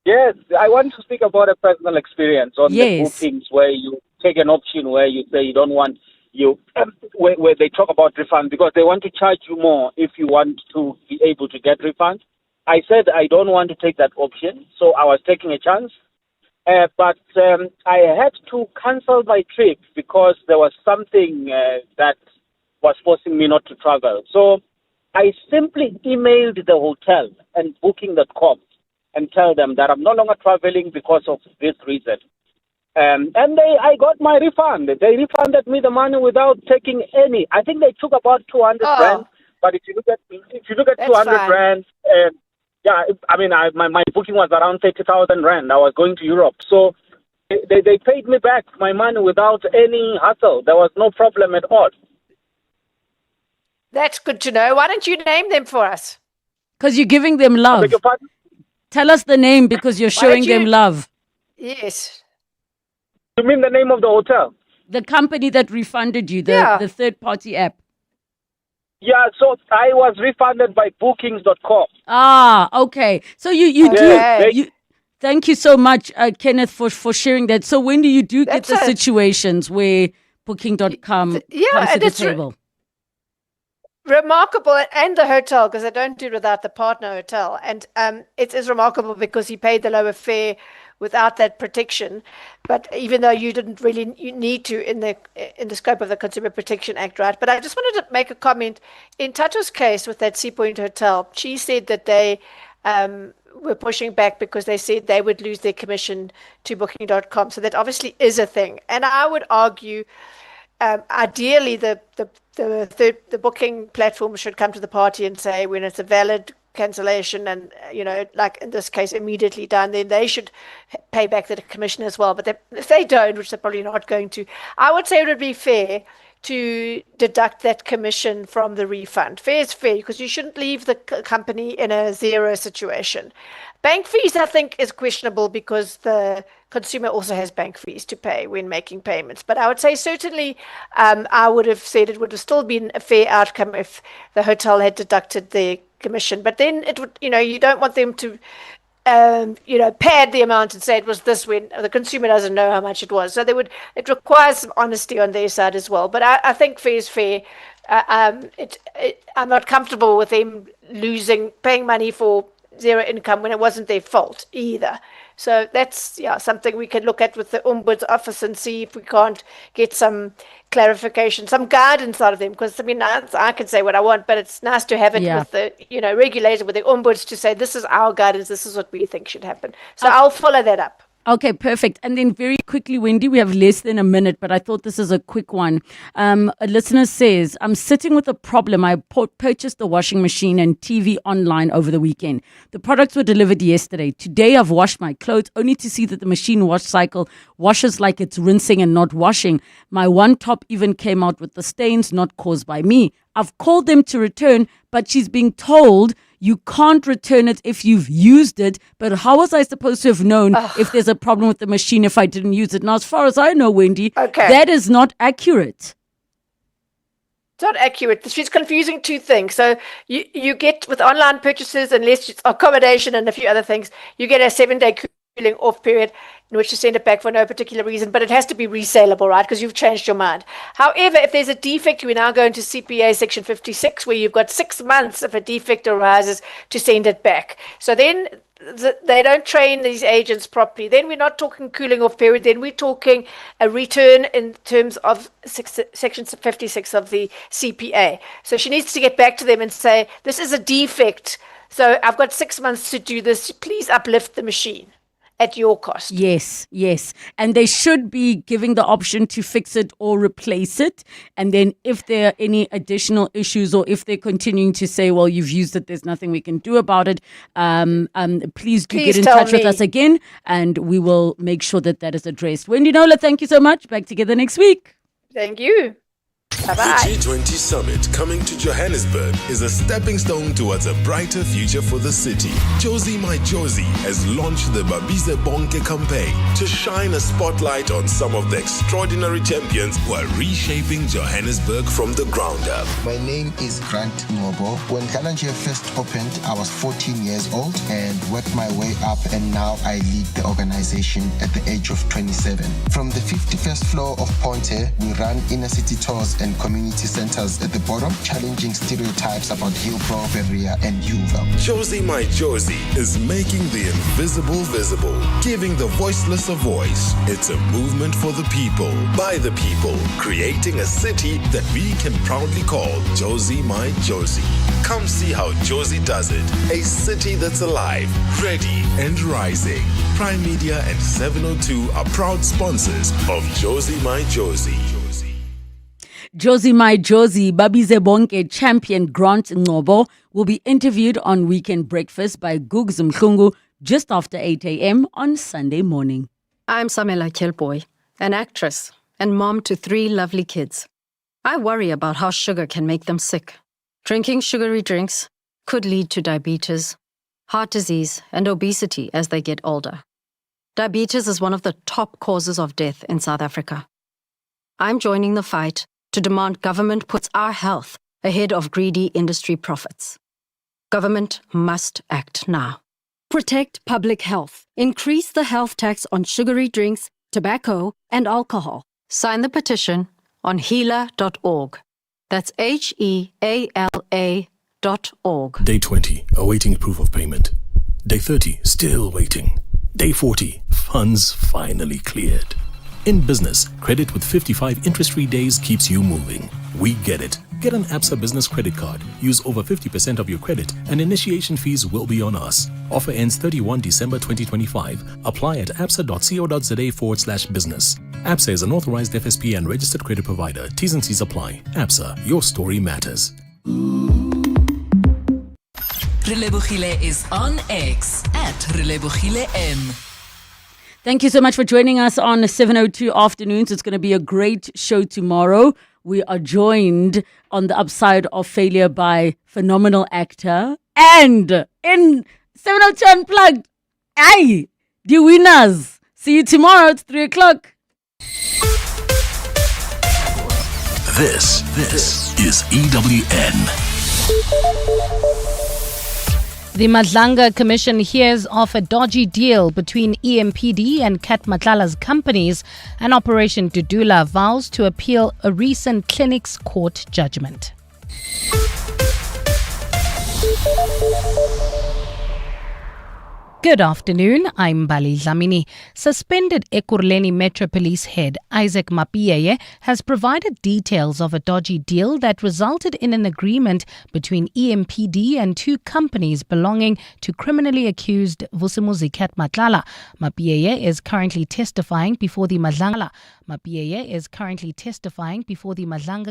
Yes, I want to speak about a personal experience on the bookings where you take an option where you say you don't want where they talk about refund because they want to charge you more if you want to be able to get refund. I said I don't want to take that option, so I was taking a chance. But I had to cancel my trip because there was something that was forcing me not to travel. So I simply emailed the hotel and booking.com. and tell them that I'm no longer traveling because of this reason. And I got my refund. They refunded me the money without taking any. I think they took about 200 rand. But if you look at 200 rand, my booking was around 30,000 rand. I was going to Europe, so they paid me back my money without any hassle. There was no problem at all. That's good to know. Why don't you name them for us? Because you're giving them love. I beg your pardon? Tell us the name because you're showing them love. Yes. You mean the name of the hotel? The company that refunded you, the third-party app. Yeah, so I was refunded by bookings.com. Ah, okay. So you do. Thank you so much, Kenneth, for sharing that. So when do you get the situations where booking.com comes to the table? Remarkable, and the hotel, because they don't do it without the partner hotel, and it is remarkable because he paid the lower fare without that protection. But even though you didn't really need to in the scope of the Consumer Protection Act, right? But I just wanted to make a comment in Tato's case with that Sea Point Hotel. She said that they were pushing back because they said they would lose their commission to Booking.com. So that obviously is a thing, and I would argue. Ideally, the booking platform should come to the party and say when it's a valid cancellation and, like in this case, immediately done, then they should pay back the commission as well. But if they don't, which they're probably not going to, I would say it would be fair to deduct that commission from the refund. Fair is fair because you shouldn't leave the company in a zero situation. Bank fees, I think, is questionable because the consumer also has bank fees to pay when making payments. But I would say certainly I would have said it would have still been a fair outcome if the hotel had deducted their commission. But then it would, you don't want them to, pad the amount and say it was this when the consumer doesn't know how much it was. So it requires some honesty on their side as well. But I think fair is fair. I'm not comfortable with them paying money for zero income when it wasn't their fault either. So that's something we can look at with the Ombuds office and see if we can't get some clarification, some guidance out of them. Because I can say what I want, but it's nice to have it with the regulator, with the Ombuds, to say this is our guidance, this is what we think should happen. So I'll follow that up. Okay, perfect. And then very quickly, Wendy, we have less than a minute, but I thought this is a quick one. A listener says, I'm sitting with a problem. I purchased a washing machine and TV online over the weekend. The products were delivered yesterday. Today, I've washed my clothes only to see that the machine wash cycle washes like it's rinsing and not washing. My one top even came out with the stains not caused by me. I've called them to return, but she's being told you can't return it if you've used it. But how was I supposed to have known if there's a problem with the machine if I didn't use it? Now, as far as I know, Wendy, that is not accurate. It's not accurate. She's confusing two things. So you get, with online purchases, unless it's accommodation and a few other things, you get a 7-day cooling off period in which to send it back for no particular reason, but it has to be resaleable, right? Because you've changed your mind. However, if there's a defect, we now go into CPA section 56, where you've got 6 months if a defect arises to send it back. So then they don't train these agents properly. Then we're not talking cooling off period. Then we're talking a return in terms of section 56 of the CPA. So she needs to get back to them and say, this is a defect. So I've got 6 months to do this. Please uplift the machine at your cost. Yes. And they should be giving the option to fix it or replace it. And then if there are any additional issues, or if they're continuing to say, well, you've used it, there's nothing we can do about it, please get in touch with us again, and we will make sure that is addressed. Wendy Nola, thank you so much. Back together next week. Thank you. Bye-bye. The G20 Summit coming to Johannesburg is a stepping stone towards a brighter future for the city. Josie My Josie has launched the Babize Bonke campaign to shine a spotlight on some of the extraordinary champions who are reshaping Johannesburg from the ground up. My name is Grant Nobo. When Galangia first opened, I was 14 years old and worked my way up, and now I lead the organization at the age of 27. From the 51st floor of Ponte, we run inner city tours and community centers at the bottom, challenging stereotypes about Hillbrow, Berea, and Yuva. Josie My Josie is making the invisible visible, giving the voiceless a voice. It's a movement for the people, by the people, creating a city that we can proudly call Josie My Josie. Come see how Josie does it. A city that's alive, ready, and rising. Prime Media and 702 are proud sponsors of Josie My Josie. Josie My Josie, Babize Bonke champion Grant Ngobo will be interviewed on Weekend Breakfast by Gugs Mhlungu just after 8 a.m. on Sunday morning. I'm Samela Kelboy, an actress and mom to 3 lovely kids. I worry about how sugar can make them sick. Drinking sugary drinks could lead to diabetes, heart disease, and obesity as they get older. Diabetes is one of the top causes of death in South Africa. I'm joining the fight to demand government puts our health ahead of greedy industry profits. Government must act now. Protect public health. Increase the health tax on sugary drinks, tobacco, and alcohol. Sign the petition on heala.org. That's HEALA.org. Day 20, awaiting proof of payment. Day 30, still waiting. Day 40, funds finally cleared. In business, credit with 55 interest-free days keeps you moving. We get it. Get an Absa Business Credit Card. Use over 50% of your credit and initiation fees will be on us. Offer ends 31 December 2025. Apply at absa.co.za/business. Absa is an authorized FSP and registered credit provider. T's and C's apply. Absa, your story matters. Relebogile is on X at Relebogile M. Thank you so much for joining us on 702 Afternoons. It's going to be a great show tomorrow. We are joined on the upside of failure by phenomenal actor and in 702 Unplugged, the winners. See you tomorrow at 3 o'clock. This is EWN. The Madlanga Commission hears of a dodgy deal between EMPD and Kat Matlala's companies, and Operation Dudula vows to appeal a recent clinic's court judgment. Good afternoon, I'm Bali Dlamini. Suspended Ekurhuleni Metro Police head Isaac Mabotja has provided details of a dodgy deal that resulted in an agreement between EMPD and two companies belonging to criminally accused Vusimuzi Cat Matlala. Mabotja is currently testifying before the Madlanga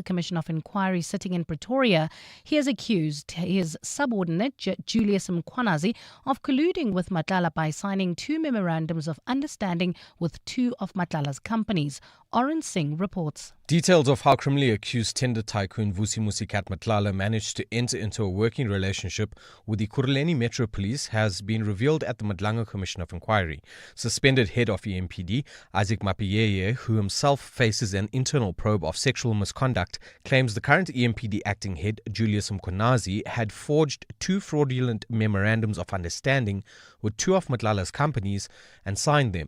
Commission of Inquiry sitting in Pretoria. He has accused his subordinate Julius Mkhwanazi of colluding with Matlala by signing two memorandums of understanding with two of Matlala's companies. Oren Singh reports. Details of how criminally accused tender tycoon Vusimuzi Cat Matlala managed to enter into a working relationship with the Ekurhuleni Metro Police has been revealed at the Madlanga Commission of Inquiry. Suspended head of EMPD, Isaac Mabotja, who himself faces an internal probe of sexual misconduct, claims the current EMPD acting head, Julius Mkhwanazi, had forged two fraudulent memorandums of understanding with two of Matlala's companies and signed them.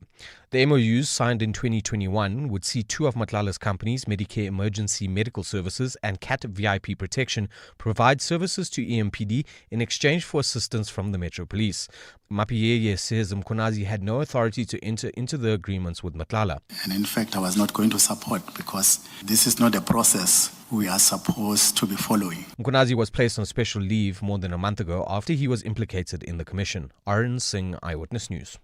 The MOUs, signed in 2021, would see two of Matlala's companies, Medicare Emergency Medical Services and CAT VIP Protection, provide services to EMPD in exchange for assistance from the Metro Police. Mabotja says Mkhwanazi had no authority to enter into the agreements with Matlala. And in fact, I was not going to support because this is not a process we are supposed to be following. Mkhwanazi was placed on special leave more than a month ago after he was implicated in the commission. Oren Singh, Eyewitness News.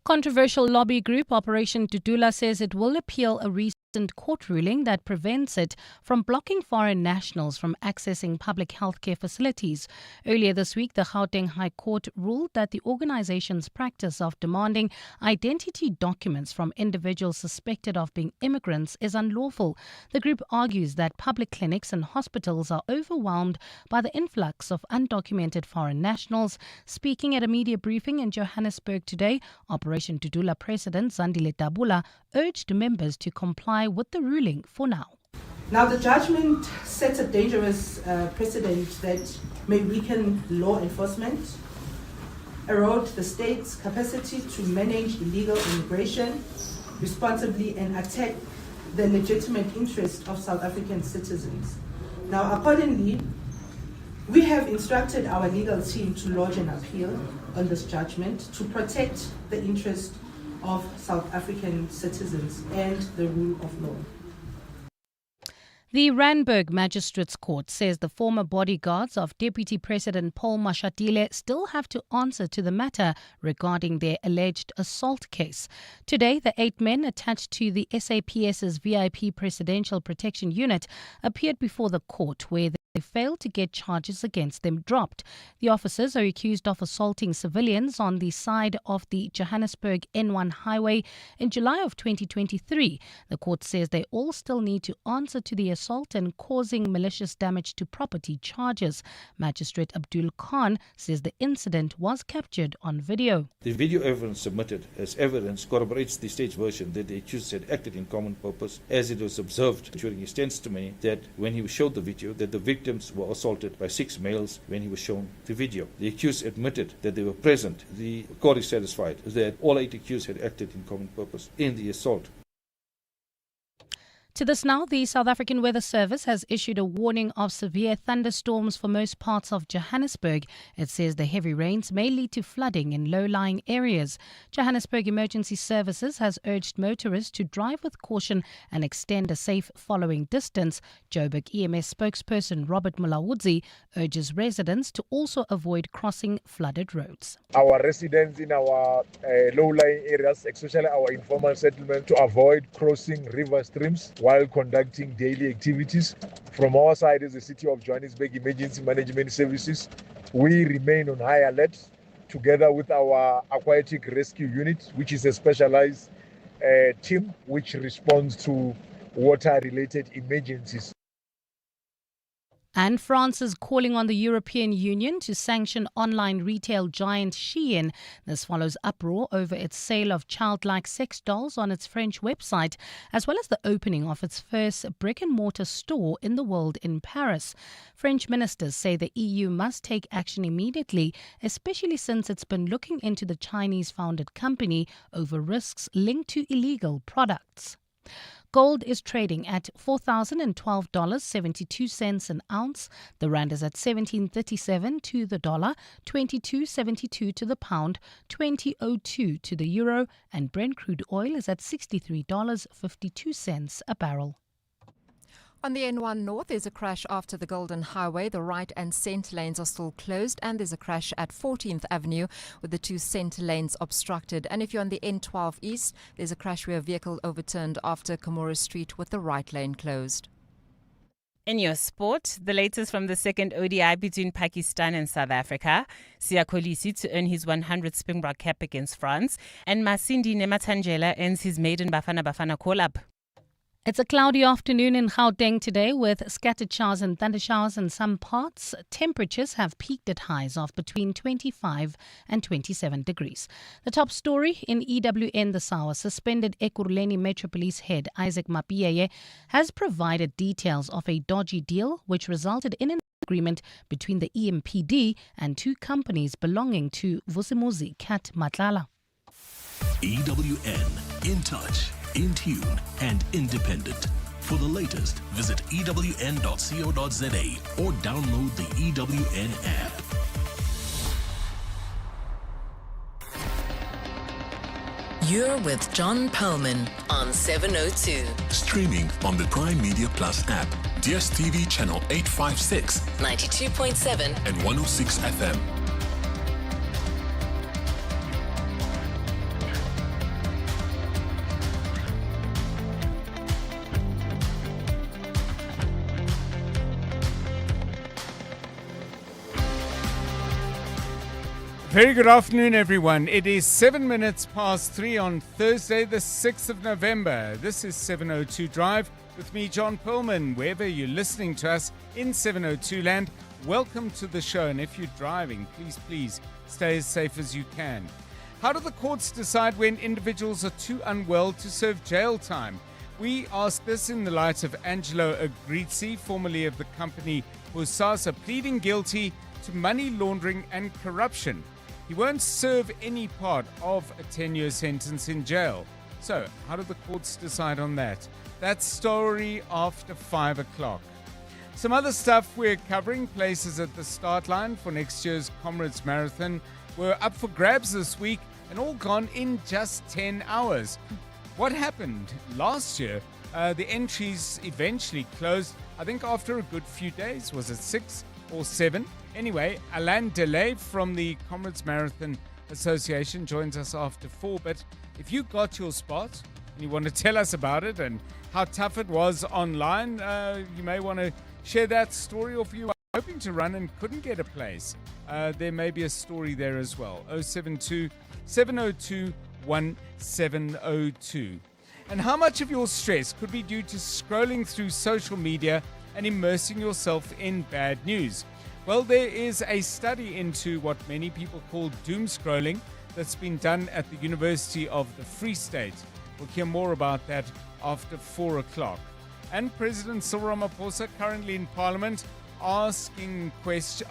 Controversial lobby group Operation Dudula says it will appeal a recent court ruling that prevents it from blocking foreign nationals from accessing public healthcare facilities. Earlier this week, the Gauteng High Court ruled that the organization's practice of demanding identity documents from individuals suspected of being immigrants is unlawful. The group argues that public clinics and hospitals are overwhelmed by the influx of undocumented foreign nationals. Speaking at a media briefing in Johannesburg today, Operation Dudula President Zandile Tabula urged members to comply with the ruling for now. Now, the judgment sets a dangerous precedent that may weaken law enforcement, erode the state's capacity to manage illegal immigration responsibly, and attack the legitimate interest of South African citizens. Now, accordingly, we have instructed our legal team to lodge an appeal on this judgment to protect the interest of South African citizens and the rule of law. The Randburg Magistrates Court says the former bodyguards of Deputy President Paul Mashatile still have to answer to the matter regarding their alleged assault case. Today, the 8 men attached to the SAPS's VIP Presidential Protection Unit appeared before the court where they failed to get charges against them dropped. The officers are accused of assaulting civilians on the side of the Johannesburg N1 highway in July of 2023. The court says they all still need to answer to the assault and causing malicious damage to property charges. Magistrate Abdul Khan says the incident was captured on video. The video evidence submitted as evidence corroborates the state's version that the accused had acted in common purpose, as it was observed during his testimony that when he was showed the video that the victims were assaulted by 6 males when he was shown the video. The accused admitted that they were present. The court is satisfied that all 8 accused had acted in common purpose in the assault. To this now, the South African Weather Service has issued a warning of severe thunderstorms for most parts of Johannesburg. It says the heavy rains may lead to flooding in low-lying areas. Johannesburg Emergency Services has urged motorists to drive with caution and extend a safe following distance. Joburg EMS spokesperson Robert Mulawudzi urges residents to also avoid crossing flooded roads. Our residents in our low-lying areas, especially our informal settlement, to avoid crossing river streams while conducting daily activities. From our side as the City of Johannesburg Emergency Management Services, we remain on high alert together with our Aquatic Rescue Unit, which is a specialized team which responds to water-related emergencies. And France is calling on the European Union to sanction online retail giant Shein. This follows uproar over its sale of childlike sex dolls on its French website, as well as the opening of its first brick-and-mortar store in the world in Paris. French ministers say the EU must take action immediately, especially since it's been looking into the Chinese-founded company over risks linked to illegal products. Gold is trading at $4,012.72 an ounce. The rand is at 17.37 to the dollar, 22.72 to the pound, 20.02 to the euro, and Brent crude oil is at $63.52 a barrel. On the N1 North, there's a crash after the Golden Highway. The right and centre lanes are still closed, and there's a crash at 14th Avenue with the two centre lanes obstructed. And if you're on the N12 East, there's a crash where a vehicle overturned after Kamora Street with the right lane closed. In your sport, the latest from the second ODI between Pakistan and South Africa. Siya Kolisi to earn his 100th Springbok cap against France, and Masindi Nematangela earns his maiden Bafana Bafana call-up. It's a cloudy afternoon in Gauteng today with scattered showers and thundershowers in some parts. Temperatures have peaked at highs of between 25 and 27 degrees. The top story in EWN this hour, suspended Ekurhuleni Metro Police head Isaac Mapiyeye has provided details of a dodgy deal which resulted in an agreement between the EMPD and two companies belonging to Vusimuzi Cat Matlala. EWN, in touch, in tune, and independent. For the latest, visit ewn.co.za or download the EWN app. You're with John Perlman on 702. Streaming on the Prime Media Plus app, DSTV channel 856, 92.7 and 106 FM. Very good afternoon, everyone. It is 7 minutes past 3 on Thursday, the 6th of November. This is 702 Drive with me, John Perlman. Wherever you're listening to us in 702 land, welcome to the show. And if you're driving, please stay as safe as you can. How do the courts decide when individuals are too unwell to serve jail time? We ask this in the light of Angelo Agrizzi, formerly of the company Busasa, pleading guilty to money laundering and corruption. He won't serve any part of a 10-year sentence in jail. So, how do the courts decide on that? That's story after 5 o'clock. Some other stuff we're covering. Places at the start line for next year's Comrades Marathon were up for grabs this week and all gone in just 10 hours. What happened last year? The entries eventually closed, I think after a good few days. Was it 6 or 7? Anyway, Alain Delay from the Comrades Marathon Association joins us after 4. But if you got your spot and you want to tell us about it and how tough it was online, you may want to share that story. Or if you are hoping to run and couldn't get a place, there may be a story there as well. 072 702 1702. And how much of your stress could be due to scrolling through social media and immersing yourself in bad news? Well, there is a study into what many people call doom scrolling that's been done at the University of the Free State. We'll hear more about that after 4 o'clock. And President Cyril Ramaphosa, currently in Parliament, answering questions,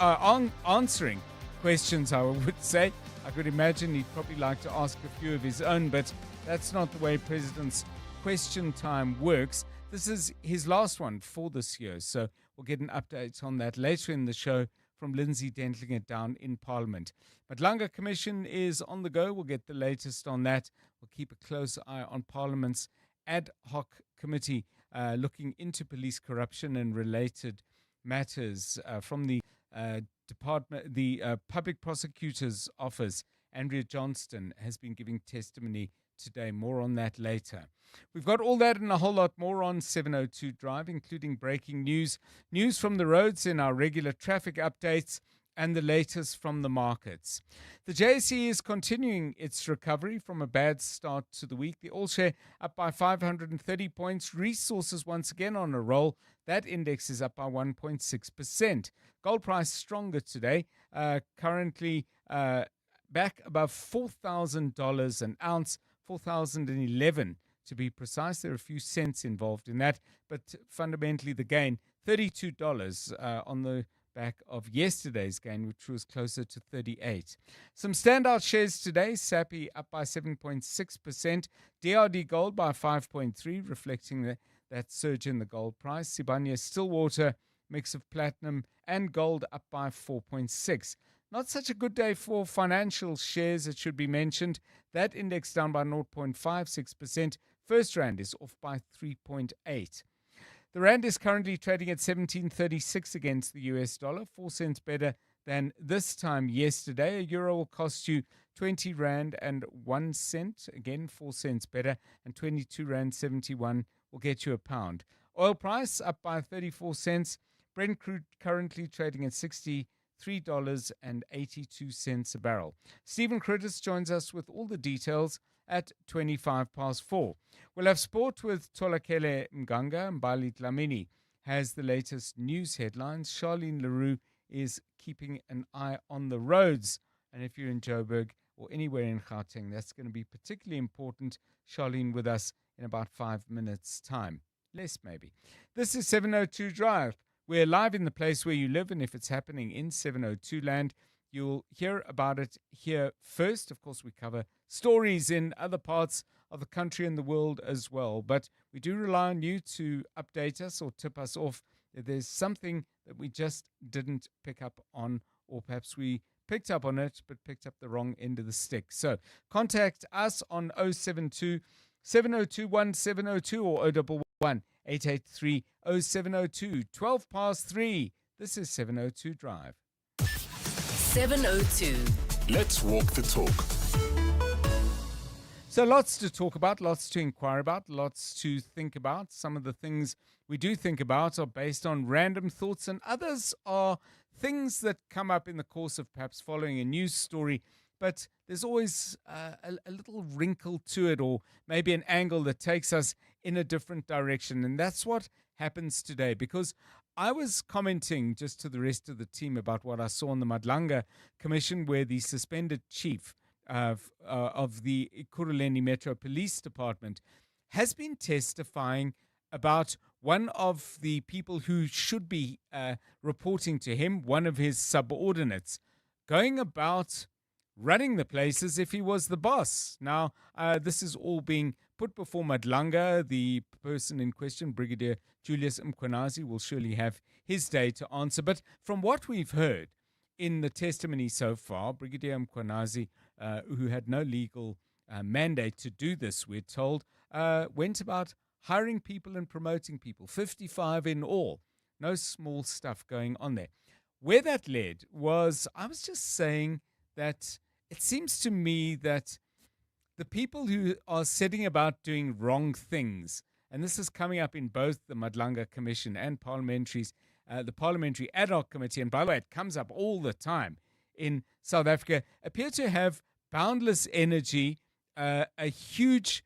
I would say. I could imagine he'd probably like to ask a few of his own, but that's not the way President's question time works. This is his last one for this year, so we'll get an update on that later in the show from Lindsay Dentlinger down in Parliament. Madlanga Commission is on the go. We'll get the latest on that. We'll keep a close eye on Parliament's ad hoc committee looking into police corruption and related matters from the Public Prosecutor's Office. Andrea Johnston has been giving testimony today. More on that later. We've got all that and a whole lot more on 702 Drive, including breaking news from the roads in our regular traffic updates, and the latest from the markets. The JSE is continuing its recovery from a bad start to the week. The All Share up by 530 points. Resources once again on a roll. That index is up by 1.6%. Gold price stronger today, currently back above $4,000 an ounce, 4,011 to be precise. There are a few cents involved in that, but fundamentally the gain, $32 on the back of yesterday's gain, which was closer to 38. Some standout shares today: Sappi up by 7.6%, DRD Gold by 5.3%, reflecting that surge in the gold price. Sibanye Stillwater, mix of platinum and gold, up by 4.6%. Not such a good day for financial shares, it should be mentioned. That index down by 0.56%. First Rand is off by 3.8%. The Rand is currently trading at 17.36 against the US dollar, 4 cents better than this time yesterday. A euro will cost you 20 Rand and 1 cent, again 4 cents better, and 22 Rand 71 will get you a pound. Oil price up by 34 cents. Brent crude currently trading at $63.82 a barrel. Stephen Curtis joins us with all the details at 4:25. We'll have sport with Tolakele Mganga. Mbali Dlamini has the latest news headlines. Charlene Leroux is keeping an eye on the roads. And if you're in Joburg or anywhere in Gauteng, that's going to be particularly important. Charlene with us in about 5 minutes' time. Less maybe. This is 702 Drive. We're live in the place where you live, and if it's happening in 702 land, you'll hear about it here first. Of course, we cover stories in other parts of the country and the world as well. But we do rely on you to update us or tip us off if there's something that we just didn't pick up on, or perhaps we picked up on it but picked up the wrong end of the stick. So contact us on 072 702 1702 or 011 883 0702. 3:12. This is 702 Drive. 702. Let's walk the talk. So lots to talk about, lots to inquire about, lots to think about. Some of the things we do think about are based on random thoughts, and others are things that come up in the course of perhaps following a news story. But there's always a little wrinkle to it, or maybe an angle that takes us in a different direction. And that's what happens today, because I was commenting just to the rest of the team about what I saw on the Madlanga Commission, where the suspended chief of the Ekurhuleni Metro Police Department has been testifying about one of the people who should be reporting to him, one of his subordinates, going about running the place as if he was the boss. Now, this is all being put before Madlanga. The person in question, Brigadier Julius Mkhwanazi, will surely have his day to answer. But from what we've heard in the testimony so far, Brigadier Mkhwanazi, who had no legal mandate to do this, we're told, went about hiring people and promoting people, 55 in all. No small stuff going on there. Where that led was, I was just saying that it seems to me that the people who are setting about doing wrong things, and this is coming up in both the Madlanga Commission and the Parliamentary Ad Hoc Committee, and by the way, it comes up all the time in South Africa, appear to have boundless energy, a huge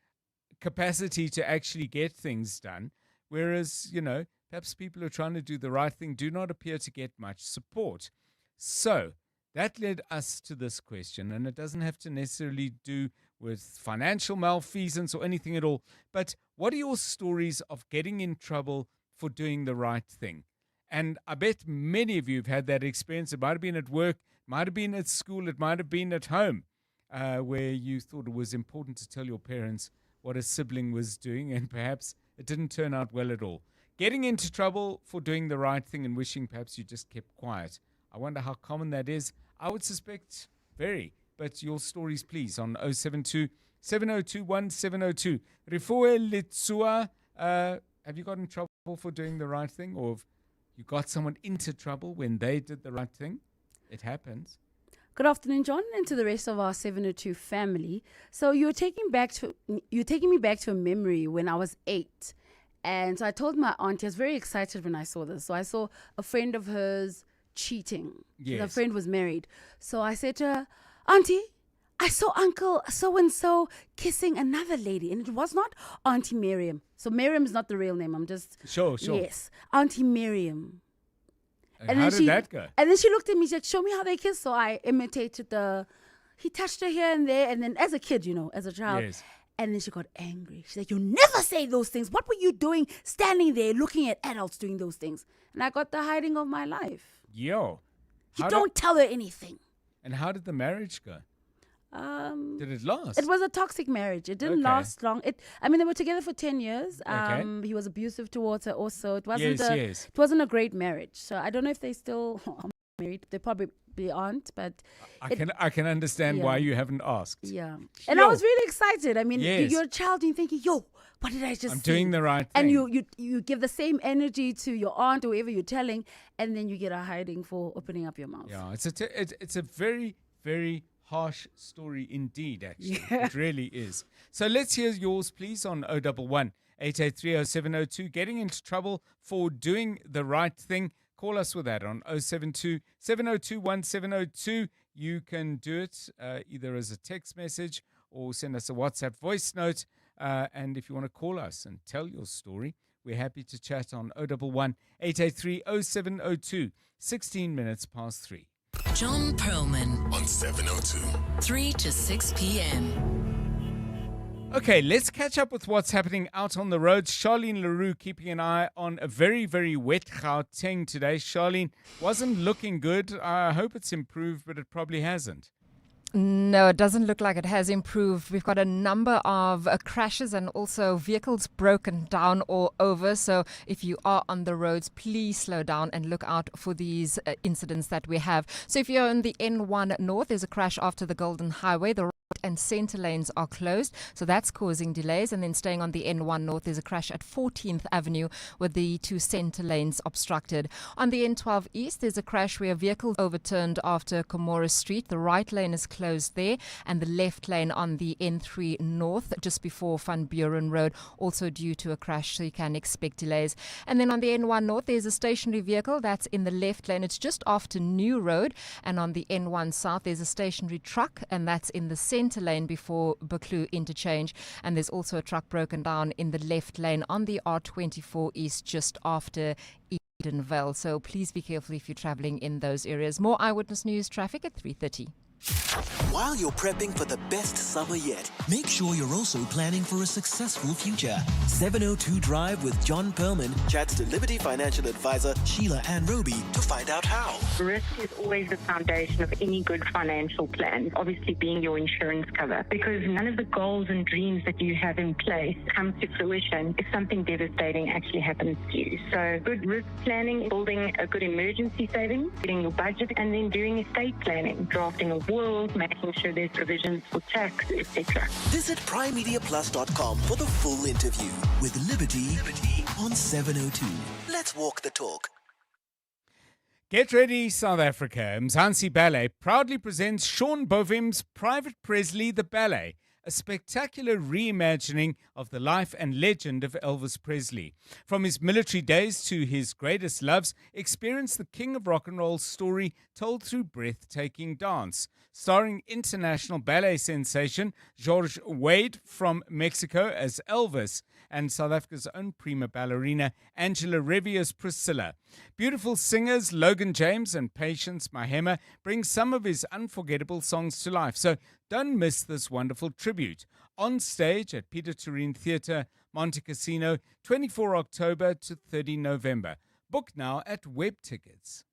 capacity to actually get things done, whereas, perhaps people who are trying to do the right thing do not appear to get much support. So that led us to this question, and it doesn't have to necessarily do with financial malfeasance or anything at all, but what are your stories of getting in trouble for doing the right thing? And I bet many of you have had that experience. It might have been at work, it might have been at school, it might have been at home, where you thought it was important to tell your parents what a sibling was doing, and perhaps it didn't turn out well at all. Getting into trouble for doing the right thing and wishing perhaps you just kept quiet. I wonder how common that is. I would suspect very. But your stories, please, on 072 702 1702. Rifoe Litsua, have you got in trouble for doing the right thing? Or have you got someone into trouble when they did the right thing? It happens. Good afternoon, John, and to the rest of our 702 family. So you're taking me back to a memory when I was 8. And so I told my auntie, I was very excited when I saw this. So I saw a friend of hers cheating. Yes. Her friend was married. So I said to her, Auntie, I saw Uncle so-and-so kissing another lady. And it was not Auntie Miriam. So Miriam is not the real name. I'm just... Sure. Yes. Auntie Miriam. And how did that go? And then she looked at me, she said, show me how they kiss. So I imitated he touched her here and there. And then as a kid, as a child. Yes. And then she got angry. She said, you never say those things. What were you doing standing there looking at adults doing those things? And I got the hiding of my life. Yo. You don't tell her anything. And how did the marriage go? Did it last? It was a toxic marriage. It didn't last long. They were together for 10 years. He was abusive towards her also. It wasn't It wasn't a great marriage. So I don't know if they still are married. They probably aren't, but I can understand why you haven't asked. Yeah. And I was really excited. You're a child and you're thinking, what did I just I'm see? doing the right thing. And you give the same energy to your aunt or whoever you're telling, and then you get a hiding for opening up your mouth. Yeah, it's a very, very harsh story indeed, actually. Yeah. It really is. So let's hear yours, please, on 011 883 0702. Getting into trouble for doing the right thing. Call us with that on 072 702 1702. You can do it either as a text message or send us a WhatsApp voice note. And if you want to call us and tell your story, we're happy to chat on 011 883 0702. 16 minutes past 3. John Perlman On 702. 3 to 6 p.m. Okay, let's catch up with what's happening out on the roads. Charlene Leroux keeping an eye on a very, very wet Gauteng today. Charlene, wasn't looking good. I hope it's improved, but it probably hasn't. No, it doesn't look like it has improved. We've got a number of crashes and also vehicles broken down all over. So if you are on the roads, please slow down and look out for these incidents that we have. So if you're on the N1 North, there's a crash after the Golden Highway. The and center lanes are closed, so that's causing delays. And then staying on the N1 North, there's a crash at 14th Avenue with the 2 center lanes obstructed. On the N12 East, there's a crash where a vehicle overturned after Komora Street. The right lane is closed there, and the left lane on the N3 North just before Van Buren Road, also due to a crash, so you can expect delays. And then on the N1 North, there's a stationary vehicle that's in the left lane. It's just after New Road. And on the N1 South, there's a stationary truck, and that's in the center lane before Buccleuch interchange. And there's also a truck broken down in the left lane on the R24 East just after Edenvale. So please be careful if you're traveling in those areas. More Eyewitness News traffic at 3:30. While you're prepping for the best summer yet, make sure you're also planning for a successful future. 702 Drive with John Perlman chats to Liberty Financial Advisor Sheila Ann Roby to find out how. Risk is always the foundation of any good financial plan, obviously being your insurance cover, because none of the goals and dreams that you have in place come to fruition if something devastating actually happens to you. So good risk planning, building a good emergency savings, getting your budget, and then doing estate planning, drafting a will, making sure there's provisions for tax, etc. Visit primemediaplus.com for the full interview with Liberty on 702. Let's walk the talk. Get ready, South Africa. Mzansi Ballet proudly presents Sean Bovim's Private Presley the Ballet, a spectacular reimagining of the life and legend of Elvis Presley. From his military days to his greatest loves, experience the King of Rock and Roll's story told through breathtaking dance. Starring international ballet sensation George Wade from Mexico as Elvis and South Africa's own prima ballerina Angela Revy as Priscilla. Beautiful singers Logan James and Patience Mahema bring some of his unforgettable songs to life. So don't miss this wonderful tribute. On stage at Peter Turin Theatre, Monte Cassino, 24 October to 30 November. Book now at Web Tickets.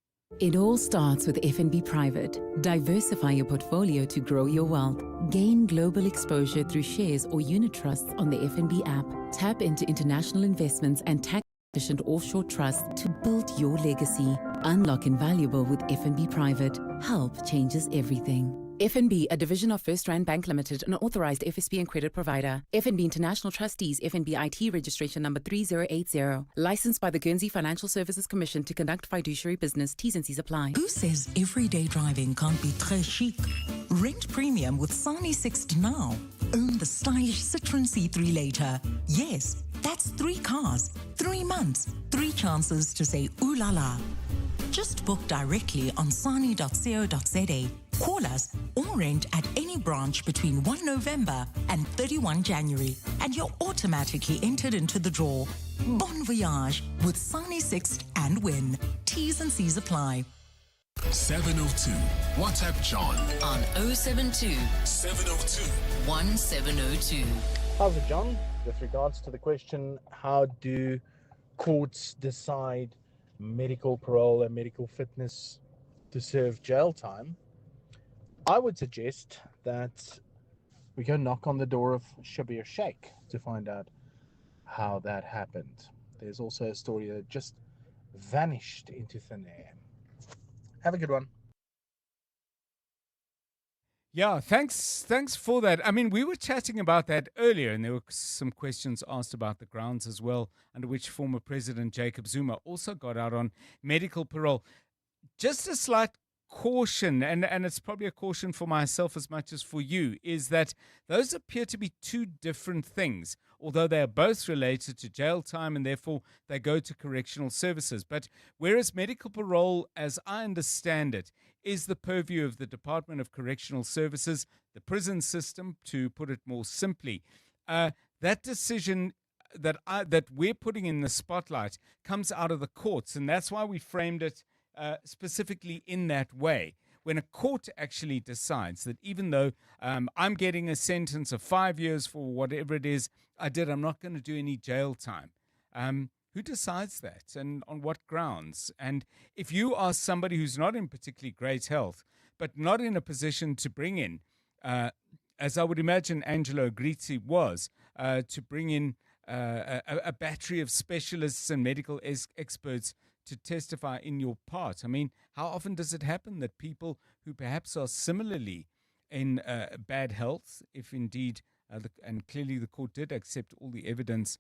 It all starts with FNB Private. Diversify your portfolio to grow your wealth. Gain global exposure through shares or unit trusts on the FNB app. Tap into international investments and tax-efficient offshore trusts to build your legacy. Unlock invaluable with FNB Private. Help changes everything. FNB, a division of First Rand Bank Limited, an authorized FSP and credit provider. FNB International Trustees, FNB IT registration number 3080. Licensed by the Guernsey Financial Services Commission to conduct fiduciary business. T's and C's apply. Who says everyday driving can't be très chic? Rent premium with Sani 60 now. Own the stylish Citroen C3 later. Yes, that's 3 cars, 3 months, 3 chances to say ooh la la. Just book directly on sani.co.za. Call us or rent at any branch between 1 November and 31 January, and you're automatically entered into the draw. Bon voyage with Sani Sixt and win. T's and C's apply. 702. WhatsApp John on 072 702 1702. How's it, John? With regards to the question, how do courts decide medical parole and medical fitness to serve jail time, I would suggest that we go knock on the door of Shabir Sheikh to find out how that happened. There's also a story that just vanished into thin air. Have a good one. Yeah, thanks for that. I mean, we were chatting about that earlier, and there were some questions asked about the grounds as well, under which former President Jacob Zuma also got out on medical parole. Just a slight caution, and it's probably a caution for myself as much as for you, is that those appear to be two different things, although they are both related to jail time and therefore they go to correctional services. But whereas medical parole, as I understand it, is the purview of the Department of Correctional Services, the prison system, to put it more simply, that decision that we're putting in the spotlight comes out of the courts, and that's why we framed it specifically in that way. When a court actually decides that even though I'm getting a sentence of 5 years for whatever it is I did, I'm not going to do any jail time. Who decides that, and on what grounds? And if you are somebody who's not in particularly great health, but not in a position to bring in, as I would imagine Angelo Agrizzi was, to bring in a battery of specialists and medical experts to testify in your part. I mean, how often does it happen that people who perhaps are similarly in bad health, if indeed, and clearly the court did accept all the evidence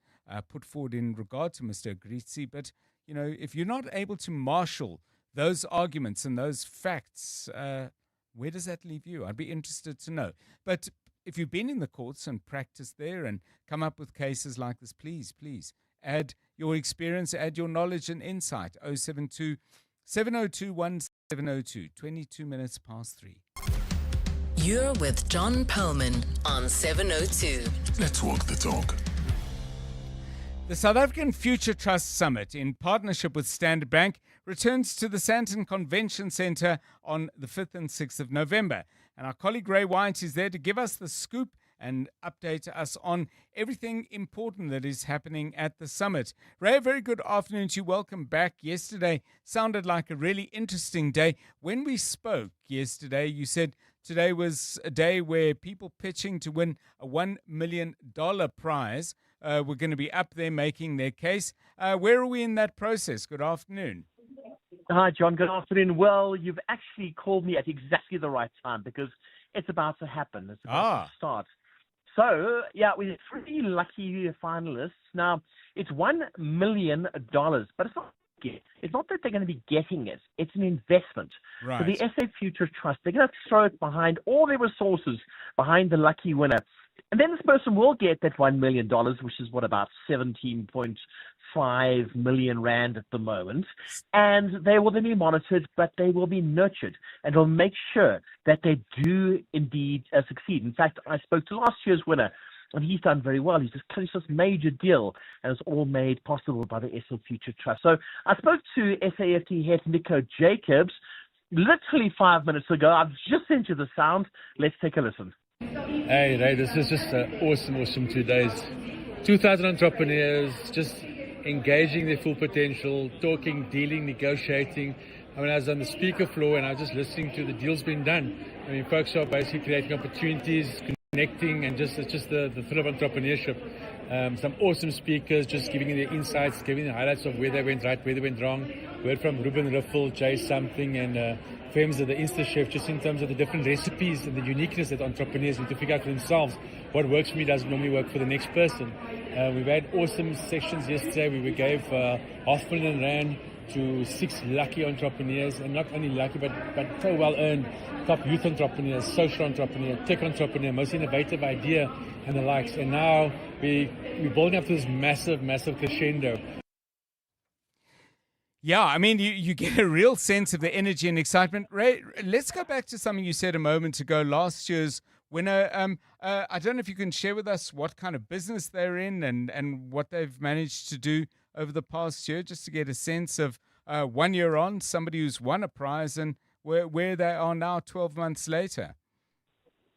put forward in regard to Mr. Agrizzi, but, you know, if you're not able to marshal those arguments and those facts, where does that leave you? I'd be interested to know. But if you've been in the courts and practiced there and come up with cases like this, please add your experience, add your knowledge and insight. 072 702 1702, 22 minutes past 3. You're with John Perlman on 702. Let's walk the talk. The South African Future Trust Summit, in partnership with Standard Bank, returns to the Sandton Convention Centre on the 5th and 6th of November. And our colleague Ray White is there to give us the scoop and update us on everything important that is happening at the summit. Ray, a very good afternoon to you. Welcome back. Yesterday sounded like a really interesting day. When we spoke yesterday, you said today was a day where people pitching to win a $1 million prize were going to be up there making their case. Where are we in that process? Good afternoon. Hi, John. Good afternoon. Well, you've actually called me at exactly the right time because it's about to happen. It's about to start. So, yeah, we have 3 lucky finalists. Now, it's $1 million, but it's not that they're going to be getting it. It's an investment. Right. So the SA Future Trust, they're going to throw it behind all their resources, behind the lucky winner. And then this person will get that $1 million, which is about 17.5 million rand at the moment. And they will then be monitored, but they will be nurtured, and will make sure that they do indeed succeed. In fact, I spoke to last year's winner, and he's done very well. He's just closed this major deal, and it's all made possible by the SA Future Trust. So I spoke to SAFT head Nico Jacobs literally 5 minutes ago. I've just sent you the sound. Let's take a listen. Hey, Ray, this is just awesome 2 days. 2,000 entrepreneurs just engaging their full potential, talking, dealing, negotiating. I mean, I was on the speaker floor and I was just listening to the deals being done. I mean, folks are basically creating opportunities, connecting, and it's just the thrill of entrepreneurship. Some awesome speakers just giving their insights, giving the highlights of where they went right, where they went wrong. We heard from Ruben Riffel, Jay Something, and Fems of the InstaChef, just in terms of the different recipes and the uniqueness that entrepreneurs need to figure out for themselves. What works for me doesn't normally work for the next person. We've had awesome sessions yesterday. We gave R500,000 to 6 lucky entrepreneurs, and not only lucky, but so well earned. Top youth entrepreneurs, social entrepreneur, tech entrepreneur, most innovative idea, and the likes. And now we're building up to this massive crescendo. Yeah, I mean, you get a real sense of the energy and excitement. Ray, let's go back to something you said a moment ago. Last year's winner, I don't know if you can share with us what kind of business they're in and what they've managed to do over the past year, just to get a sense of 1 year on, somebody who's won a prize and where they are now 12 months later.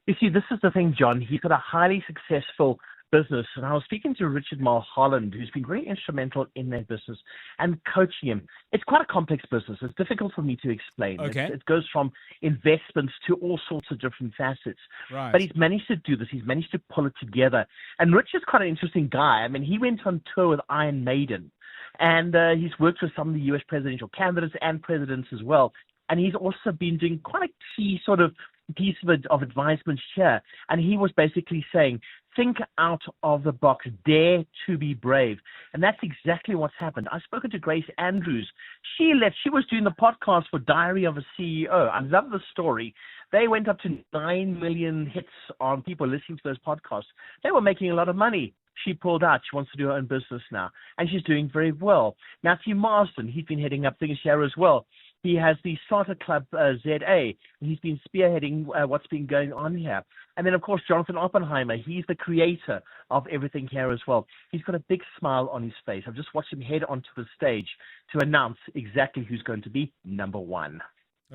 You see, this is the thing, John. He's got a highly successful business, and I was speaking to Richard Mulholland, who's been very instrumental in that business and coaching him. It's quite a complex business. It's difficult for me to explain. Okay. It goes from investments to all sorts of different facets. Right. But he's managed to do this. He's managed to pull it together. And Richard's quite an interesting guy. I mean, he went on tour with Iron Maiden, and he's worked with some of the U.S. presidential candidates and presidents as well. And he's also been doing quite a key sort of piece of advisement here. And he was basically saying, think out of the box, dare to be brave. And that's exactly what's happened. I've spoken to Grace Andrews. She left. She was doing the podcast for Diary of a CEO. I love the story. They went up to 9 million hits on people listening to those podcasts. They were making a lot of money. She pulled out. She wants to do her own business now. And she's doing very well. Matthew Marsden, he's been heading up things here as well. He has the Starter Club ZA, and he's been spearheading what's been going on here. And then, of course, Jonathan Oppenheimer, he's the creator of everything here as well. He's got a big smile on his face. I've just watched him head onto the stage to announce exactly who's going to be number one.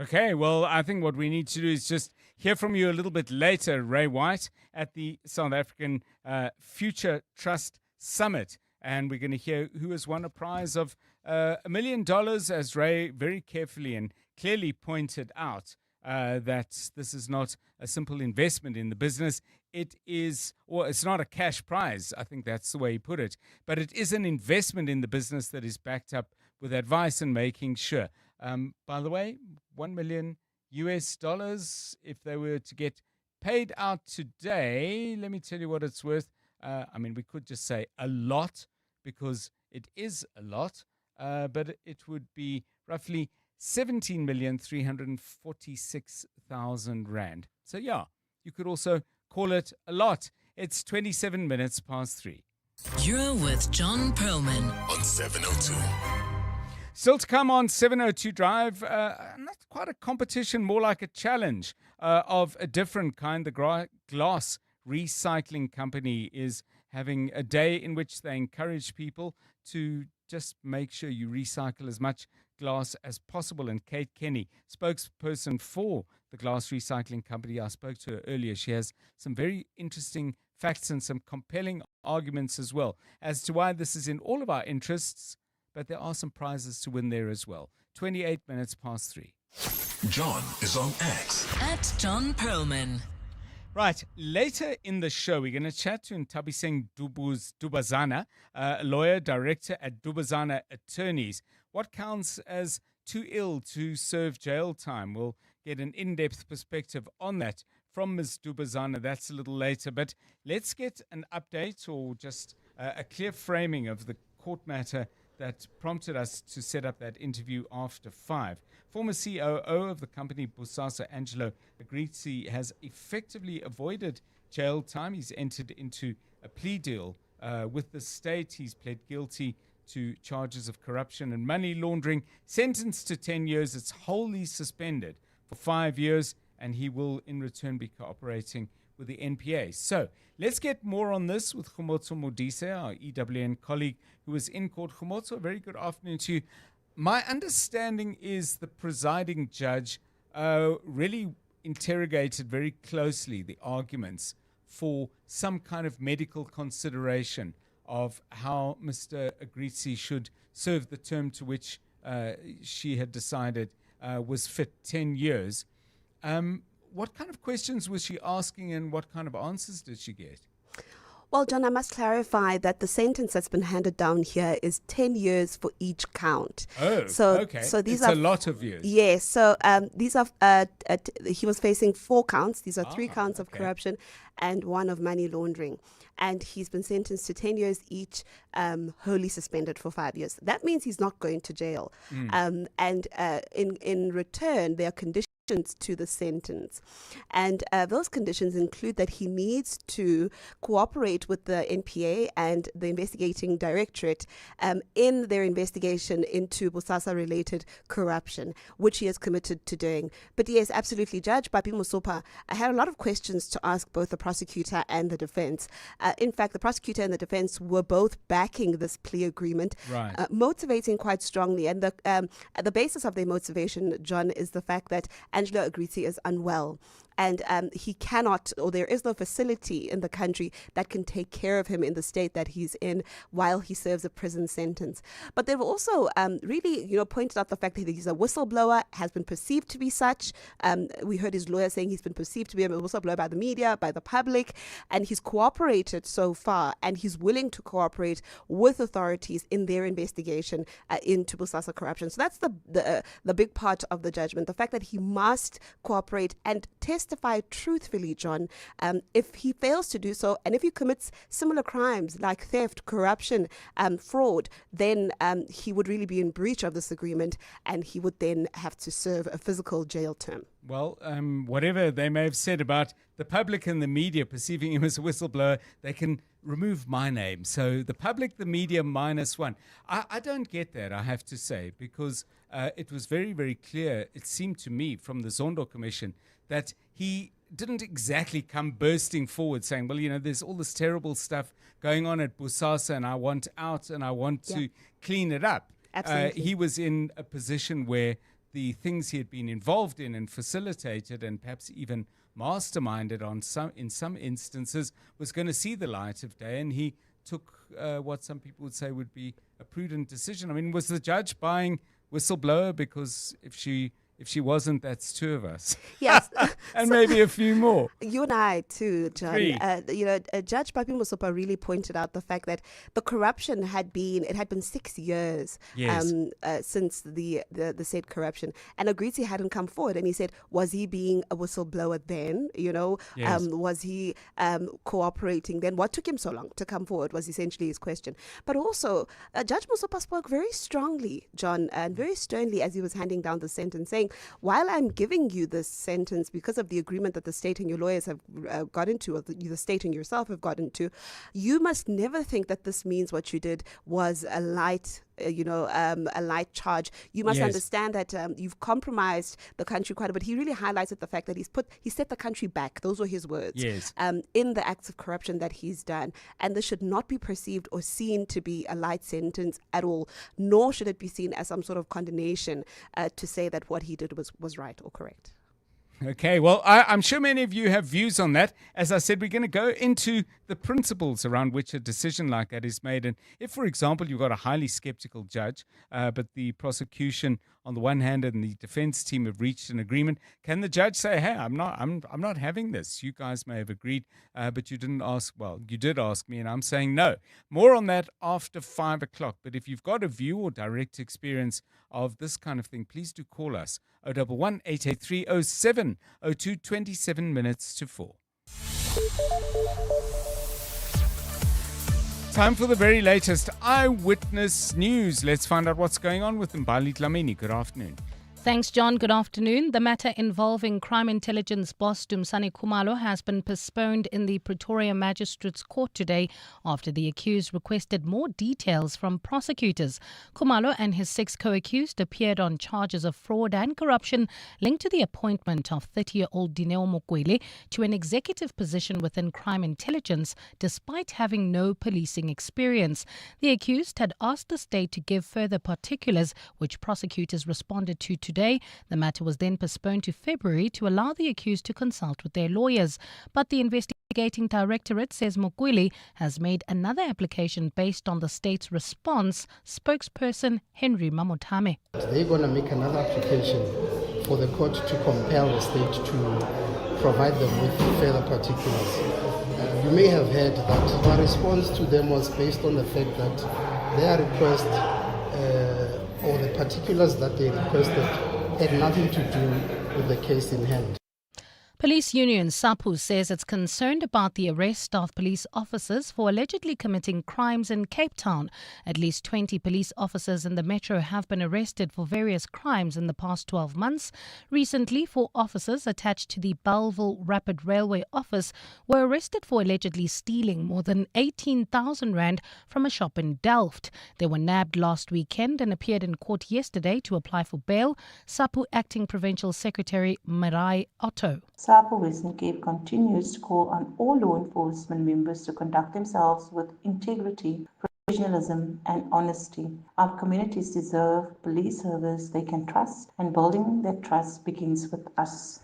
Okay, well, I think what we need to do is just hear from you a little bit later, Ray White, at the South African Future Trust Summit. And we're going to hear who has won a prize of $1 million, as Ray very carefully and clearly pointed out that this is not a simple investment in the business. It is, or it's not a cash prize. I think that's the way he put it. But it is an investment in the business that is backed up with advice and making sure. By the way, $1 million US, if they were to get paid out today, let me tell you what it's worth. I mean, we could just say a lot, because it is a lot, but it would be roughly 17,346,000 rand. So yeah, you could also call it a lot. It's 27 minutes past 3. You're with John Perlman on 702. Still to come on 702 Drive, not quite a competition, more like a challenge of a different kind. The glass recycling company is having a day in which they encourage people to just make sure you recycle as much glass as possible. And Kate Kenny, spokesperson for the glass recycling company, I spoke to her earlier. She has some very interesting facts and some compelling arguments as well as to why this is in all of our interests, but there are some prizes to win there as well. 28 minutes past 3. John is on X at John Perlman. Right, later in the show, we're going to chat to Ntabiseng Dubazana, a lawyer director at Dubazana Attorneys. What counts as too ill to serve jail time? We'll get an in-depth perspective on that from Ms. Dubazana. That's a little later, but let's get an update or just a clear framing of the court matter that prompted us to set up that interview after 5. Former COO of the company, Bosasa Angelo Agrizzi, has effectively avoided jail time. He's entered into a plea deal with the state. He's pled guilty to charges of corruption and money laundering, sentenced to 10 years. It's wholly suspended for 5 years, and he will in return be cooperating with the NPA. So let's get more on this with Khomotso Modise, our EWN colleague who was in court. Khomotso, a very good afternoon to you. My understanding is the presiding judge really interrogated very closely the arguments for some kind of medical consideration of how Mr. Agrizzi should serve the term to which she had decided was fit, 10 years. What kind of questions was she asking and what kind of answers did she get? Well, John, I must clarify that the sentence that's been handed down here is 10 years for each count. Oh, so, okay. So these it's are a lot of years. Yes. So these are, he was facing 4 counts. These are 3 counts of corruption and 1 of money laundering. And he's been sentenced to 10 years each, wholly suspended for 5 years. That means he's not going to jail. And in return, there are conditions to the sentence, and those conditions include that he needs to cooperate with the NPA and the investigating directorate in their investigation into Bosasa related corruption, which he is committed to doing. But yes, absolutely, Judge Papi Musopa, I had a lot of questions to ask both the prosecutor and the defense. In fact, the prosecutor and the defense were both backing this plea agreement, motivating quite strongly, and the basis of their motivation, John, is the fact that Angelo Agrizzi is unwell. And he cannot, or there is no facility in the country that can take care of him in the state that he's in while he serves a prison sentence. But they've also really, pointed out the fact that he's a whistleblower, has been perceived to be such. We heard his lawyer saying he's been perceived to be a whistleblower by the media, by the public, and he's cooperated so far, and he's willing to cooperate with authorities in their investigation into Bosasa corruption. So that's the big part of the judgment, the fact that he must cooperate and testify truthfully, John. If he fails to do so, and if he commits similar crimes like theft, corruption, fraud, then he would really be in breach of this agreement, and he would then have to serve a physical jail term. Well, whatever they may have said about the public and the media perceiving him as a whistleblower, they can remove my name. So the public, the media, -1. I don't get that, I have to say, because it was very, very clear, it seemed to me, from the Zondo Commission, that he didn't exactly come bursting forward saying, well, there's all this terrible stuff going on at Bosasa and I want out and I want to clean it up. Absolutely. He was in a position where the things he had been involved in and facilitated and perhaps even masterminded in some instances was going to see the light of day, and he took what some people would say would be a prudent decision. I mean, was the judge buying whistleblower? Because if she wasn't, that's two of us. Yes. And maybe a few more. You and I too, John. Judge Papi Mosopa really pointed out the fact that the corruption had been 6 years since the said corruption. And Agrizzi hadn't come forward. And he said, was he being a whistleblower then? Was he cooperating then? What took him so long to come forward was essentially his question. But also, Judge Mosopa spoke very strongly, John, and very sternly as he was handing down the sentence, saying, while I'm giving you this sentence because of the agreement that the state and your lawyers have got into, or the state and yourself have got into, you must never think that this means what you did was a light charge. You must understand that you've compromised the country quite a bit. He really highlighted the fact that he set the country back. Those were his words. In the acts of corruption that he's done. And this should not be perceived or seen to be a light sentence at all, nor should it be seen as some sort of condemnation to say that what he did was right or correct. Okay, well, I'm sure many of you have views on that. As I said, we're going to go into the principles around which a decision like that is made. And if, for example, you've got a highly skeptical judge, but the prosecution on the one hand and the defense team have reached an agreement, can the judge say, hey, I'm not having this. You guys may have agreed, but you didn't ask. Well, you did ask me, and I'm saying no. More on that after 5 o'clock. But if you've got a view or direct experience of this kind of thing, please do call us. 011 883 0702, 27 minutes to 4. Time for the very latest eyewitness news. Let's find out what's going on with Mbali Dlamini. Good afternoon. Thanks, John. Good afternoon. The matter involving crime intelligence boss Dumisani Khumalo has been postponed in the Pretoria Magistrates Court today after the accused requested more details from prosecutors. Khumalo and his 6 co-accused appeared on charges of fraud and corruption linked to the appointment of 30-year-old Dineo Mokwele to an executive position within crime intelligence despite having no policing experience. The accused had asked the state to give further particulars, which prosecutors responded to today. The matter was then postponed to February to allow the accused to consult with their lawyers. But the investigating directorate says Mokwele has made another application based on the state's response. Spokesperson Henry Mamotame. They're going to make another application for the court to compel the state to provide them with further particulars. You may have heard that our response to them was based on the fact that their request or the particulars that they requested had nothing to do with the case in hand. Police union SAPU says it's concerned about the arrest of police officers for allegedly committing crimes in Cape Town. At least 20 police officers in the metro have been arrested for various crimes in the past 12 months. Recently, 4 officers attached to the Bellville Rapid Railway office were arrested for allegedly stealing more than 18,000 rand from a shop in Delft. They were nabbed last weekend and appeared in court yesterday to apply for bail. SAPU Acting Provincial Secretary Mirai Otto. SAPU Western Cape continues to call on all law enforcement members to conduct themselves with integrity, professionalism and honesty. Our communities deserve police service they can trust, and building that trust begins with us.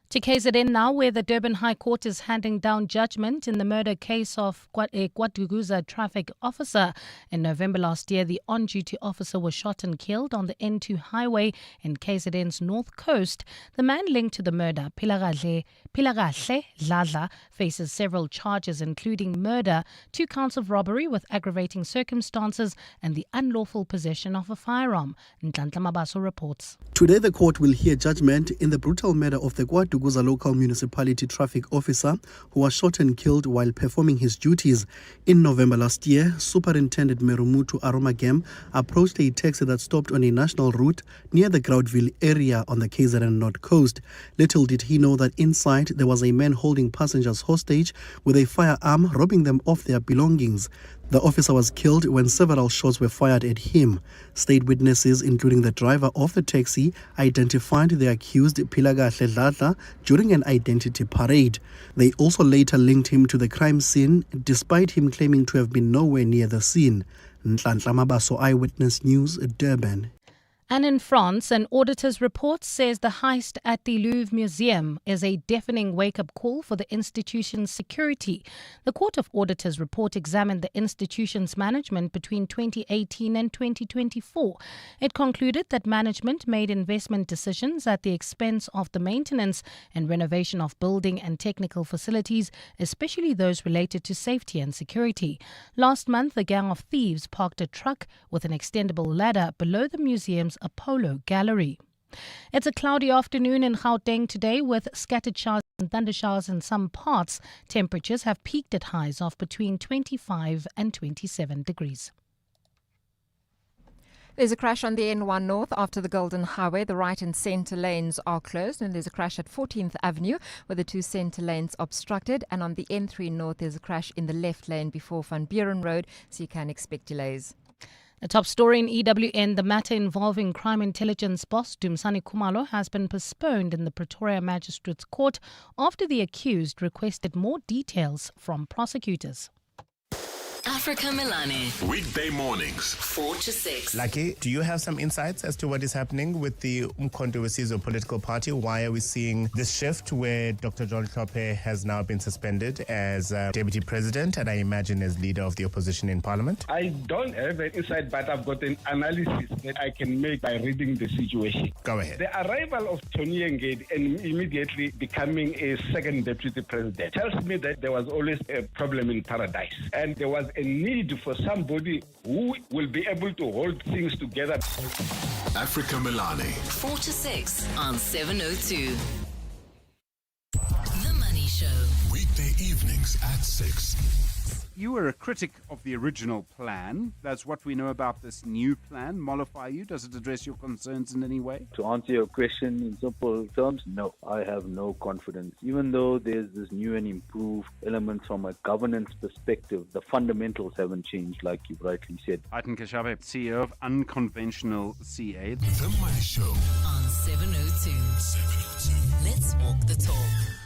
To KZN now, where the Durban High Court is handing down judgment in the murder case of a KwaDukuza traffic officer. In November last year, the on-duty officer was shot and killed on the N2 highway in KZN's north coast. The man linked to the murder, Pilagahle Dladla, faces several charges including murder, 2 counts of robbery with aggravating circumstances, and the unlawful possession of a firearm. Nhlanhla Mabaso reports. Today, the court will hear judgment in the brutal murder of the KwaDukuza local municipality traffic officer who was shot and killed while performing his duties. In November last year, Superintendent Merumutu Aromagem approached a taxi that stopped on a national route near the Groudville area on the KZN North Coast. Little did he know that inside there was a man holding passengers hostage with a firearm, robbing them of their belongings. The officer was killed when several shots were fired at him. State witnesses, including the driver of the taxi, identified the accused Pilagahle Dladla during an identity parade. They also later linked him to the crime scene, despite him claiming to have been nowhere near the scene. Nhlanhla Mabaso, Eyewitness News, Durban. And in France, an auditor's report says the heist at the Louvre Museum is a deafening wake-up call for the institution's security. The Court of Auditors report examined the institution's management between 2018 and 2024. It concluded that management made investment decisions at the expense of the maintenance and renovation of building and technical facilities, especially those related to safety and security. Last month, a gang of thieves parked a truck with an extendable ladder below the museum's Apollo Gallery. It's a cloudy afternoon in Gauteng today with scattered showers and thundershowers in some parts. Temperatures have peaked at highs of between 25 and 27 degrees. There's a crash on the N1 North after the Golden Highway. The right and centre lanes are closed, and there's a crash at 14th Avenue with the 2 centre lanes obstructed. And on the N3 North, there's a crash in the left lane before Van Buren Road, so you can expect delays. The top story in EWN, the matter involving crime intelligence boss Dumsani Khumalo has been postponed in the Pretoria Magistrates Court after the accused requested more details from prosecutors. Africa Milani. Weekday mornings, 4 to 6. Lucky, do you have some insights as to what is happening with the Umkhonto Wesizwe political party? Why are we seeing this shift where Dr. John Hlophe has now been suspended as deputy president and I imagine as leader of the opposition in parliament? I don't have an insight, but I've got an analysis that I can make by reading the situation. Go ahead. The arrival of Tony Ngedi and immediately becoming a second deputy president tells me that there was always a problem in paradise and there was a need for somebody who will be able to hold things together. Africa Milani. 4 to 6 on 702. The Money Show. Weekday evenings at 6. You were a critic of the original plan. That's what we know about this new plan. Mollify you? Does it address your concerns in any way? To answer your question in simple terms, no. I have no confidence. Even though there's this new and improved elements from a governance perspective, the fundamentals haven't changed, like you rightly said. Aitan Kashabe, CEO of Unconventional CA. The Money Show on 702. Let's walk the talk.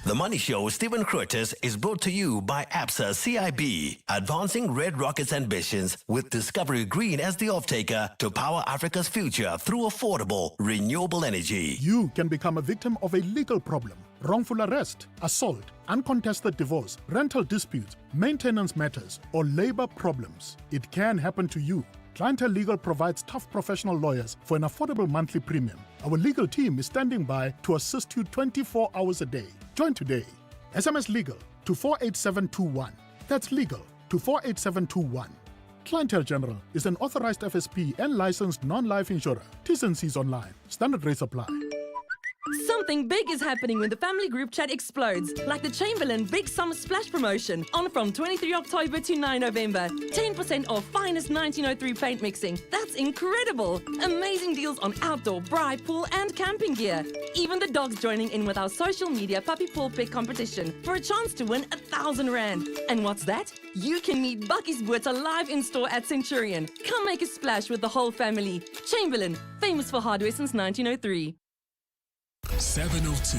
The Money Show, Stephen Curtis, is brought to you by ABSA CIB, advancing Red Rocket's ambitions with Discovery Green as the off-taker to power Africa's future through affordable, renewable energy. You can become a victim of a legal problem: wrongful arrest, assault, uncontested divorce, rental disputes, maintenance matters, or labor problems. It can happen to you. Clientele Legal provides tough professional lawyers for an affordable monthly premium. Our legal team is standing by to assist you 24 hours a day. Join today. SMS Legal to 48721. That's legal to 48721. Clientele General is an authorized FSP and licensed non-life insurer. T's and C's online. Standard rates apply. Something big is happening when the family group chat explodes, like the Chamberlain Big Summer Splash promotion, on from 23 October to 9 November. 10% off finest 1903 paint mixing. That's incredible! Amazing deals on outdoor, braai, pool and camping gear. Even the dogs joining in with our social media puppy paw pick competition for a chance to win R1,000. And what's that? You can meet Bucky's Boots live in store at Centurion. Come make a splash with the whole family. Chamberlain, famous for hardware since 1903. 702.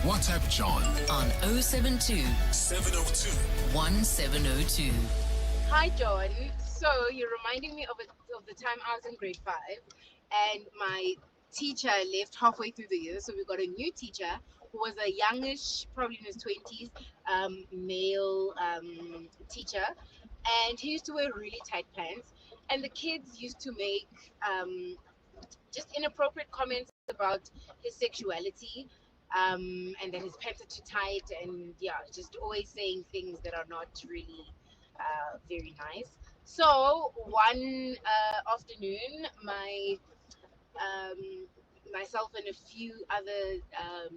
WhatsApp John on 072 702 1702. Hi, John. So you're reminding me of the time I was in grade 5, and my teacher left halfway through the year. So we got a new teacher who was a youngish, probably in his 20s, male teacher, and he used to wear really tight pants. And the kids used to make just inappropriate comments about his sexuality, and that his pants are too tight, and yeah, just always saying things that are not really very nice. So one afternoon, myself and a few other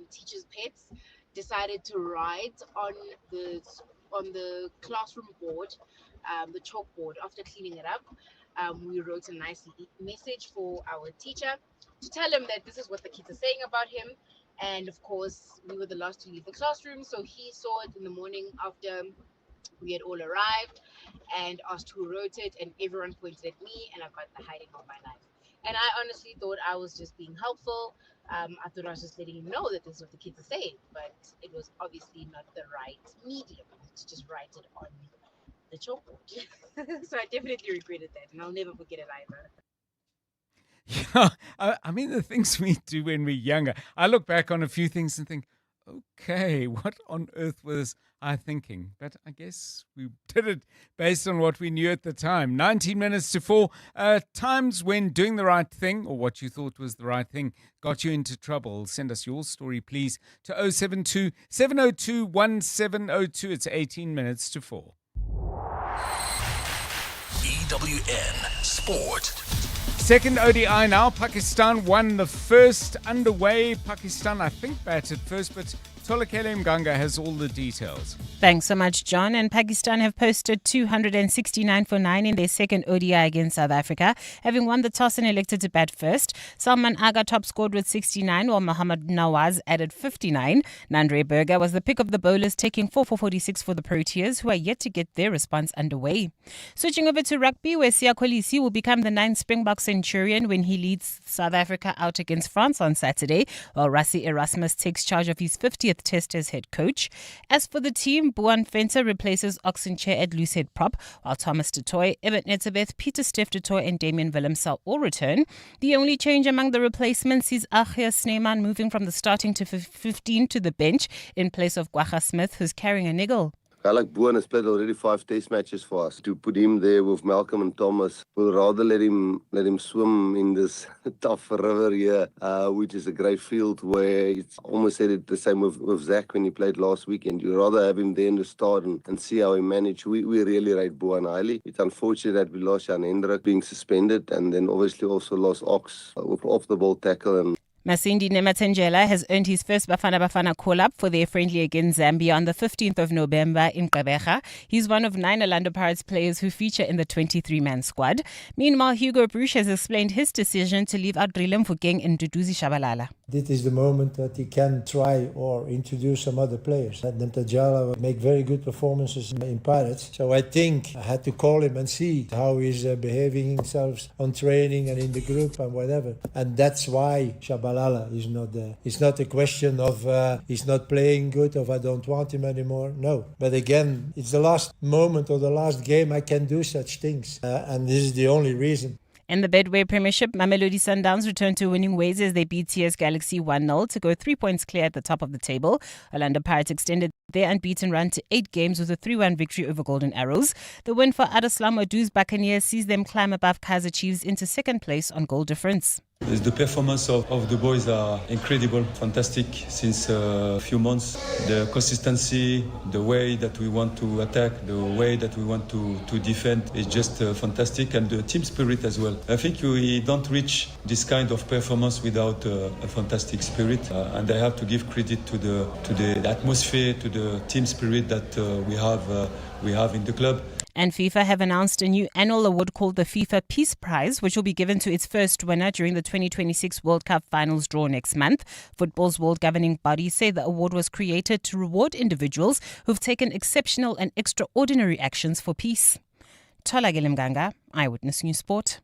teachers' pets decided to write on the classroom board, the chalkboard. After cleaning it up, we wrote a nice message for our teacher to tell him that this is what the kids are saying about him. And of course, we were the last to leave the classroom, so he saw it in the morning after we had all arrived and asked who wrote it, and everyone pointed at me, and I got the hiding of my life. And I honestly thought I was just being helpful. I thought I was just letting him know that this is what the kids are saying, but it was obviously not the right medium to just write it on the chalkboard. So I definitely regretted that, and I'll never forget it either. Yeah, I mean, the things we do when we're younger. I look back on a few things and think, okay, what on earth was I thinking? But I guess we did it based on what we knew at the time. 19 minutes to 4. Times when doing the right thing, or what you thought was the right thing, got you into trouble. Send us your story, please, to 072 702 1702. It's 18 minutes to 4. EWN Sport. Second ODI now. Pakistan won the first underway. Pakistan, I think, batted first, but Tolakele Mganga has all the details. Thanks so much, John. And Pakistan have posted 269 for 9 in their second ODI against South Africa, having won the toss and elected to bat first. Salman Aga top scored with 69, while Mohammad Nawaz added 59. Nandre Berger was the pick of the bowlers, taking 4 for 46 for the Proteas, who are yet to get their response underway. Switching over to rugby, where Siya Kolisi will become the 9th Springbok centurion when he leads South Africa out against France on Saturday, while Rassie Erasmus takes charge of his 50th test as head coach. As for the team, Buan Fenter replaces Oxenchair at loosehead prop, while Thomas du Toit, Ebert Netzebeth, Peter Steph du Toit and Damien Willemsel all return. The only change among the replacements is Achia Sneeman moving from the starting to 15 to the bench in place of Gwacha Smith, who's carrying a niggle. I like Boone has played already 5 test matches for us. To put him there with Malcolm and Thomas, we'll rather let him swim in this tough river here, which is a great field where it's almost said it the same with Zach when he played last weekend. You'd rather have him there in the start and see how he managed. We really rate Boone highly. It's unfortunate that we lost Jan Hendrik being suspended, and then obviously also lost Ox with off the ball tackle. And Masindi Nematengela has earned his first Bafana Bafana call-up for their friendly against Zambia on the 15th of November in Gqeberha. He's one of 9 Orlando Pirates players who feature in the 23-man squad. Meanwhile, Hugo Bruce has explained his decision to leave out Relem Fugeng and Duduzi Shabalala. This is the moment that he can try or introduce some other players. Nematengela make very good performances in Pirates. So I think I had to call him and see how he's behaving himself on training and in the group and whatever. And that's why Shabalala is not there. It's not a question of he's not playing good or I don't want him anymore. No. But again, it's the last moment or the last game I can do such things. And this is the only reason. In the Bedway Premiership, Mamelodi Sundowns returned to winning ways as they beat TS Galaxy 1-0 to go 3 points clear at the top of the table. Orlando Pirates extended their unbeaten run to 8 games with a 3-1 victory over Golden Arrows. The win for Adeslam Odu's Buccaneers sees them climb above Kaizer Chiefs into second place on goal difference. The performance of the boys are incredible, fantastic since a few months. The consistency, the way that we want to attack, the way that we want to defend is just fantastic, and the team spirit as well. I think we don't reach this kind of performance without a fantastic spirit, and I have to give credit to the atmosphere, to the team spirit that we have in the club. And FIFA have announced a new annual award called the FIFA Peace Prize, which will be given to its first winner during the 2026 World Cup finals draw next month. Football's world governing body say the award was created to reward individuals who've taken exceptional and extraordinary actions for peace. Tolakele Mganga, Eyewitness News Sport.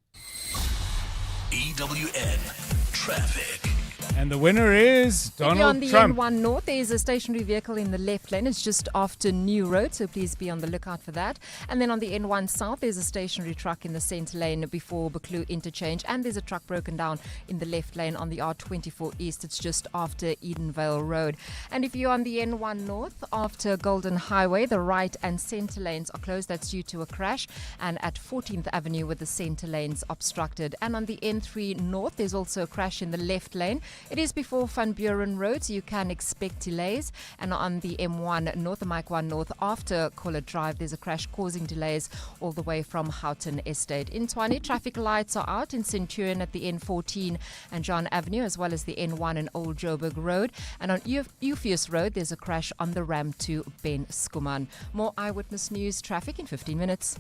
EWN Traffic. And the winner is If you're on Donald the Trump. N1 North, there is a stationary vehicle in the left lane. It's just after New Road, so please be on the lookout for that. And then on the N1 South, there's a stationary truck in the centre lane before Buccleuch interchange. And there's a truck broken down in the left lane on the R24 East. It's just after Edenvale Road. And if you're on the N1 North, after Golden Highway, the right and centre lanes are closed. That's due to a crash. And at 14th Avenue with the centre lanes obstructed. And on the N3 North, there's also a crash in the left lane. It is before Van Buren Road, so you can expect delays. And on the M1 North, the Mike 1 North, after Collett Drive, there's a crash causing delays all the way from Houghton Estate. In Tshwane, traffic lights are out in Centurion at the N14 and John Avenue, as well as the N1 and Old Joburg Road. And on Euphues Road, there's a crash on the ramp to Ben Skuman. More Eyewitness News traffic in 15 minutes.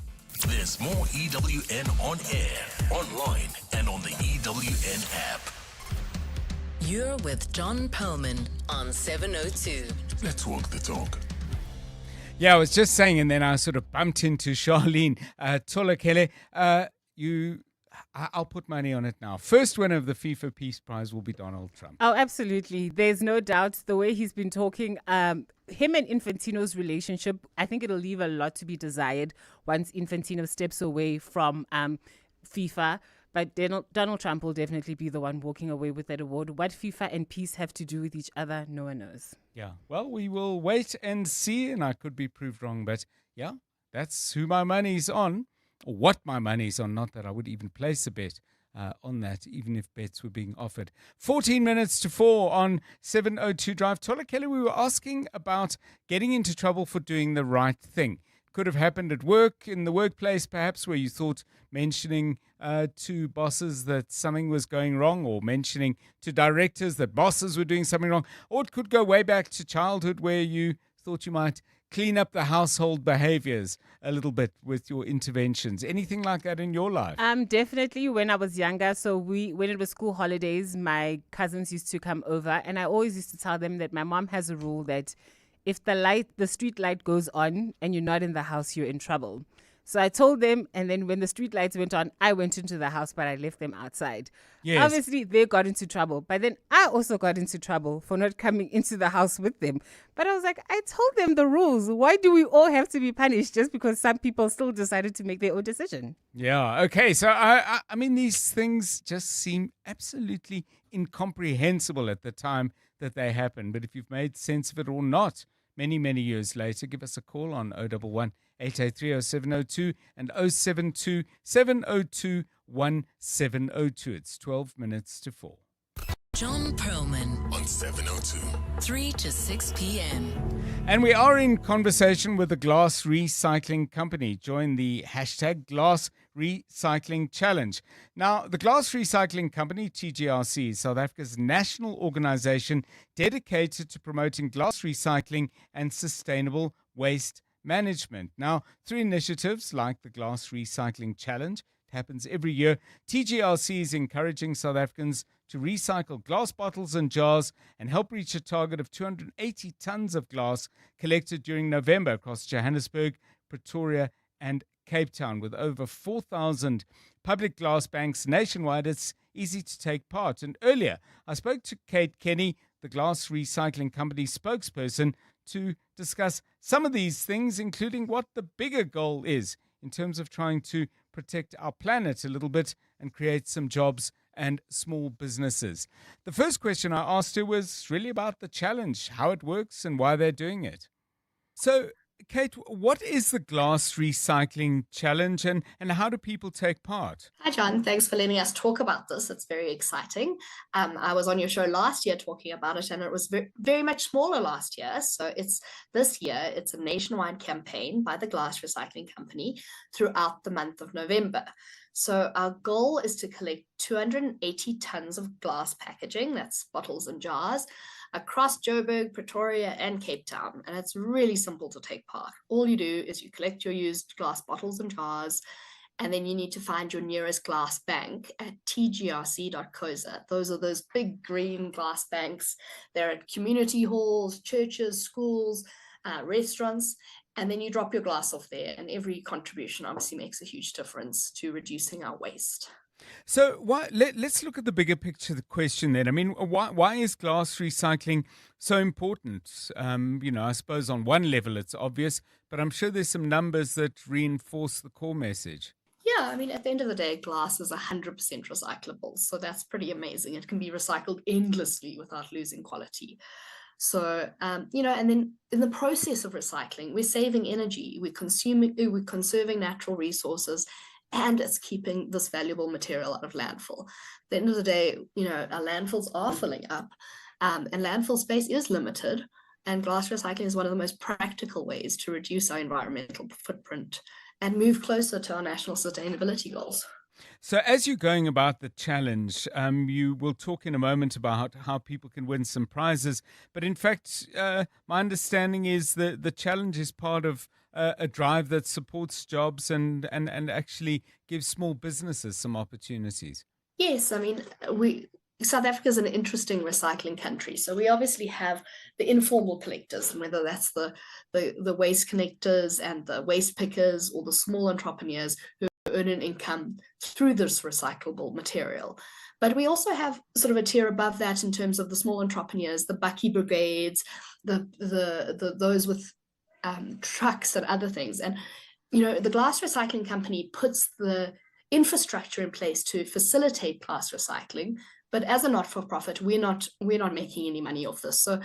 There's more EWN on air, online, and on the EWN app. You're with John Perlman on 702. Let's walk the talk. Yeah, I was just saying, and then I sort of bumped into Charlene Tolakele. I'll put money on it now. First winner of the FIFA Peace Prize will be Donald Trump. Oh, absolutely. There's no doubt. The way he's been talking, him and Infantino's relationship, I think it'll leave a lot to be desired once Infantino steps away from FIFA. But Donald Trump will definitely be the one walking away with that award. What FIFA and peace have to do with each other, no one knows. Yeah, well, we will wait and see, and I could be proved wrong. But yeah, that's who my money's on, or what my money's on. Not that I would even place a bet on that, even if bets were being offered. 14 minutes to 4 on 702 Drive. Tola Kelly, we were asking about getting into trouble for doing the right thing. Could have happened at work, in the workplace perhaps, where you thought mentioning to bosses that something was going wrong, or mentioning to directors that bosses were doing something wrong. Or it could go way back to childhood, where you thought you might clean up the household behaviors a little bit with your interventions. Anything like that in your life? Definitely when I was younger. So when it was school holidays, my cousins used to come over, and I always used to tell them that my mom has a rule that if the street light goes on and you're not in the house, you're in trouble. So I told them, and then when the street lights went on, I went into the house, but I left them outside. Yes. Obviously, they got into trouble. But then I also got into trouble for not coming into the house with them. But I was like, I told them the rules. Why do we all have to be punished just because some people still decided to make their own decision? Yeah, okay. So, I mean, these things just seem absolutely incomprehensible at the time that they happen. But if you've made sense of it or not, many, many years later, give us a call on 011 883 0702 and 072 702 1702. It's 12 minutes to 4. John Perlman On 702. 3 to 6 p.m. And we are in conversation with the Glass Recycling Company. Join the hashtag Glass Recycling Challenge. Now, the Glass Recycling Company, TGRC, is South Africa's national organization dedicated to promoting glass recycling and sustainable waste management. Now, through initiatives like the Glass Recycling Challenge, it happens every year, TGRC is encouraging South Africans to recycle glass bottles and jars and help reach a target of 280 tons of glass collected during November across Johannesburg, Pretoria, and Cape Town. With over 4,000 public glass banks nationwide, it's easy to take part. And earlier, I spoke to Kate Kenny, the Glass Recycling Company spokesperson, to discuss some of these things, including what the bigger goal is in terms of trying to protect our planet a little bit and create some jobs and small businesses. The first question I asked her was really about the challenge, how it works and why they're doing it. So, Kate, what is the Glass Recycling Challenge and how do people take part? Hi, John. Thanks for letting us talk about this. It's very exciting. I was on your show last year talking about it, and it was very much smaller last year. So this year, it's a nationwide campaign by the Glass Recycling Company throughout the month of November. So our goal is to collect 280 tons of glass packaging, that's bottles and jars, across Joburg, Pretoria, and Cape Town. And it's really simple to take part. All you do is you collect your used glass bottles and jars, and then you need to find your nearest glass bank at tgrc.coza. Those are those big green glass banks. They're at community halls, churches, schools, restaurants. And then you drop your glass off there, and every contribution obviously makes a huge difference to reducing our waste. So let's look at the bigger picture, the question then. I mean, why is glass recycling so important? I suppose on one level it's obvious, but I'm sure there's some numbers that reinforce the core message. Yeah, I mean, at the end of the day, glass is 100% recyclable. So that's pretty amazing. It can be recycled endlessly without losing quality. So, and then in the process of recycling, we're saving energy, we're conserving natural resources, and it's keeping this valuable material out of landfill. At the end of the day, our landfills are filling up, and landfill space is limited. And glass recycling is one of the most practical ways to reduce our environmental footprint and move closer to our national sustainability goals. So as you're going about the challenge, you will talk in a moment about how people can win some prizes. But in fact, my understanding is that the challenge is part of a drive that supports jobs and actually gives small businesses some opportunities. Yes, I mean, South Africa is an interesting recycling country. So we obviously have the informal collectors, and whether that's the waste connectors and the waste pickers or the small entrepreneurs who earn an income through this recyclable material. But we also have sort of a tier above that in terms of the small entrepreneurs, the bucky brigades, those with trucks and other things. And the glass recycling company puts the infrastructure in place to facilitate glass recycling. But as a not-for-profit, we're not making any money off this. So,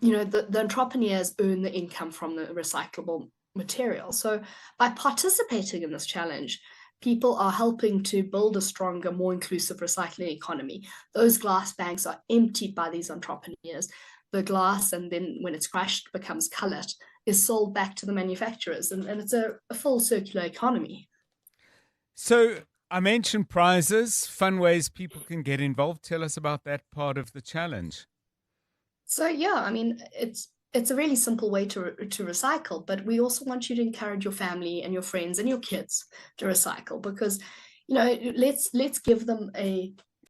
the entrepreneurs earn the income from the recyclable material. So by participating in this challenge, people are helping to build a stronger, more inclusive recycling economy. Those glass bags are emptied by these entrepreneurs. The glass, and then when it's crushed, becomes colored, is sold back to the manufacturers. And it's a full circular economy. So I mentioned prizes, fun ways people can get involved. Tell us about that part of the challenge. So yeah, I mean, it's a really simple way to recycle, but we also want you to encourage your family and your friends and your kids to recycle, because let's give them a